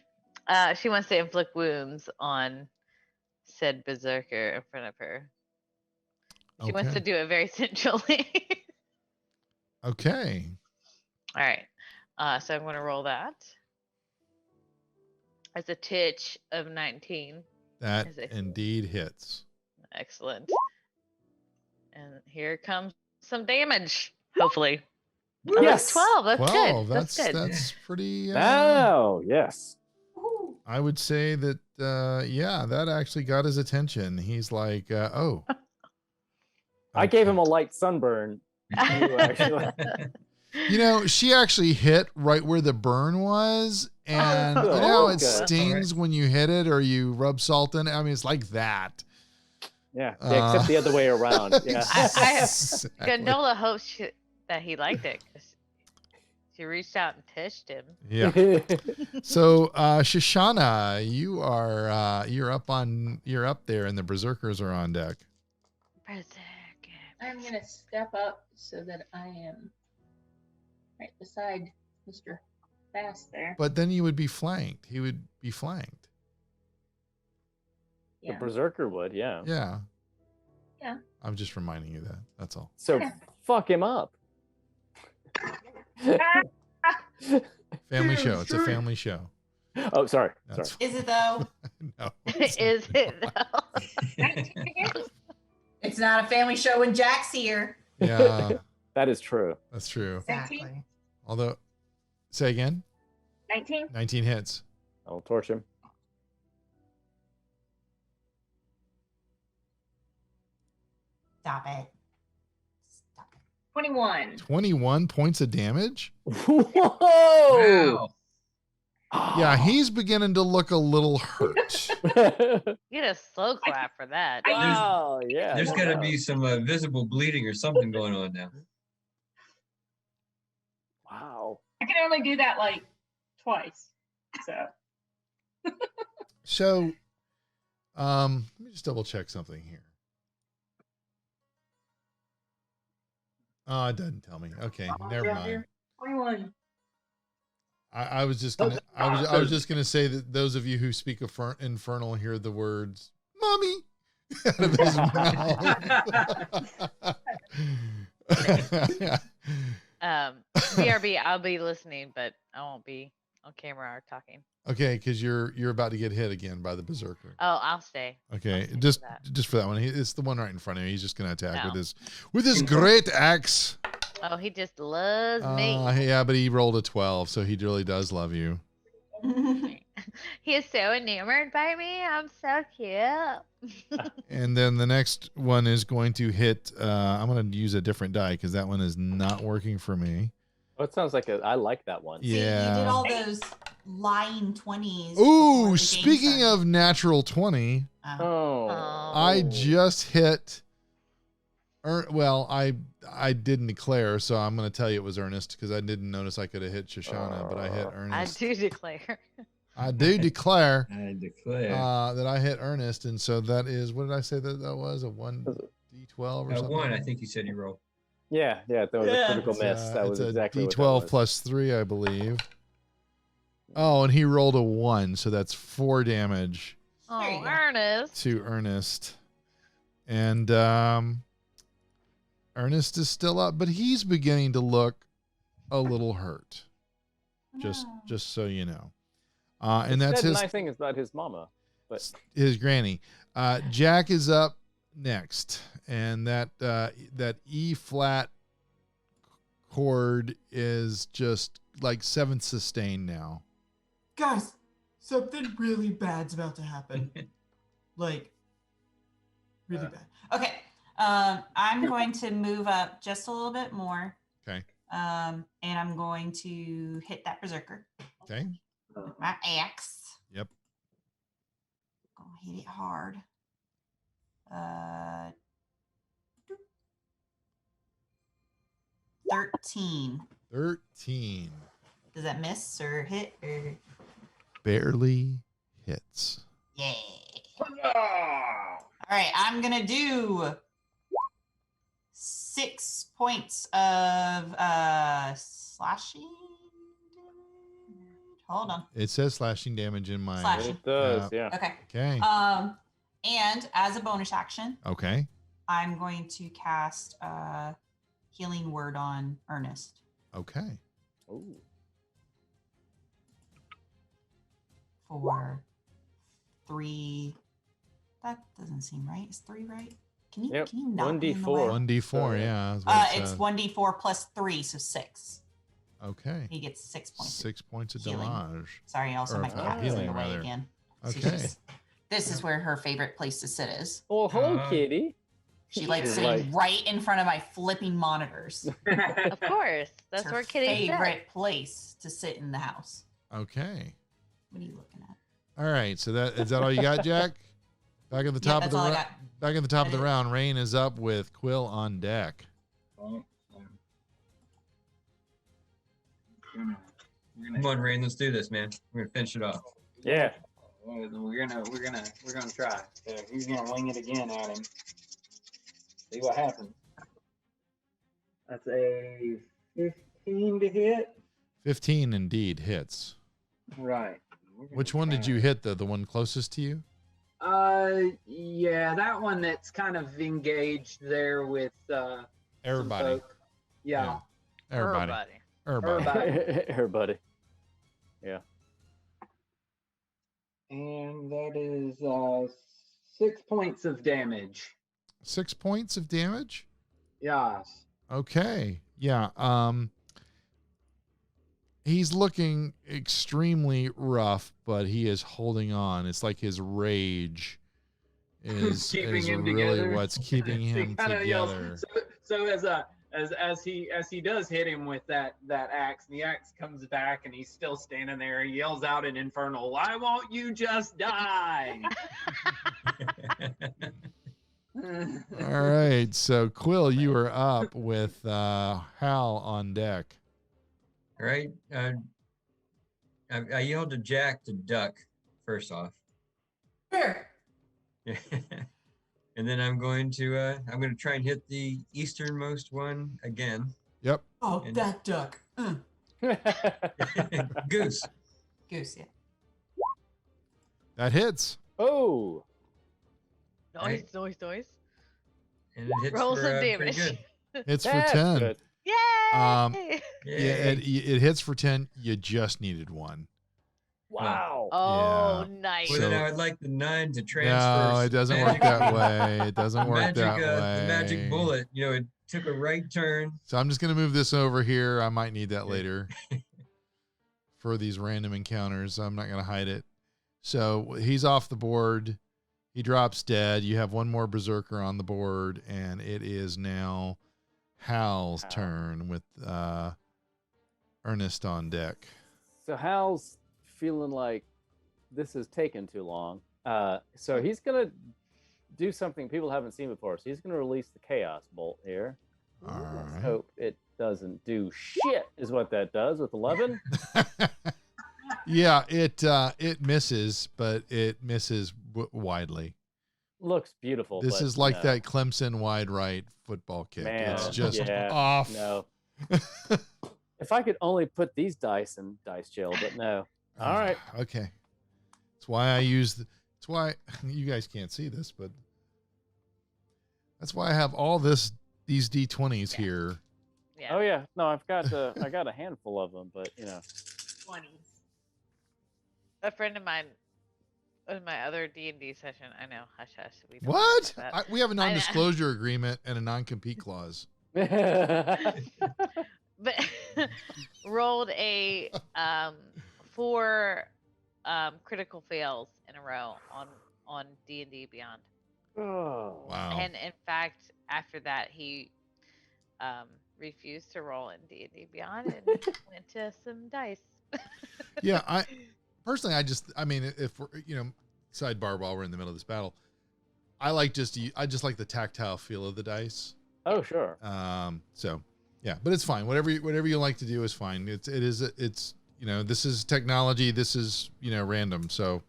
She wants to inflict wounds on said berserker in front of her. She wants to do it very centrally. Okay. All right. So I'm going to roll that. As a titch of 19. That indeed hits. Excellent. And here comes some damage, hopefully. Yes. 12. That's 12. good. That's pretty. Oh, yes. I would say that, that actually got his attention. He's like, oh. I gave him a light sunburn. She actually hit right where the burn was. And it stings when you hit it or you rub salt in it. I mean, it's like that. Yeah, except the other way around. Yeah. Gondola hopes that he liked it because she reached out and tished him. Yeah. So, Shoshana, you're up there, and the berserkers are on deck. I'm gonna step up so that I am right beside Mr. Fast there. But then you would be flanked. He would be flanked. The berserker would, yeah. Yeah. Yeah. I'm just reminding you that. That's all. So fuck him up. Family show. It's a family show. Oh, sorry. Is it though? No. Is it though? It's not a family show when Jack's here. Yeah. That is true. That's true. Exactly. Although, say again. 19. 19 hits. I'll torch him. Stop it. 21. 21 points of damage? Whoa! Wow. Yeah, he's beginning to look a little hurt. Get a slow clap for that. Oh, yeah. There's got to be some visible bleeding or something going on now. Wow. I can only do that like twice. So, let me just double check something here. Oh, it doesn't tell me. Okay, never mind. 21. I was just gonna I was just gonna say that those of you who speak infernal hear the words "mommy" out of his mouth. BRB, I'll be listening, but I won't be on camera or talking. Okay, because you're about to get hit again by the berserker. Oh, I'll stay. Okay, I'll stay just for that one. It's the one right in front of him. He's just gonna attack with his great axe. Oh, he just loves me. Yeah, but he rolled a 12, so he really does love you. He is so enamored by me. I'm so cute. And then the next one is going to hit. I'm going to use a different die because that one is not working for me. Well, it sounds like I like that one. See, Yeah. you did all those lying 20s. Ooh, speaking of natural 20, Oh. I just hit. Well, I didn't declare, so I'm going to tell you it was Ernest because I didn't notice I could have hit Shoshana, but I hit Ernest. I do declare. I do declare. I declare. That I hit Ernest, and so that is, what did I say that was? A 1d12 or something? 1, I think you said you rolled. Yeah, that was a critical miss. That was it's exactly a what D12 that was. plus 3, I believe. Oh, and he rolled a 1, so that's 4 damage There you Oh, go. Ernest. to Ernest. And Ernest is still up, but he's beginning to look a little hurt. Just so you know. And that's the his nice thing is about his mama, but his granny. Jack is up next, and that E flat chord is just like 7th sustain now. Guys, something really bad's about to happen. Like, really bad. Okay. I'm going to move up just a little bit more. Okay. And I'm going to hit that berserker Okay. with my axe. Yep. Gonna hit it hard. 13. 13. Does that miss or hit or? Barely hits. Yeah. All right, I'm gonna do 6 points of slashing damage. Hold on. It says slashing damage in my. Slashing. it does, yeah. Okay. Okay. And as a bonus action, Okay. I'm going to cast healing word on Ernest. Okay. Ooh. For 3. That doesn't seem right. Is 3 right? Can you Yep, can you not be in the 1d4. way? 1d4, yeah. is what it It's said. 1d4 plus 3, so 6. Okay. He gets 6 points. 6 points of healing. damage. Sorry, also Or, my cat is in healing, the way rather. again. Okay. This is where her favorite place to sit is. Oh, hello, Uh, kitty. She likes She's sitting like- right in front of my flipping monitors. Of course. That's It's her where kitties sit. favorite place to sit in the house. Okay. What are you looking at? All right. So is that all you got, Jack? Back at the top of that's the all I ro- got. back at the top of the That is- round. Rain is up with Quill on deck. Right, so we're Come on, Rain, let's do this, man. We're gonna finish it off. Yeah. We're gonna try. So he's gonna wing it again at him. See what happens. That's a 15 to hit. 15 indeed hits. Right. Which one did you hit, though? The one closest to you? Yeah, that one that's kind of engaged there with some Everybody. folk. Yeah. Everybody. Everybody. Yeah. And that is 6 points of damage. 6 points of damage? Yes. Okay. Yeah. He's looking extremely rough, but he is holding on. It's like his rage is Keeping him really together. what's keeping He him kinda yells- together. So as he does hit him with that axe, and the axe comes back, and he's still standing there. He yells out in Infernal, "Why won't you just die?" All right. So, Quill, you are up with Hal on deck. All right. I yelled to Jack to duck first off. Sure. And then I'm going to try and hit the easternmost one again. Yep. Oh, And- that duck. Goose. Goose, yeah. That hits. Oh. Noise, Right. noise, noise. And it hits Roll for, some pretty damage. good. It's for That's 10. good. Yay! Yeah, Yay. it hits for 10. You just needed 1. Wow. Oh, Yeah. nice. Well, then So- I would like the 9 to transfer. No, it some doesn't work magic- that way. It doesn't the work magic, that way. The magic bullet, it took a right turn. So I'm just going to move this over here. I might need that later for these random encounters. I'm not going to hide it. So he's off the board. He drops dead. You have one more berserker on the board, and it is now Hal's Hal. turn with Ernest on deck. So Hal's feeling like this has taken too long. So he's gonna do something people haven't seen before. So he's gonna release the Chaos Bolt here. All Let's right. hope it doesn't do shit. Is what that does with 11. Yeah, it misses, but it misses widely. Looks beautiful. This but is like no. that Clemson wide right football kick. Man, It's just yeah, off. No. If I could only put these dice in dice jail, but no. All right. Okay. That's why I use. That's why you guys can't see this, but that's why I have all these D20s here. Yeah. Oh yeah. No, I got a handful of them, but 20s. A friend of mine in my other D&D session, I know, hush hush. We don't What? talk about that. We have a non-disclosure agreement and a non-compete clause. But rolled a 4 critical fails in a row on D&D Beyond. Oh. Wow. And in fact, after that, he refused to roll in D&D Beyond and went to some dice. Yeah, I mean, if we're, sidebar while we're in the middle of this battle, I just like the tactile feel of the dice. Oh, sure. So yeah, but it's fine. Whatever you like to do is fine. It's this is technology. This is, random. So,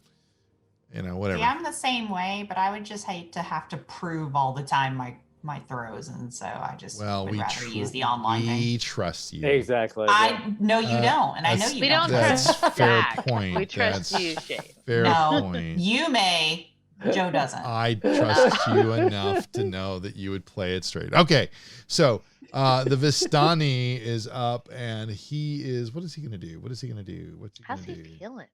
whatever. See, I'm the same way, but I would just hate to have to prove all the time my throws, and so I just would rather use the online thing. We trust you. Exactly. I know you don't, and I know you we don't. That's trust fair Jack. point. We trust That's you, Shane. Fair No, point. you may. Joe doesn't. I trust you enough to know that you would play it straight. Okay, so the Vistani is up, and he is. What is he going to do? What's he going to do? How's he feeling?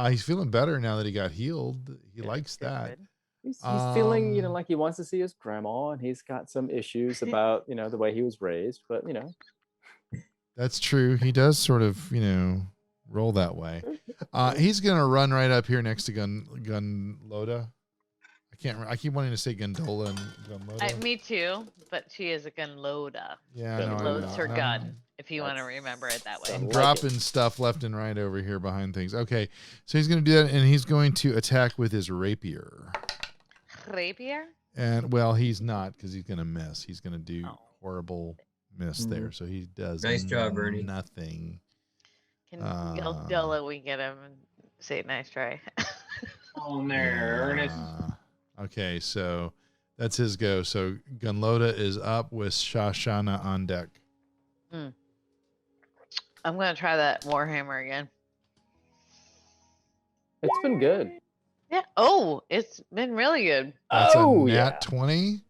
He's feeling better now that he got healed. He likes that. Good. He's feeling, like he wants to see his grandma, and he's got some issues about, the way he was raised. But That's true. He does sort of, roll that way. He's gonna run right up here next to Gunloda. I keep wanting to say Gondola and Gunloda. Me too, but she is a gunloader. Yeah, I know, Loads her No. gun, if you want to remember it that way. I'm dropping stuff left and right over here behind things. Okay, so he's gonna do that, and he's going to attack with his rapier. Rapier? And well, he's not, because he's gonna miss. He's gonna do horrible miss there. So he does Nice job, Ernie. Nothing. Can Gunloda, we get him and say nice try. On there, Ernest. Okay, so that's his go. So Gunloda is up with Shoshana on deck. I'm gonna try that Warhammer again. it's been good. Yeah. Oh, it's been really good. That's a Oh, nat yeah. 20.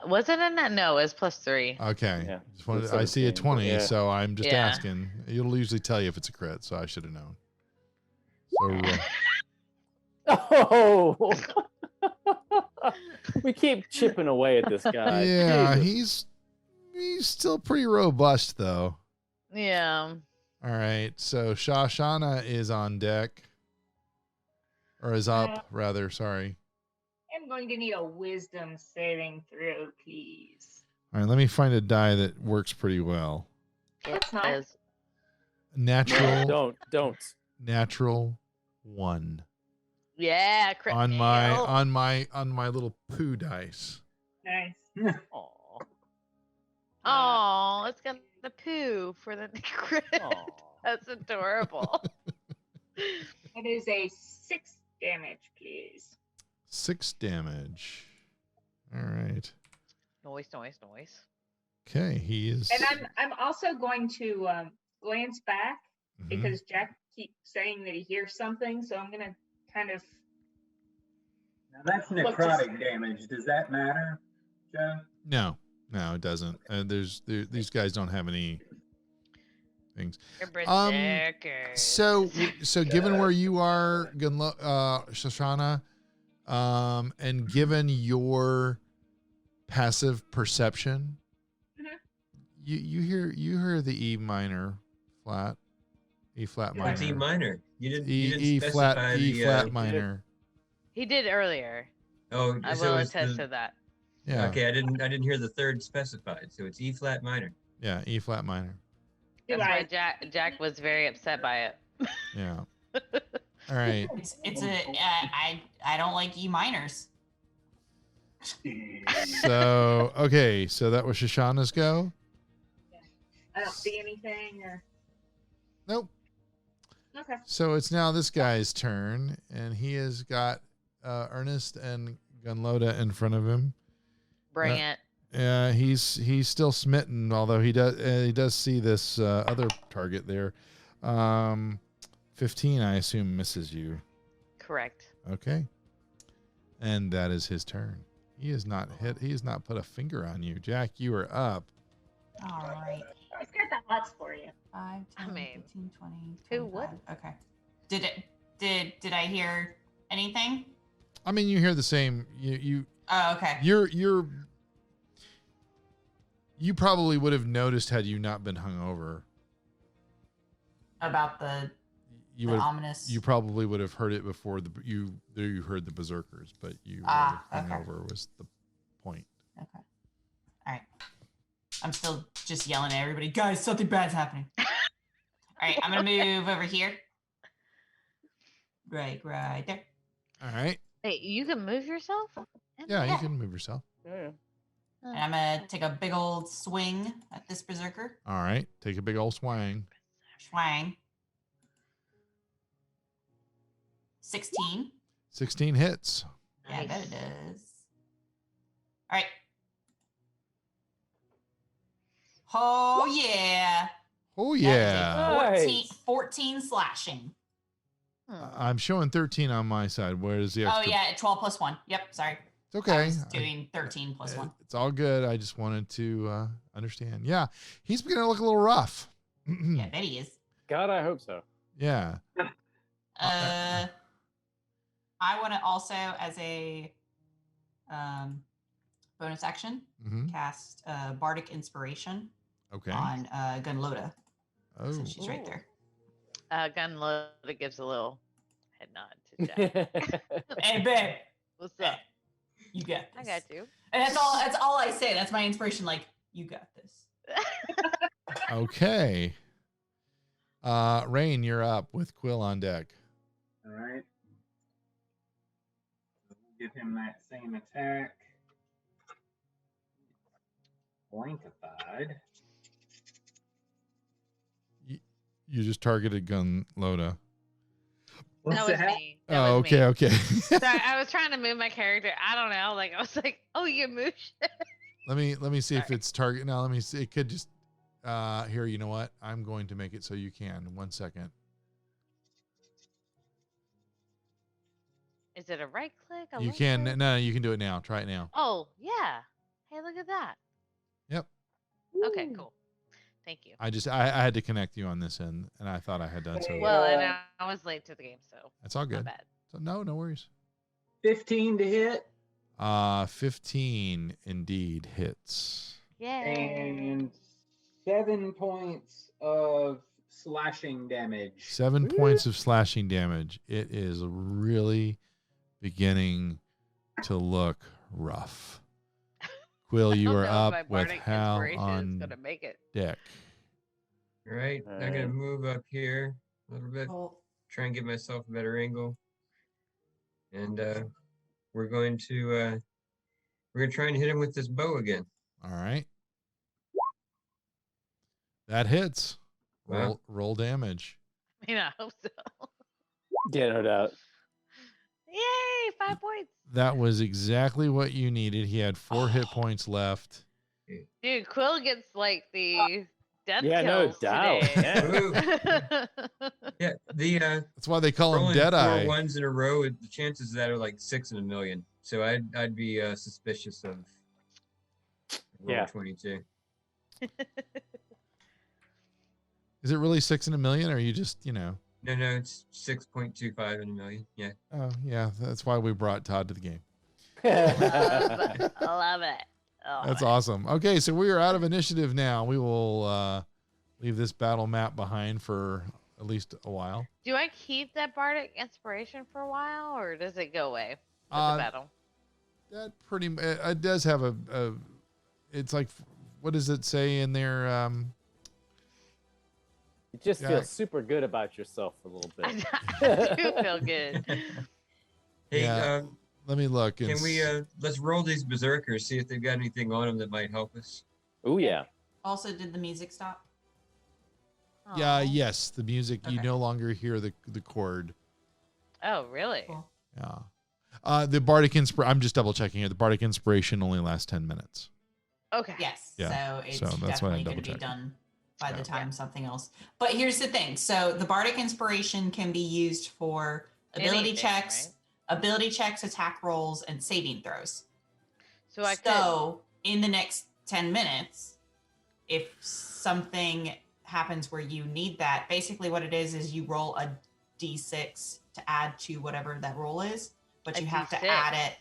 Was it in that? No, it's +3. Okay. Yeah, Just wanted, it's I see a 17, 20, yeah. so I'm just Yeah. asking. It'll usually tell you if it's a crit, so I should have known. So Oh. We keep chipping away at this guy. yeah, Jesus. he's still pretty robust though. Yeah. All right, so Shoshana is on deck, or is up rather. Sorry. I'm going to need a wisdom saving throw, please. All right, let me find a die that works pretty well. It's not. Is. Natural, Don't. natural 1 Yeah. on my little poo dice. Nice. Aw. Oh, it's got the poo for the crit. Aw. That's adorable. It is a 6 damage, please. 6 damage. All right. Noise. Okay, he is. And I'm also going to glance back Mhm. because Jack keeps saying that he hears something, so I'm gonna kind of. Now that's necrotic damage. Does that matter, Joe? No, it doesn't. These guys don't have any things. You're berserker. So given where you are, Shoshana, and given your passive perception, Mhm. you hear the E minor flat, E flat minor. What's E minor? You didn't E specify flat, the, E flat minor. He did earlier. Oh, I so will it's attest the- to that. Yeah, Okay, I didn't hear the third specified. So it's E flat minor. yeah, E flat minor. That's why Right. Jack was very upset by it. Yeah. All right. It's I don't like E minors. So okay, so that was Shoshana's go. I don't see anything or. Nope. Okay. So it's now this guy's turn, and he has got Ernest and Gunloda in front of him. Bring it. He's still smitten, although he does see this other target there. 15, I assume, misses you. Correct. Okay. And that is his turn. He has not hit. He has not put a finger on you. Jack, you are up. All right. He's got the hots for you. 5, 10, I mean, 15, 20, who 25. wouldn't? Okay. Did I hear anything? I mean, you hear the same. You. Oh, okay. You probably would have noticed had you not been hungover. About the You the would. ominous. You probably would have heard it before you heard the berserkers, but you would have okay. hungover was the point. Okay. All right. I'm still just yelling at everybody. Guys, something bad's happening. All right, I'm gonna move over here. Right there. All right. Hey, you can move yourself? Yeah, you can move yourself. Oh, And I'm gonna take a big old swing at this berserker. All right. Take a big old swing. Swang. 16. 16 hits. Yeah, I bet it does. All right. Oh yeah. Oh That is yeah. a Nice. 14 slashing. I'm showing 13 on my side. Where is the Oh extra? yeah, 12 plus 1. Yep, sorry. It's okay. I was doing 13 plus 1. It's all good. I just wanted to understand. Yeah, he's beginning to look a little rough. Yeah, I bet he is. God, I hope so. Yeah. I want to also, as a bonus action, Mhm. cast Bardic Inspiration Okay. on Gunloda. Oh. So she's right there. Gunload gives a little head nod to Jack. Hey, babe, What's up? you got this. I got you. And that's all I say. That's my inspiration. Like, you got this. Okay. Rain, you're up with Quill on deck. All right. So we'll give him that same attack. Blankified. You just targeted Gunloda. What's That was that? me. That Oh, was okay, me. okay. Sorry, I was trying to move my character. I don't know. Like I was like, oh, you move shit. Let me see if it's target. Now let me see. It could just here. You know what? I'm going to make it so you can. 1 second. Is it a right click? A You left can. click? No, you can do it now. Try it now. Oh yeah. Hey, look at that. Yep. Okay, cool. Thank you. I had to connect you on this end, and I thought I had done so. Well, and I was late to the game, so That's all not good. bad. So no worries. 15 to hit 15 indeed hits. Yay. and 7 points of slashing damage. 7 points of slashing damage. It is really beginning to look rough. Quill, you I don't are know if up my with bardic Hal inspiration is on gonna make it. deck. All right, I'm gonna Alright. move up here a little bit, Oh, try and give myself a better angle, and we're going to try and hit him with this bow again. All right. That hits. Wow. Roll damage. I mean, I hope so. Yeah, no doubt. Yay! 5 points. That was exactly what you needed. He had 4 hit points left. Dude, Quill gets like the death Yeah, no kills doubt. today. Ooh, Yeah. yeah, the That's why they call him rolling 4 Deadeye. ones in a row, the chances of that are like 6 in a million. So I'd be suspicious of roll Yeah. 22. Is it really 6 in a million, or are you just, No, it's 6.25 in a million. Yeah. Oh, yeah. That's why we brought Todd to the game. Love it. That's awesome. Okay, so we are out of initiative now. We will leave this battle map behind for at least a while. Do I keep that bardic inspiration for a while, or does it go away with Uh, the battle? That it does have a it's like, what does it say in there? You just Yeah. feel super good about yourself for a little bit. I do feel good. Hey, Yeah. Let me look. can we let's roll these berserkers, see if they've got anything on them that might help us. Oh yeah. also, did the music stop? Yeah, Aw. yes, the music. You Okay. no longer hear the chord. Oh, really? Cool. Yeah. The bardic I'm just double checking here. The bardic inspiration only lasts 10 minutes. Okay. Yes. Yeah, So it's so that's why I definitely going to be double-checked. done by the Okay. time something else. But here's the thing. So the bardic inspiration can be used for ability Anything, checks, attack rolls, and saving throws. So I could. So in the next 10 minutes, if something happens where you need that, basically what it is you roll a d6 to add to whatever that roll is, but A you have to D6. add it.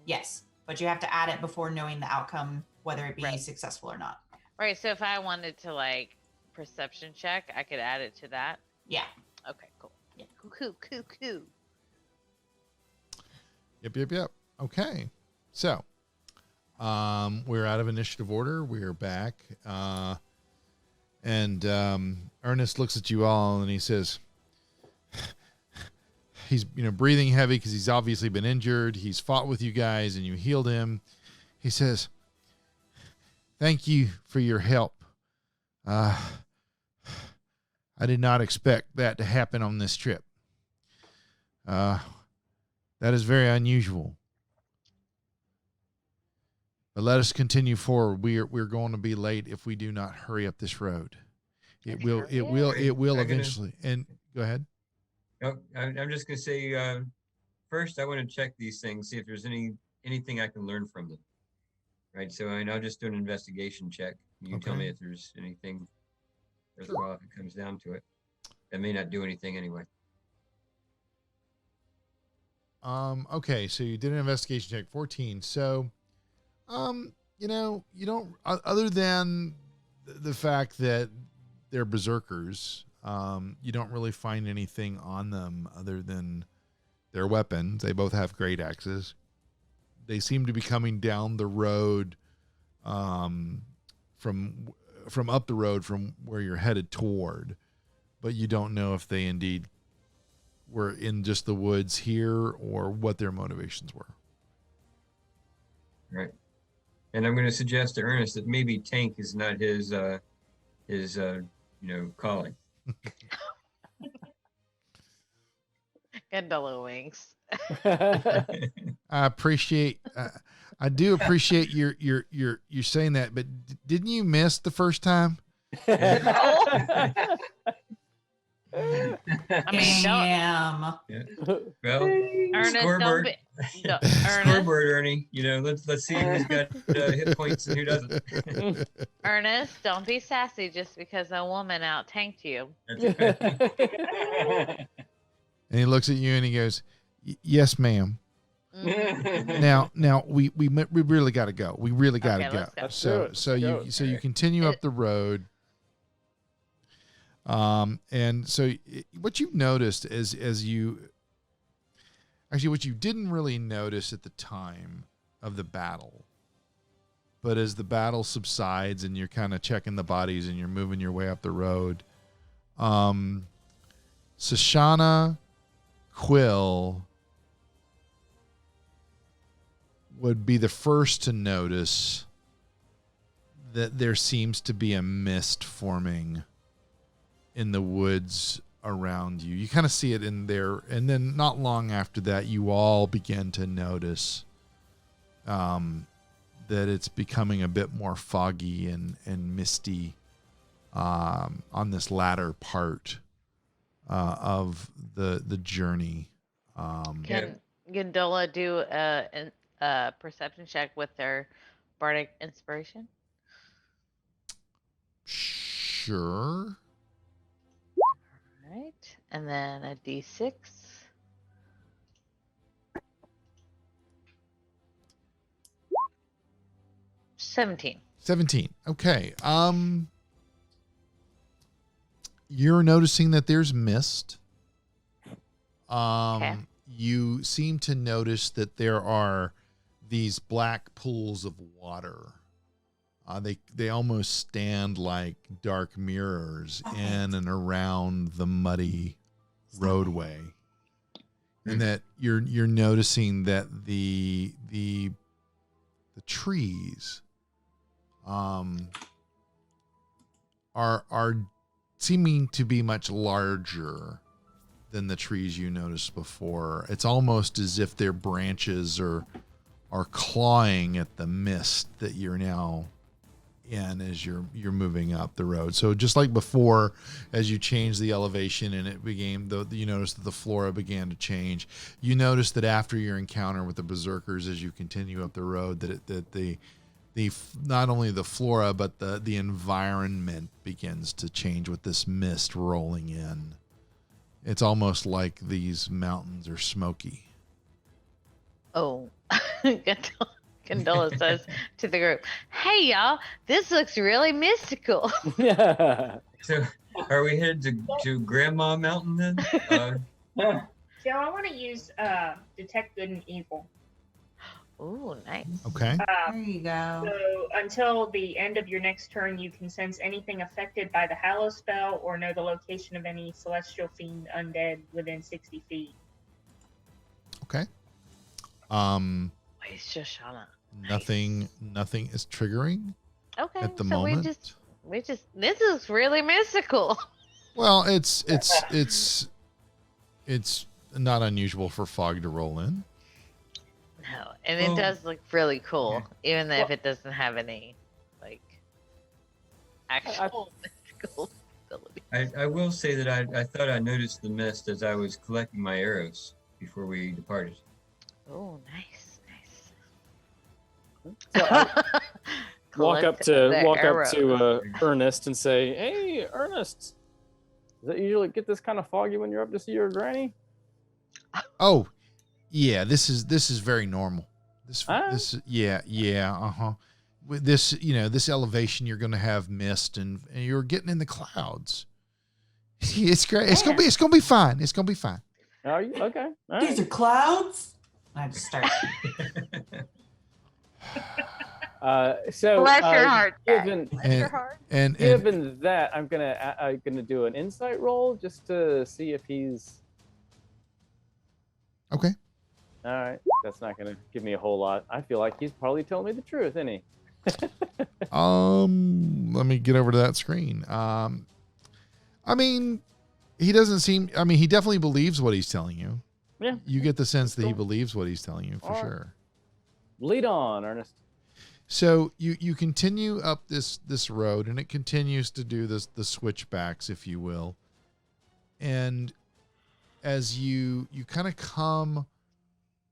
Yes, but you have to add it before knowing the outcome, whether it be Right. successful or not. Right. So if I wanted to like perception check, I could add it to that. Yeah. Okay. Cool. Yeah. Cool. Yep. Okay. So, we're out of initiative order. We're back. And Ernest looks at you all and he says, he's, breathing heavy because he's obviously been injured. He's fought with you guys and you healed him. He says, "Thank you for your help. I did not expect that to happen on this trip. That is very unusual. But let us continue forward. We're going to be late if we do not hurry up this road. It will eventually." And go ahead. Oh, I'm just going to say, first, I want to check these things, see if there's anything I can learn from them. Right. So I'll just do an investigation check. You tell me if there's anything worthwhile if it comes down to it. That may not do anything anyway. Okay. So you did an investigation check, 14. So, you don't, other than the fact that they're berserkers, you don't really find anything on them other than their weapons. They both have great axes. They seem to be coming down the road, from up the road from where you're headed toward, but you don't know if they indeed were in just the woods here or what their motivations were. Right. And I'm going to suggest to Ernest that maybe tank is not his calling. Gondola wings. I do appreciate your saying that, but didn't you miss the first time? I mean, Damn. Yeah. Well, Ernest, scoreboard, Ernest, scoreboard, Ernie. Let's see who's got hit points and who doesn't. Ernest, don't be sassy just because a woman out tanked you. That's right. And he looks at you and he goes, "Yes, ma'am. Now we really got to go. We really got to go. Let's So you continue up the road. And so what you noticed what you didn't really notice at the time of the battle, but as the battle subsides and you're kind of checking the bodies and you're moving your way up the road, Shoshana, Quill would be the first to notice that there seems to be a mist forming in the woods around you. You kind of see it in there, and then not long after that, you all begin to notice that it's becoming a bit more foggy and misty on this latter part of the journey. Can Gondola do a perception check with their bardic inspiration? Sure. Right, and then a d6. 17. Okay. You're noticing that there's mist. Okay. You seem to notice that there are these black pools of water. They almost stand like dark mirrors in and around the muddy roadway, and that you're noticing that the trees are seeming to be much larger than the trees you noticed before. It's almost as if their branches are clawing at the mist that you're now in as you're moving up the road. So just like before, as you change the elevation and it became you notice that the flora began to change. You notice that after your encounter with the berserkers, as you continue up the road, that the not only the flora but the environment begins to change with this mist rolling in. It's almost like these mountains are smoky. Oh, Condola says to the group, "Hey y'all, this looks really mystical." So, are we headed to Grandma Mountain then? So I want to use detect good and evil. Oh, nice. Okay. There you go. So until the end of your next turn, you can sense anything affected by the Hallow spell or know the location of any celestial fiend undead within 60 feet. Okay. Wait, Shoshana. Nothing is triggering. Okay. At the so moment. we just this is really mystical. Well, it's not unusual for fog to roll in. No, and it does look really cool, even if it doesn't have any like actual mystical ability. I will say that I thought I noticed the mist as I was collecting my arrows before we departed. Oh, nice. So walk up to Ernest and say, "Hey, Ernest, does it usually get this kind of foggy when you're up to see your granny?" Oh, yeah. This is very normal. This With this, this elevation, you're going to have mist, and you're getting in the clouds. It's great. It's gonna be fine. It's gonna be fine. Are you okay? All These are clouds. I just start. So Bless your heart. Given and given that, I'm gonna do an insight roll just to see if he's okay. All right, that's not gonna give me a whole lot. I feel like he's probably telling me the truth, isn't he? Let me get over to that screen. I mean, he doesn't seem. I mean, he definitely believes what he's telling you. Yeah. You get the sense that he believes what he's telling you for All right. sure. Lead on, Ernest. So you continue up this road, and it continues to do the switchbacks, if you will. And as you kind of come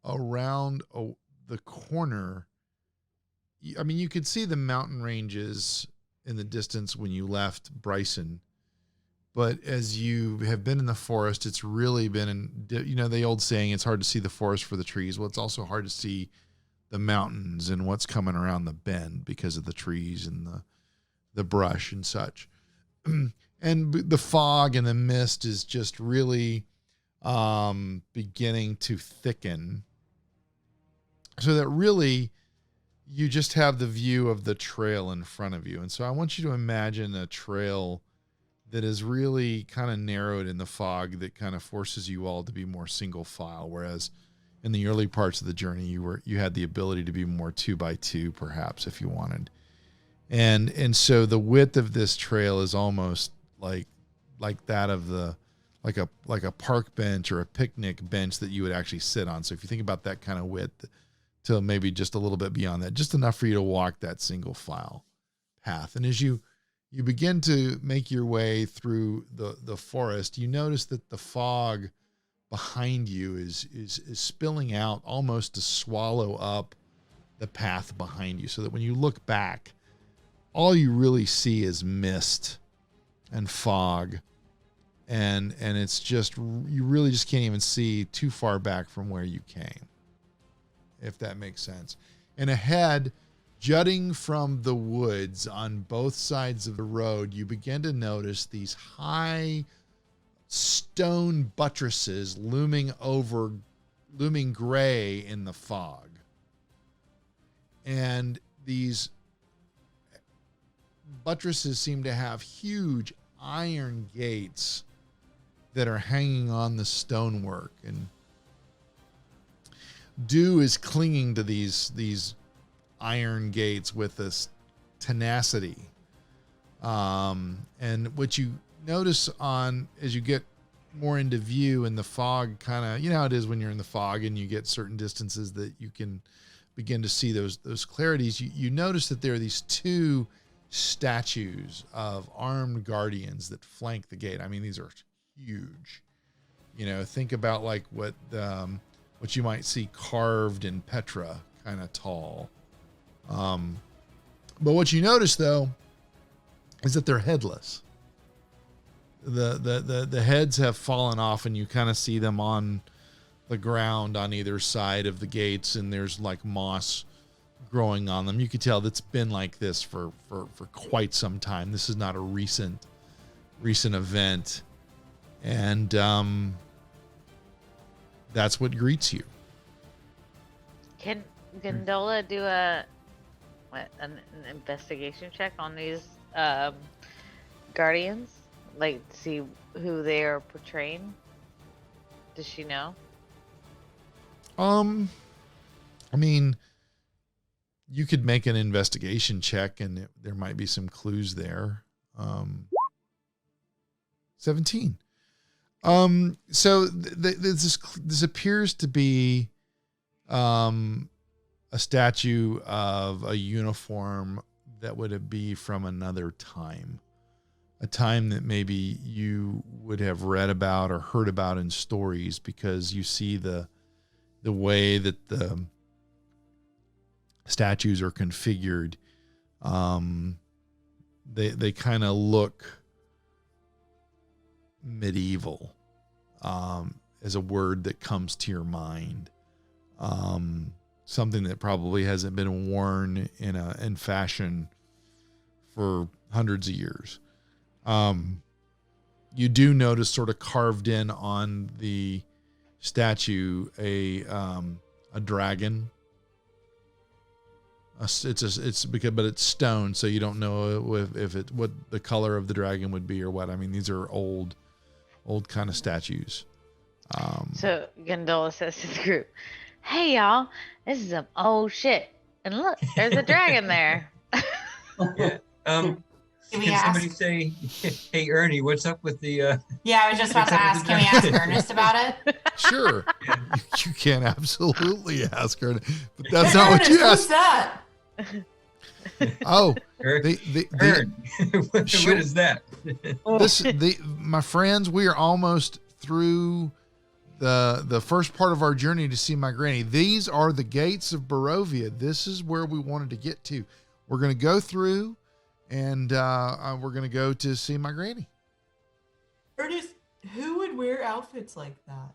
around the corner, I mean, you could see the mountain ranges in the distance when you left Bryson. But as you have been in the forest, it's really been the old saying, it's hard to see the forest for the trees. Well, it's also hard to see the mountains and what's coming around the bend because of the trees and the brush and such. And the fog and the mist is just really beginning to thicken, so that really you just have the view of the trail in front of you. And so I want you to imagine a trail that is really kind of narrowed in the fog that kind of forces you all to be more single file, whereas in the early parts of the journey you had the ability to be more 2x2 perhaps if you wanted. And so the width of this trail is almost like that of like a park bench or a picnic bench that you would actually sit on. So if you think about that kind of width to maybe just a little bit beyond that, just enough for you to walk that single file path. And as you begin to make your way through the forest, you notice that the fog behind you is spilling out almost to swallow up the path behind you, so that when you look back, all you really see is mist and fog, and it's just, you really just can't even see too far back from where you came, if that makes sense. And ahead, jutting from the woods on both sides of the road, you begin to notice these high stone buttresses looming gray in the fog. And these buttresses seem to have huge iron gates that are hanging on the stonework, and dew is clinging to these iron gates with this tenacity. And what you notice as you get more into view and the fog kind of, how it is when you're in the fog and you get certain distances that you can begin to see those clarities, you notice that there are these two statues of armed guardians that flank the gate. I mean, these are huge. You know, think about like what you might see carved in Petra, kind of tall. But what you notice though is that they're headless. The heads have fallen off, and you kind of see them on the ground on either side of the gates, and there's like moss growing on them. You could tell that's been like this for quite some time. This is not a recent event. And that's what greets you. Can Gondola do an investigation check on these guardians? Like, see who they are portraying? Does she know? I mean, you could make an investigation check, and there might be some clues there. 17. So this appears to be a statue of a uniform that would be from another time, a time that maybe you would have read about or heard about in stories, because you see the way that the statues are configured. They kind of look medieval, as a word that comes to your mind. Something that probably hasn't been worn in fashion for hundreds of years. You do notice sort of carved in on the statue a dragon. But it's stone, so you don't know what the color of the dragon would be or what. I mean, these are old kind of statues. So Gondola says to the group, "Hey y'all, this is some old shit, and look, there's a dragon there." Yeah. Can somebody say, "Hey Ernie, what's up with the?" Yeah, I was just about to ask. Can we ask Ernest about it? Sure, you can absolutely ask her, but that's not what you What's asked. that? Oh, Ern, what Sure. is that? My friends, we are almost through the first part of our journey to see my granny. These are the gates of Barovia. This is where we wanted to get to. We're going to go through, and we're going to go to see my granny. Ernest, who would wear outfits like that?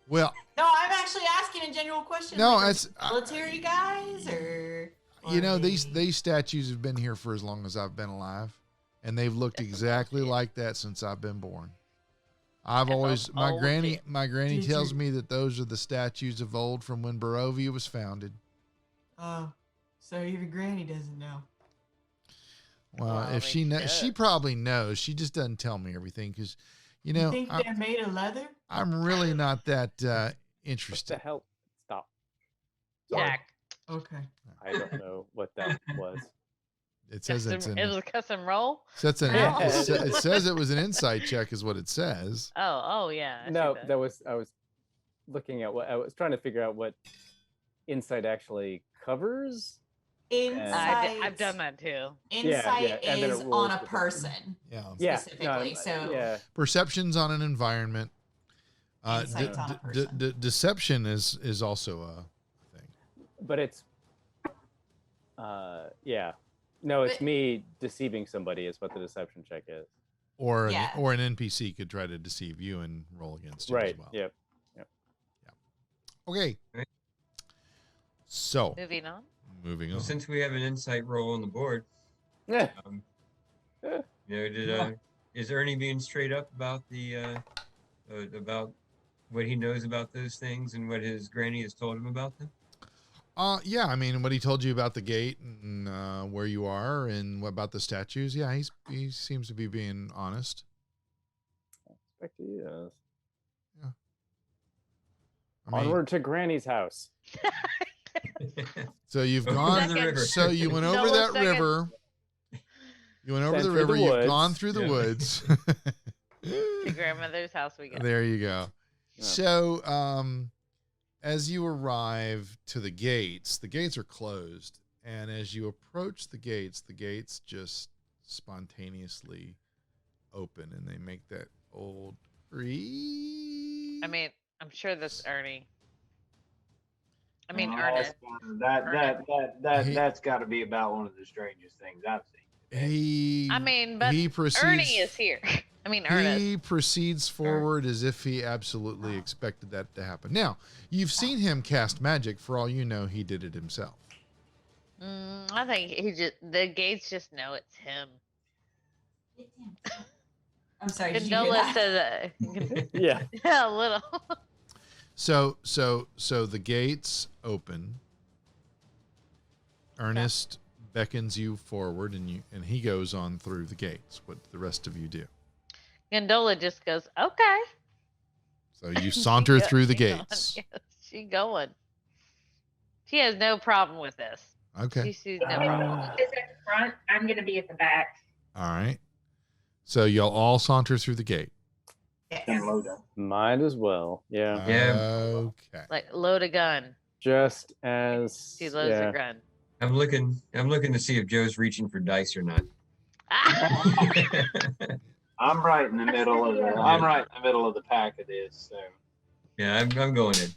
Well, No, I'm actually asking a general question. No, like, it's military guys or you know, maybe- these statues have been here for as long as I've been alive, and they've looked exactly like that since I've been born. My granny Did tells you- me that those are the statues of old from when Barovia was founded. Oh, so even Granny doesn't know. Well, Well, if she knows, she does. probably knows. She just doesn't tell me everything because, you know, You think they're made of leather? I'm really not that What the interested. hell? Stop. Jack. Okay. I don't know what that was. It says it's Custom, in. it was a custom roll. It Yeah. says it was an insight check, is what it says. Oh yeah. I see No, that. I was looking at what I was trying to figure out what insight actually covers. Insight. I've done that too. Insight and then it is rolls on a with it. person. Yeah. Yeah, Specifically, so- yeah, Perceptions on an environment. Insight's on a person. Deception is also a thing. but it's yeah. No, it's But- me deceiving somebody is what the deception check is. Or Yeah. an NPC could try to deceive you and roll against you Right. as well. Yep. Okay. Right. So Moving on. moving on. Well, since we have an insight roll on the board, Yeah. Is Ernie being straight up about the about what he knows about those things and what his granny has told him about them? Yeah, I mean, what he told you about the gate and where you are and what about the statues. Yeah, he seems to be being honest. Expect he is. I mean, Onward to Granny's house. so you've Over gone. the river. So you went over No, that second. river. You went over Then the through the river. You've woods. gone through the Yeah. woods. To grandmother's house we go. There you go. Yeah. So, as you arrive to the gates are closed, And as you approach the gates just spontaneously open, and they make that old creak. I mean, I'm sure that's Ernie. I mean, Oh, Ernest. That's got to be about one of the strangest things I've seen. Ernie is here. I mean, Ernest. He proceeds forward as if he absolutely expected that to happen. Now, you've seen him cast magic. For all you know, he did it himself. I think the gates just know it's him. I'm sorry. Did you hear that? Says Yeah. Yeah, a little. So the gates open. Ernest beckons you forward, and he goes on through the gates. What the rest of you do? Gondola just goes, okay. So you saunter through the gates. Yes, she going. She has no problem with this. Okay. She sees no problem. Is at the front. I'm going to be at the back. All right. So you'll all saunter through the gate. Might as well. Yeah. Okay. Like load a gun. Just as She loads a gun. I'm looking to see if Joe's reaching for dice or not. I'm right in the middle of the pack of this. So Yeah, I'm going in.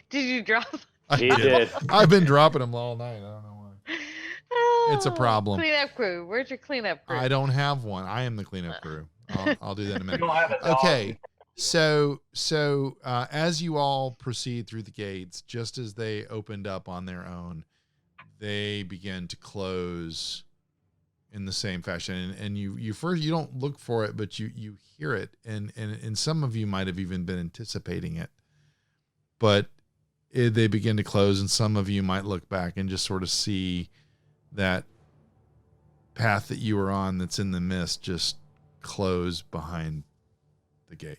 Did you drop? He did. I've been dropping them all night. I don't know why. It's a problem. Cleanup crew. Where's your cleanup crew? I don't have one. I am the cleanup crew. I'll do that in a minute. You don't have a dog. Okay. So as you all proceed through the gates, just as they opened up on their own, they begin to close in the same fashion. And you first, you don't look for it, but you hear it. And some of you might have even been anticipating it. But they begin to close, and some of you might look back and just sort of see that path that you were on that's in the mist just close behind the gate.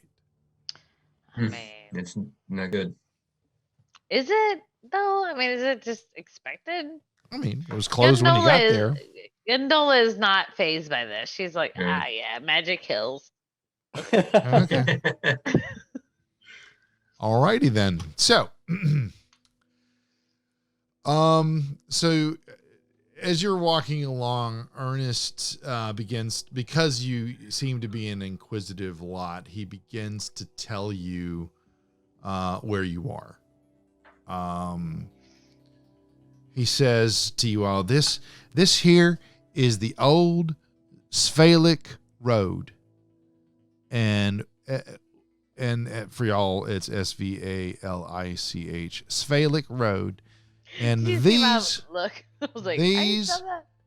Man. It's not good. Is it though? I mean, is it just expected? I mean, it was closed when you got there. Gondola is not phased by this. She's like, yeah, magic kills. Okay. Alrighty then. So, so as you're walking along, Ernest begins, because you seem to be an inquisitive lot, he begins to tell you where you are. He says to you all, this here is the old Svalik Road. And for y'all, it's Svalich, Svalik Road. And these, look, I was like, these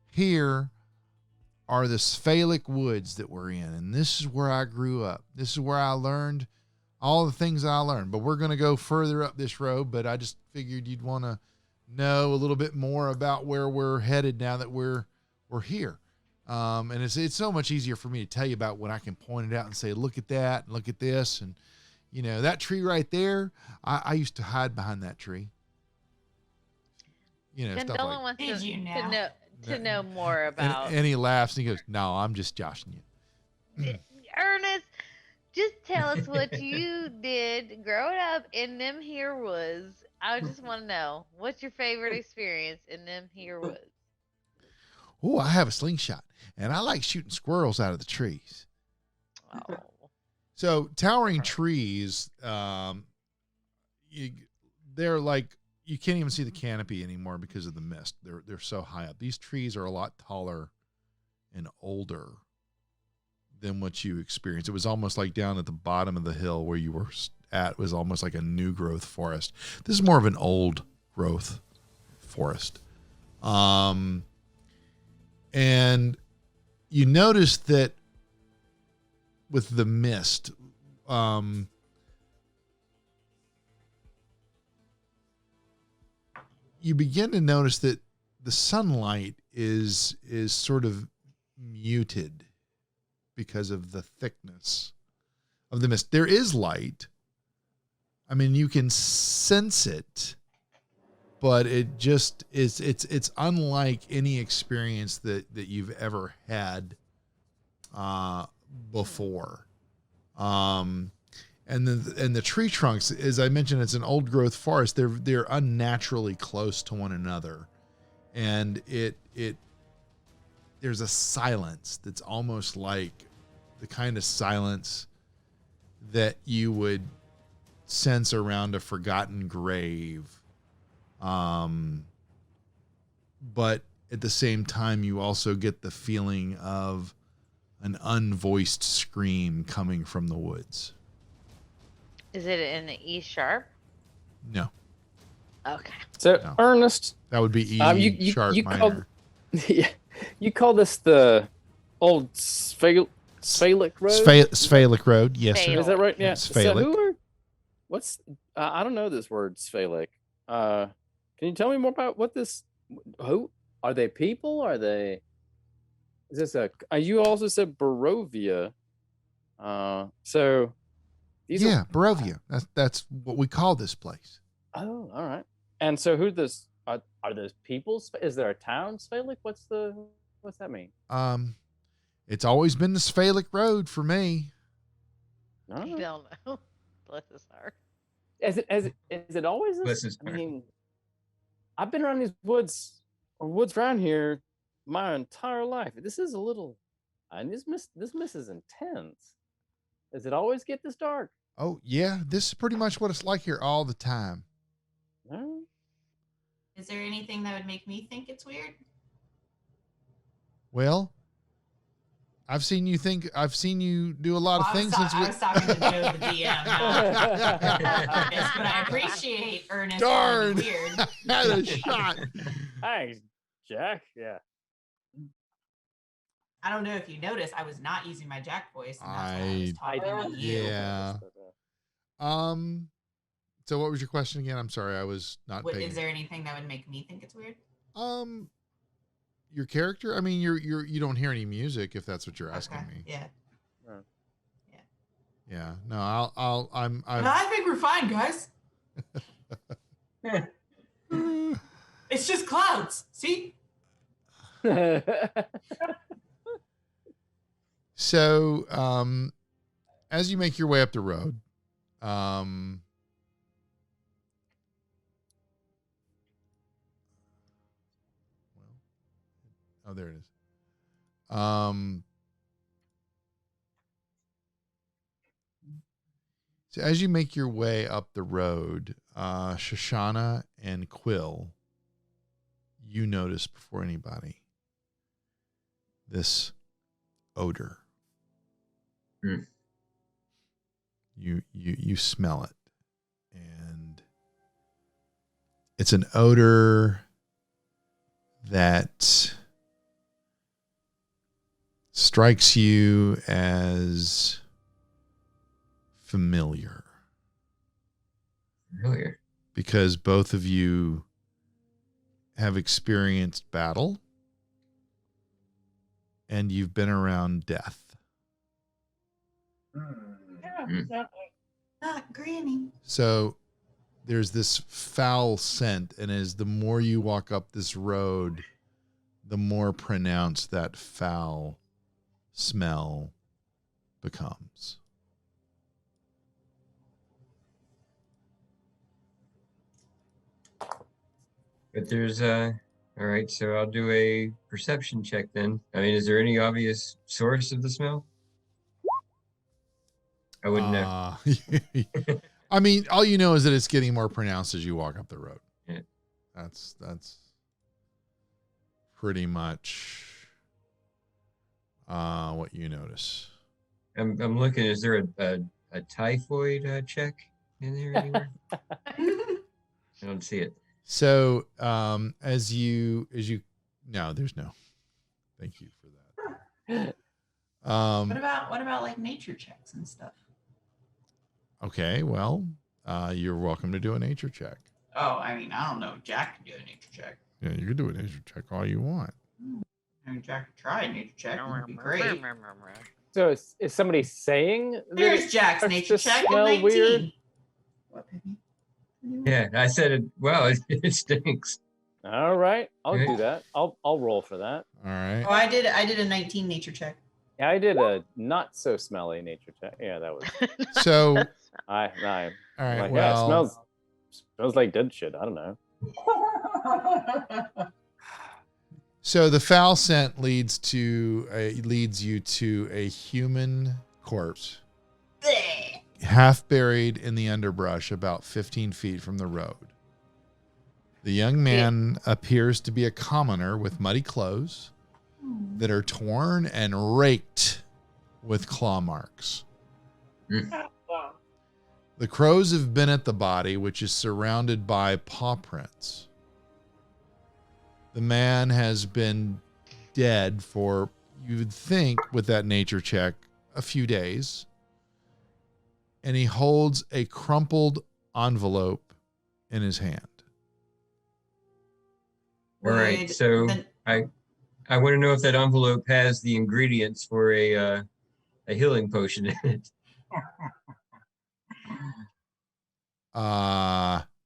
here are the Svalik woods that we're in. And this is where I grew up. This is where I learned all the things I learned. But we're going to go further up this road. But I just figured you'd want to know a little bit more about where we're headed now that we're here. And it's so much easier for me to tell you about when I can point it out and say, look at that and look at this. And, you know, that tree right there, I used to hide behind that tree. You know, stuff Gondola like wants Did to know more about. and he laughs and he goes, no, I'm just joshing you. Ernest, just tell us what you did growing up in them here woods. I just want to know, what's your favorite experience in them here woods? Oh, I have a slingshot, and I like shooting squirrels out of the trees. Oh. So towering trees, they're like, you can't even see the canopy anymore because of the mist. They're so high up. These trees are a lot taller and older than what you experienced. It was almost like down at the bottom of the hill where you were at was almost like a new growth forest. This is more of an old growth forest. And you notice that with the mist, you begin to notice that the sunlight is sort of muted because of the thickness of the mist. There is light. I mean, you can sense it, but it just is, it's unlike any experience that you've ever had before. And And the tree trunks, as I mentioned, it's an old growth forest. They're unnaturally close to one another, and there's a silence that's almost like the kind of silence that you would sense around a forgotten grave. But at the same time, you also get the feeling of an unvoiced scream coming from the woods. Is it in the E sharp? No. Okay. So No. Ernest, That would be E sharp you minor. called, yeah, you call this the old Sphalic Road? Sphalic Road, yes, sir. Is that right? Yeah. Sphalic. So I don't know this word Sphalic. Can you tell me more about what this? Who are they? People? Are they? Is this you also said Barovia. So these Yeah, Barovia. That's what we call this place. Oh, all right. And so who this are those people? Is there a town Sphalic? What's that mean? It's always been the Sphalic Road for me. I don't know. Bless his heart. Is it always this? Bless his I heart. mean, I've been around these woods around here my entire life. This is a little, and this mist is intense. Does it always get this dark? Oh yeah, this is pretty much what it's like here all the time. No. Is there anything that would make me think it's weird? Well, I've seen you do a lot of things since I was talking to Joe, the DM. Ernest, but I appreciate Ernest. Darn. Weird. Had a shot. Thanks, Jack. Yeah. I don't know if you noticed, I was not using my Jack voice. And that's why I was talking to you. Yeah. So what was your question again? I'm sorry, I was not paying. Is there anything that would make me think it's weird? Your character? I mean, you don't hear any music if that's what you're asking me. Yeah. Yeah. No, I'm. No, I think we're fine, guys. It's just clouds. See? So, as you make your way up the road, oh, there it is. So as you make your way up the road, Shoshana and Quill, you notice before anybody this odor. Mm. You smell it, and it's an odor that strikes you as familiar. Because both of you have experienced battle and you've been around death. Not Granny. So there's this foul scent, and as the more you walk up this road, the more pronounced that foul smell becomes. But there's all right, so I'll do a perception check then. I mean, is there any obvious source of the smell? I wouldn't know. I mean, all you know is that it's getting more pronounced as you walk up the road. Yeah. That's pretty much what you notice. I'm looking. Is there a typhoid check in there anywhere? I don't see it. So as you no, there's no. Thank you for that. What about like nature checks and stuff? Okay, well, you're welcome to do a nature check. Oh, I mean, I don't know. Jack can do a nature check. Yeah, you can do a nature check all you want. I mean, Jack could try a nature check. It would be great. So is somebody saying that There's Jack's starts nature to check. smell 19. weird? What, baby? Yeah, I said it. Well, it stinks. All right, I'll do that. I'll roll for that. All right. Oh, I did a 19 nature check. Yeah, I did a not so smelly nature check. Yeah, that was. So, all right, like, well, yeah, it smells like dead shit. I don't know. So the foul scent leads you to a human corpse, half buried in the underbrush, about 15 feet from the road. The young man appears to be a commoner with muddy clothes that are torn and raked with claw marks. The crows have been at the body, which is surrounded by paw prints. The man has been dead for, you would think, with that nature check, a few days. And he holds a crumpled envelope in his hand. All right, so I want to know if that envelope has the ingredients for a healing potion in it.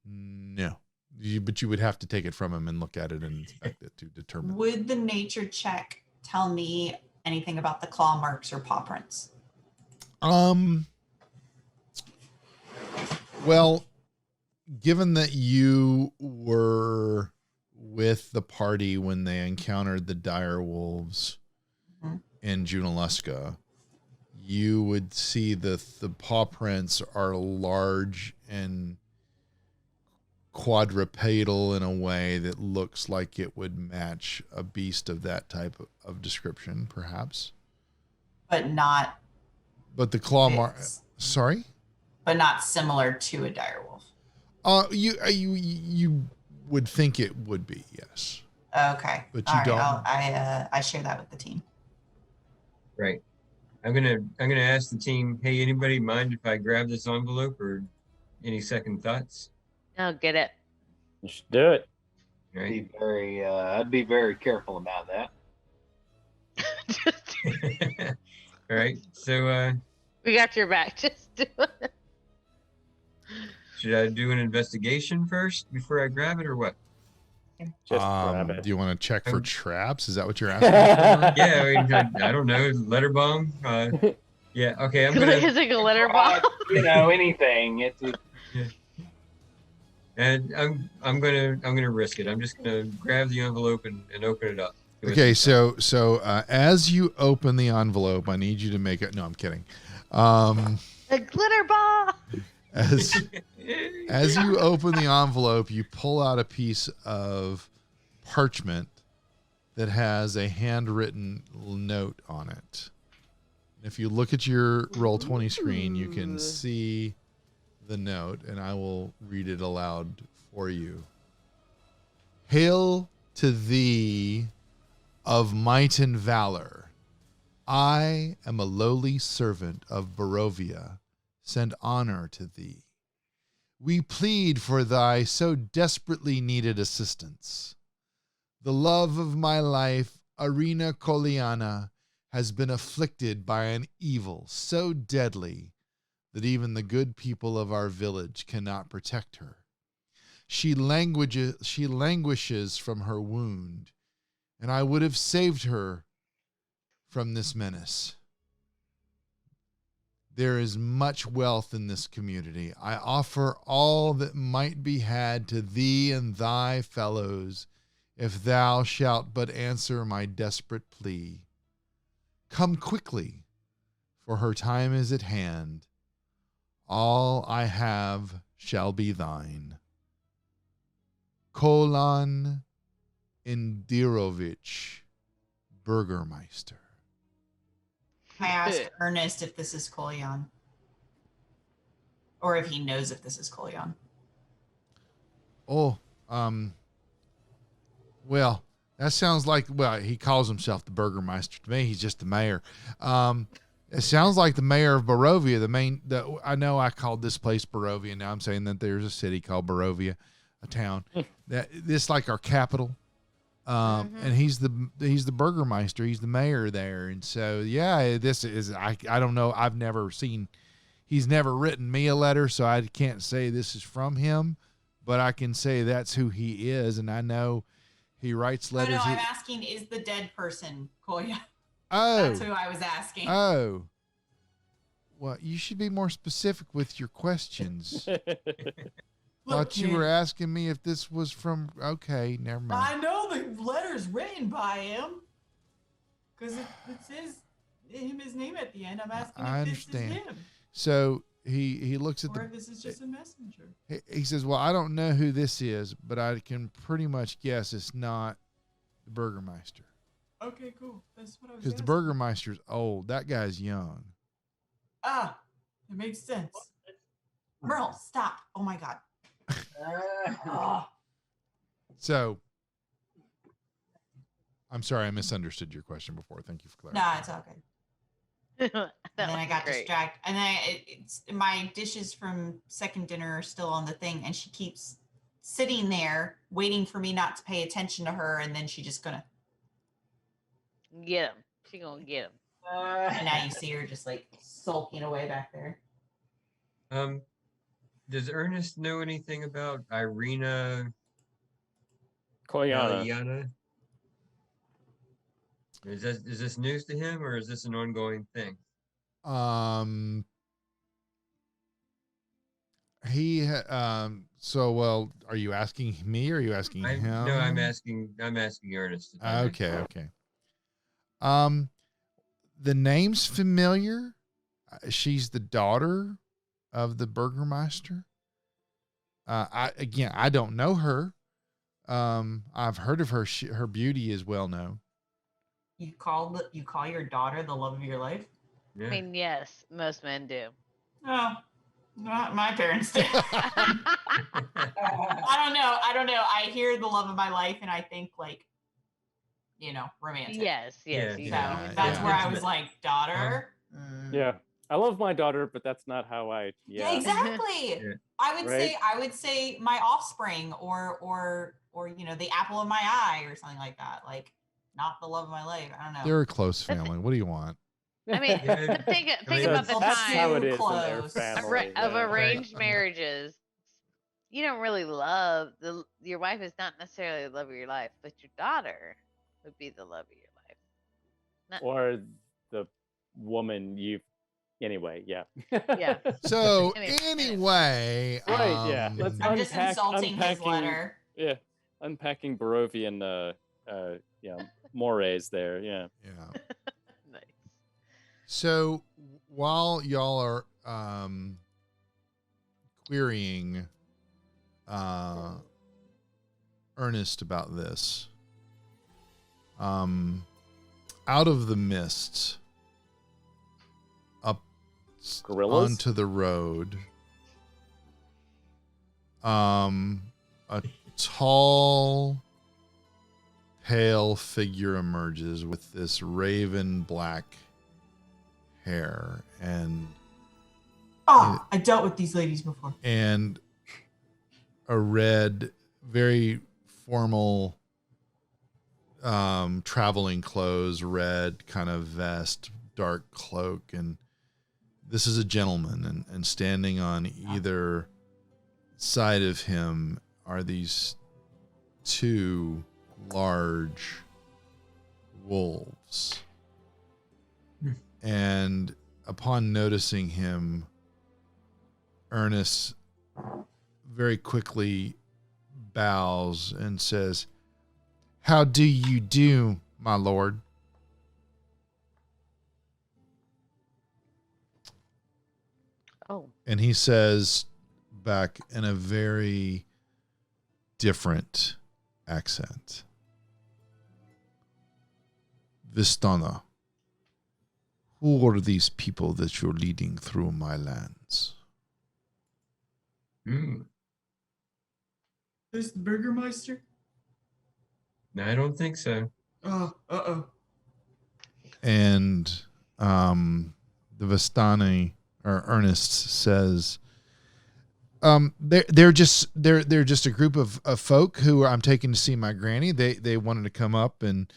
No. But you would have to take it from him and look at it and inspect it to determine. Would the nature check tell me anything about the claw marks or paw prints? Well, given that you were with the party when they encountered the dire wolves in Junaluska, you would see the paw prints are large and quadrupedal in a way that looks like it would match a beast of that type of description, perhaps. But not. But the claw mark. Sorry. But not similar to a direwolf. You would think it would be, yes. Okay. But you don't. I share that with the team. Right. I'm gonna ask the team. Hey, anybody mind if I grab this envelope, or any second thoughts? No, get it. You should do it. Right. I'd be very careful about that. All right. So we got your back. Just do it. Should I do an investigation first before I grab it, or what? Just grab it. Do you want to check for traps? Is that what you're asking for? Yeah, I mean, I don't know. Letter bomb. Yeah. Okay. I'm gonna. Is it a letter bomb? Anything. It's. And I'm gonna risk it. I'm just gonna grab the envelope and open it up. Okay, so as you open the envelope, I need you to make it. No, I'm kidding. A glitter bomb. As you open the envelope, you pull out a piece of parchment that has a handwritten note on it. If you look at your Roll20 screen, you can see the note, and I will read it aloud for you. Hail to thee of might and valor. I am a lowly servant of Barovia. Send honor to thee. We plead for thy so desperately needed assistance. The love of my life, Arena Koliana, has been afflicted by an evil so deadly that even the good people of our village cannot protect her. She languishes from her wound, and I would have saved her from this menace. There is much wealth in this community. I offer all that might be had to thee and thy fellows, if thou shalt but answer my desperate plea. Come quickly, for her time is at hand. All I have shall be thine. Kolan Indirovich, Burgermeister. I asked Ernest if this is Kolyan. Or if he knows if this is Kolyan. Oh, well, that sounds like, well, he calls himself the Burgermeister. To me, he's just the mayor. It sounds like the mayor of Barovia, I know I called this place Barovia. Now I'm saying that there's a city called Barovia, a town. This like our capital. And he's the Burgermeister. He's the mayor there. And so, yeah, this is, I don't know. He's never written me a letter, so I can't say this is from him, but I can say that's who he is. And I know he writes letters. No, I'm asking, is the dead person Kolyan? That's who I was asking. Oh. Well, you should be more specific with your questions. Thought you were asking me if this was from. Okay, never mind. I know the letter's written by him because it says his name at the end. I'm asking if this is him. So he looks at or if this is just a messenger. He says, "Well, I don't know who this is, but I can pretty much guess it's not the Burgermeister." Okay, cool. That's what I was. Because the Burgermeister's old. That guy's young. Ah, it makes sense. Merle, stop! Oh my God. So, I'm sorry, I misunderstood your question before. Thank you for clarifying. No, it's okay. And then I got distracted. And then it's my dishes from second dinner are still on the thing, and she keeps sitting there waiting for me not to pay attention to her, and then she just gonna get him. She gonna get him. And now you see her just like sulking away back there. Does Ernest know anything about Irina Koyana? Is this news to him, or is this an ongoing thing? So, well, are you asking me or are you asking him? No, I'm asking Ernest. Okay. The name's familiar. She's the daughter of the Burgermeister. I don't know her. I've heard of her. Her beauty is well known. You call your daughter the love of your life? Yeah. I mean, yes, most men do. No, not my parents did. I don't know. I hear the love of my life and I think like, romantic. Yes. That's where I was like, daughter. Yeah. I love my daughter, but that's not how I. Yeah, exactly. Yeah. I would say my offspring or the apple of my eye or something like that. Like, not the love of my life. I don't know. They're a close family. What do you want? I mean, think about the that's time how it is in their family, of arranged marriages. You don't really love your wife is not necessarily the love of your life, but your daughter would be the love of your life. Or the woman you. Anyway, yeah. Yeah. So anyway, right? Yeah. I'm just insulting his letter. Yeah, unpacking Barovian, mores there. Yeah. Yeah. Nice. So while y'all are querying Ernest about this, out of the mist, up Gorillas? onto the road, a tall, pale figure emerges with this raven black hair and I dealt with these ladies before. And a red, very formal traveling clothes, red kind of vest, dark cloak, and this is a gentleman, and standing on either side of him are these two large wolves. And upon noticing him, Ernest very quickly bows and says, "How do you do, my lord?" Oh. And he says back in a very different accent, "Vistana, who are these people that you're leading through my lands?" Is the Burgermeister? No, I don't think so. Oh, And the Vistani or Ernest says, they're just a group of folk who I'm taking to see my granny. They wanted to come up and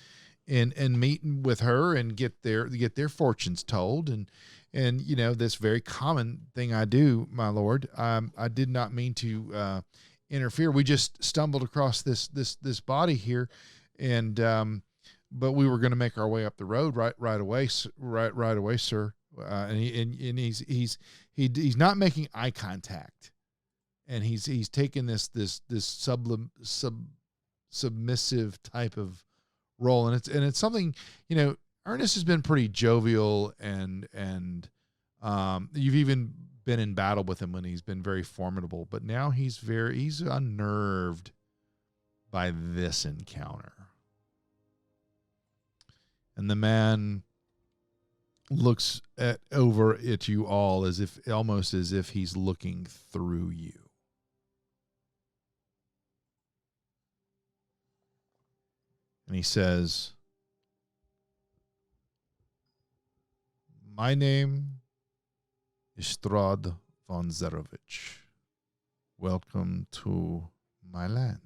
meet with her and get their fortunes told, and this very common thing I do, my lord. I did not mean to interfere. We just stumbled across this body here, and but we were going to make our way up the road right away, sir. And he's not making eye contact, and he's taking this submissive type of role, and it's something, Ernest has been pretty jovial, and you've even been in battle with him when he's been very formidable, but now he's unnerved by this encounter. And the man looks over at you all almost as if he's looking through you. And he says, "My name is Strahd von Zerovich. Welcome to my lands.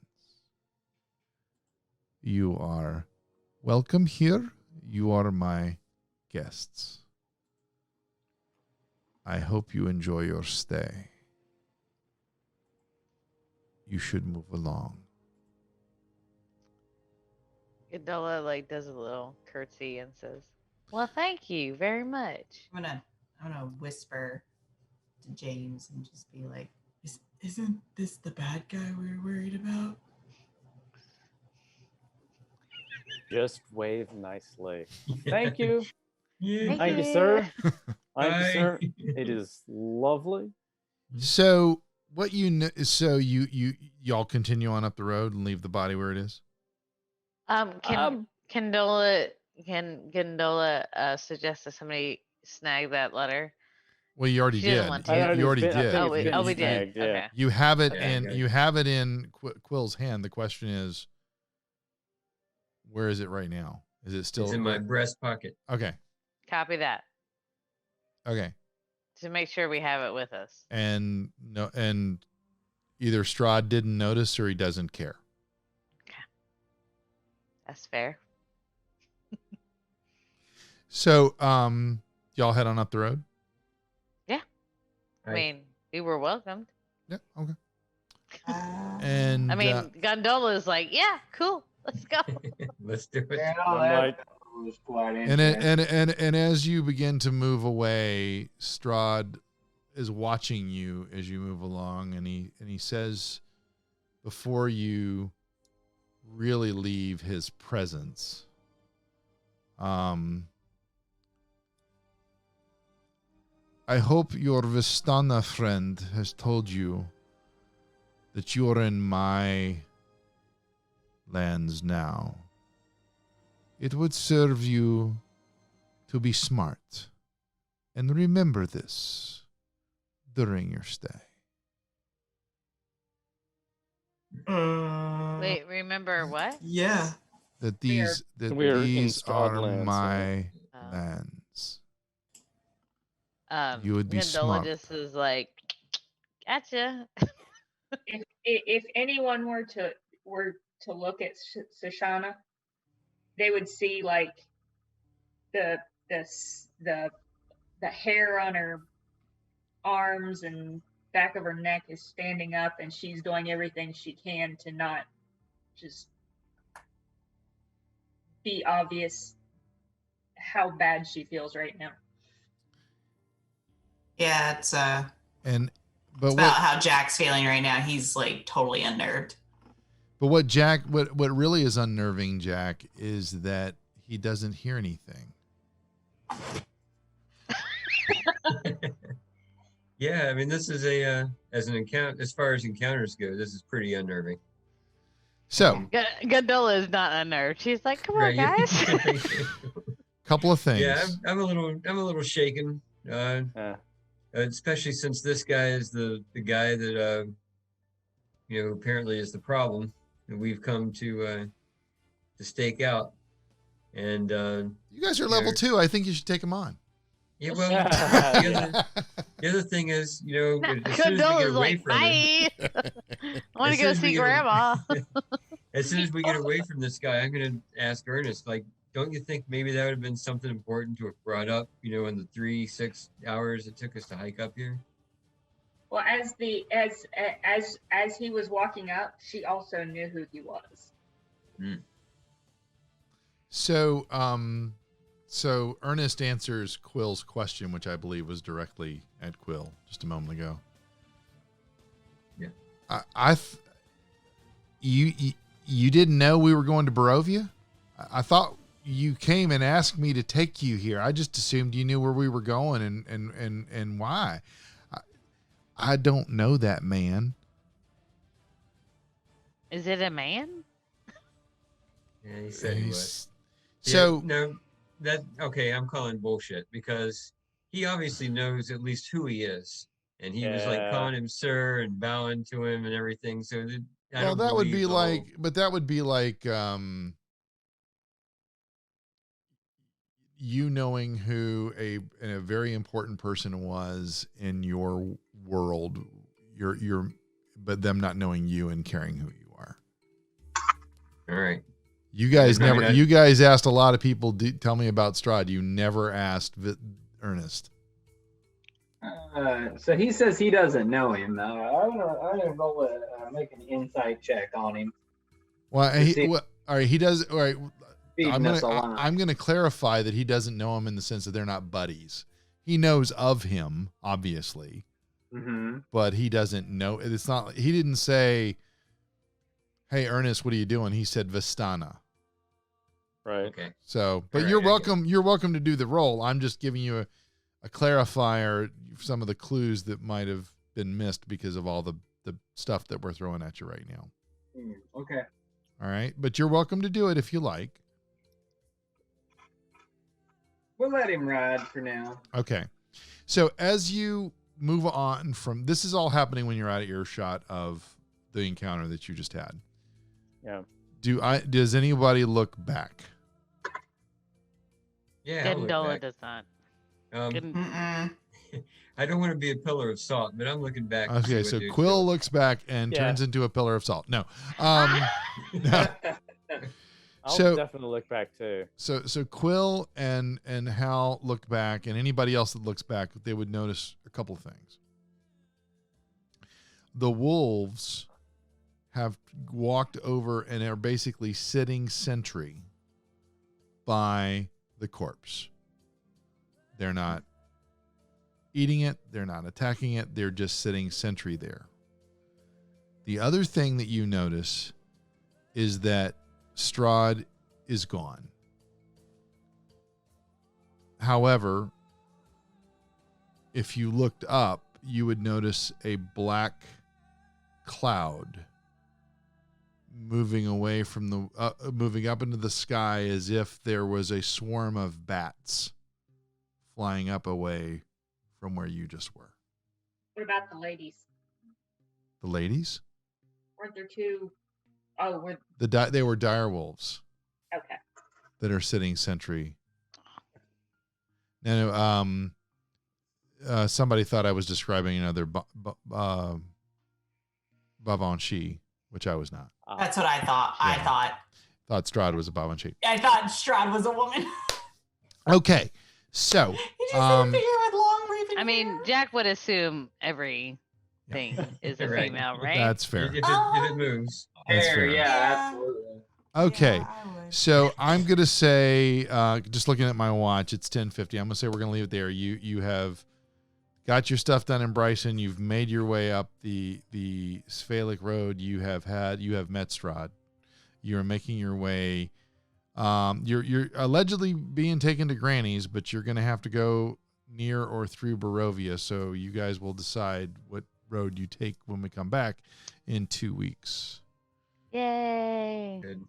You are welcome here. You are my guests. I hope you enjoy your stay. You should move along." Gondola does a little curtsy and says, "Well, thank you very much." I'm gonna whisper to James and just be like, Isn't this the bad guy we were worried about? Just wave nicely. Thank you. Yeah. Thank you, sir. Thank you, sir. It is lovely. So what y'all continue on up the road and leave the body where it is? Can Gondola suggest that somebody snag that letter? Well, you already She doesn't did. want to. You already did. We did. Yeah. Okay. You have it Yeah, in. okay. You have it in Quill's hand. The question is, where is it right now? Is it still It's in my breast pocket. Okay. Copy that Okay. to make sure we have it with us. And either Strahd didn't notice or he doesn't care. That's fair. So, y'all head on up the road. I mean, we were welcomed. Yeah. Okay. Uh, And I mean, Gondola's like, yeah, cool, let's go. Let's do it. Yeah, I'm that like- was quite and interesting. as you begin to move away, Strahd is watching you as you move along, and he says, before you really leave his presence, I hope your Vistana friend has told you that you are in my lands now. It would serve you to be smart and remember this during your stay. Wait, remember what? Yeah. That We're- we're in these Strahd are lands, my Oh. lands. Um, You would be Gondola smart. just is like, gotcha. If anyone were to look at Shoshana, they would see like the hair on her arms and back of her neck is standing up, and she's doing everything she can to not just be obvious how bad she feels right now. yeah, it's But about how Jack's feeling right now. He's like totally unnerved. what really is unnerving Jack is that he doesn't hear anything. Yeah, I mean, this is as far as encounters go, this is pretty unnerving. So, Gondola is not unnerved. She's like, come on, Right, yeah. guys. couple of things. Yeah, I'm a little shaken, especially since this guy is the guy that apparently is the problem that we've come to stake out. And You guys are level 2. I think you should take him on. yeah, well, the other thing is, as soon as we get Gondola's away like, from him, bye. I want As to go soon as we see get a- Grandma. as soon as we get away from this guy, I'm gonna ask Ernest, like, don't you think maybe that would have been something important to have brought up, in the 3-6 hours it took us to hike up here? Well, as he was walking up, she also knew who he was. So, so Ernest answers Quill's question, which I believe was directly at Quill just a moment ago. Yeah. You didn't know we were going to Barovia? I thought you came and asked me to take you here. I just assumed you knew where we were going and why. I don't know that man. Is it a man? Yeah, he said he was. So no, that okay. I'm calling bullshit because he obviously knows at least who he is, and he was like calling him sir and bowing to him and everything. So that would be like, but that would be like you knowing who a very important person was in your world, but them not knowing you and caring who you are. All right. You guys you guys asked a lot of people. Tell me about Strahd. You never asked Ernest. So he says he doesn't know him. I'm gonna roll make an insight check on him. Well, all right. He does. All right. I'm going to clarify that he doesn't know him in the sense that they're not buddies. He knows of him, obviously, but he doesn't know. It's not. He didn't say, "Hey, Ernest, what are you doing?" He said, "Vistana." Right. Okay. So, but All you're right, welcome. You're welcome to do the role. I'm just giving you a clarifier, some of the clues that might have been missed because of all the stuff that we're throwing at you right now. Okay. All right, but you're welcome to do it if you like. We'll let him ride for now. Okay. So as you move on from this is all happening when you're out of earshot of the encounter that you just had. Yeah. Does anybody look back? Yeah. I'll look Gondola back. does not. I don't want to be a pillar of salt, but I'm looking back. to see Okay, what so dude's Quill doing. looks back and turns into a pillar of salt. No. I'll definitely look back too. So Quill and Hal look back, and anybody else that looks back, they would notice a couple things. The wolves have walked over and are basically sitting sentry by the corpse. They're not eating it. They're not attacking it. They're just sitting sentry there. The other thing that you notice is that Strahd is gone. However, if you looked up, you would notice a black cloud moving away from moving up into the sky as if there was a swarm of bats flying up away from where you just were. What about the ladies? The ladies? Weren't there two? Oh, They were dire wolves. Okay. That are sitting sentry. Now, somebody thought I was describing another Babanshi, which I was not. That's what I thought. Yeah. I Thought Strahd was a Babanshi. thought Strahd was a woman. Okay, so He just had a figure with long raven I mean, hair. Jack would assume everything is a Right. female, right? that's fair. If it moves. That's Fair, fair. yeah, absolutely. Okay, Yeah, I would. so I'm gonna say, just looking at my watch, it's 10:50. I'm gonna say we're gonna leave it there. You have got your stuff done in Bryson. You've made your way up the Sphalic Road. You have met Strahd. You're making your way. You're allegedly being taken to Granny's, but you're gonna have to go near or through Barovia. So you guys will decide what road you take when we come back in 2 weeks. Yay. Good.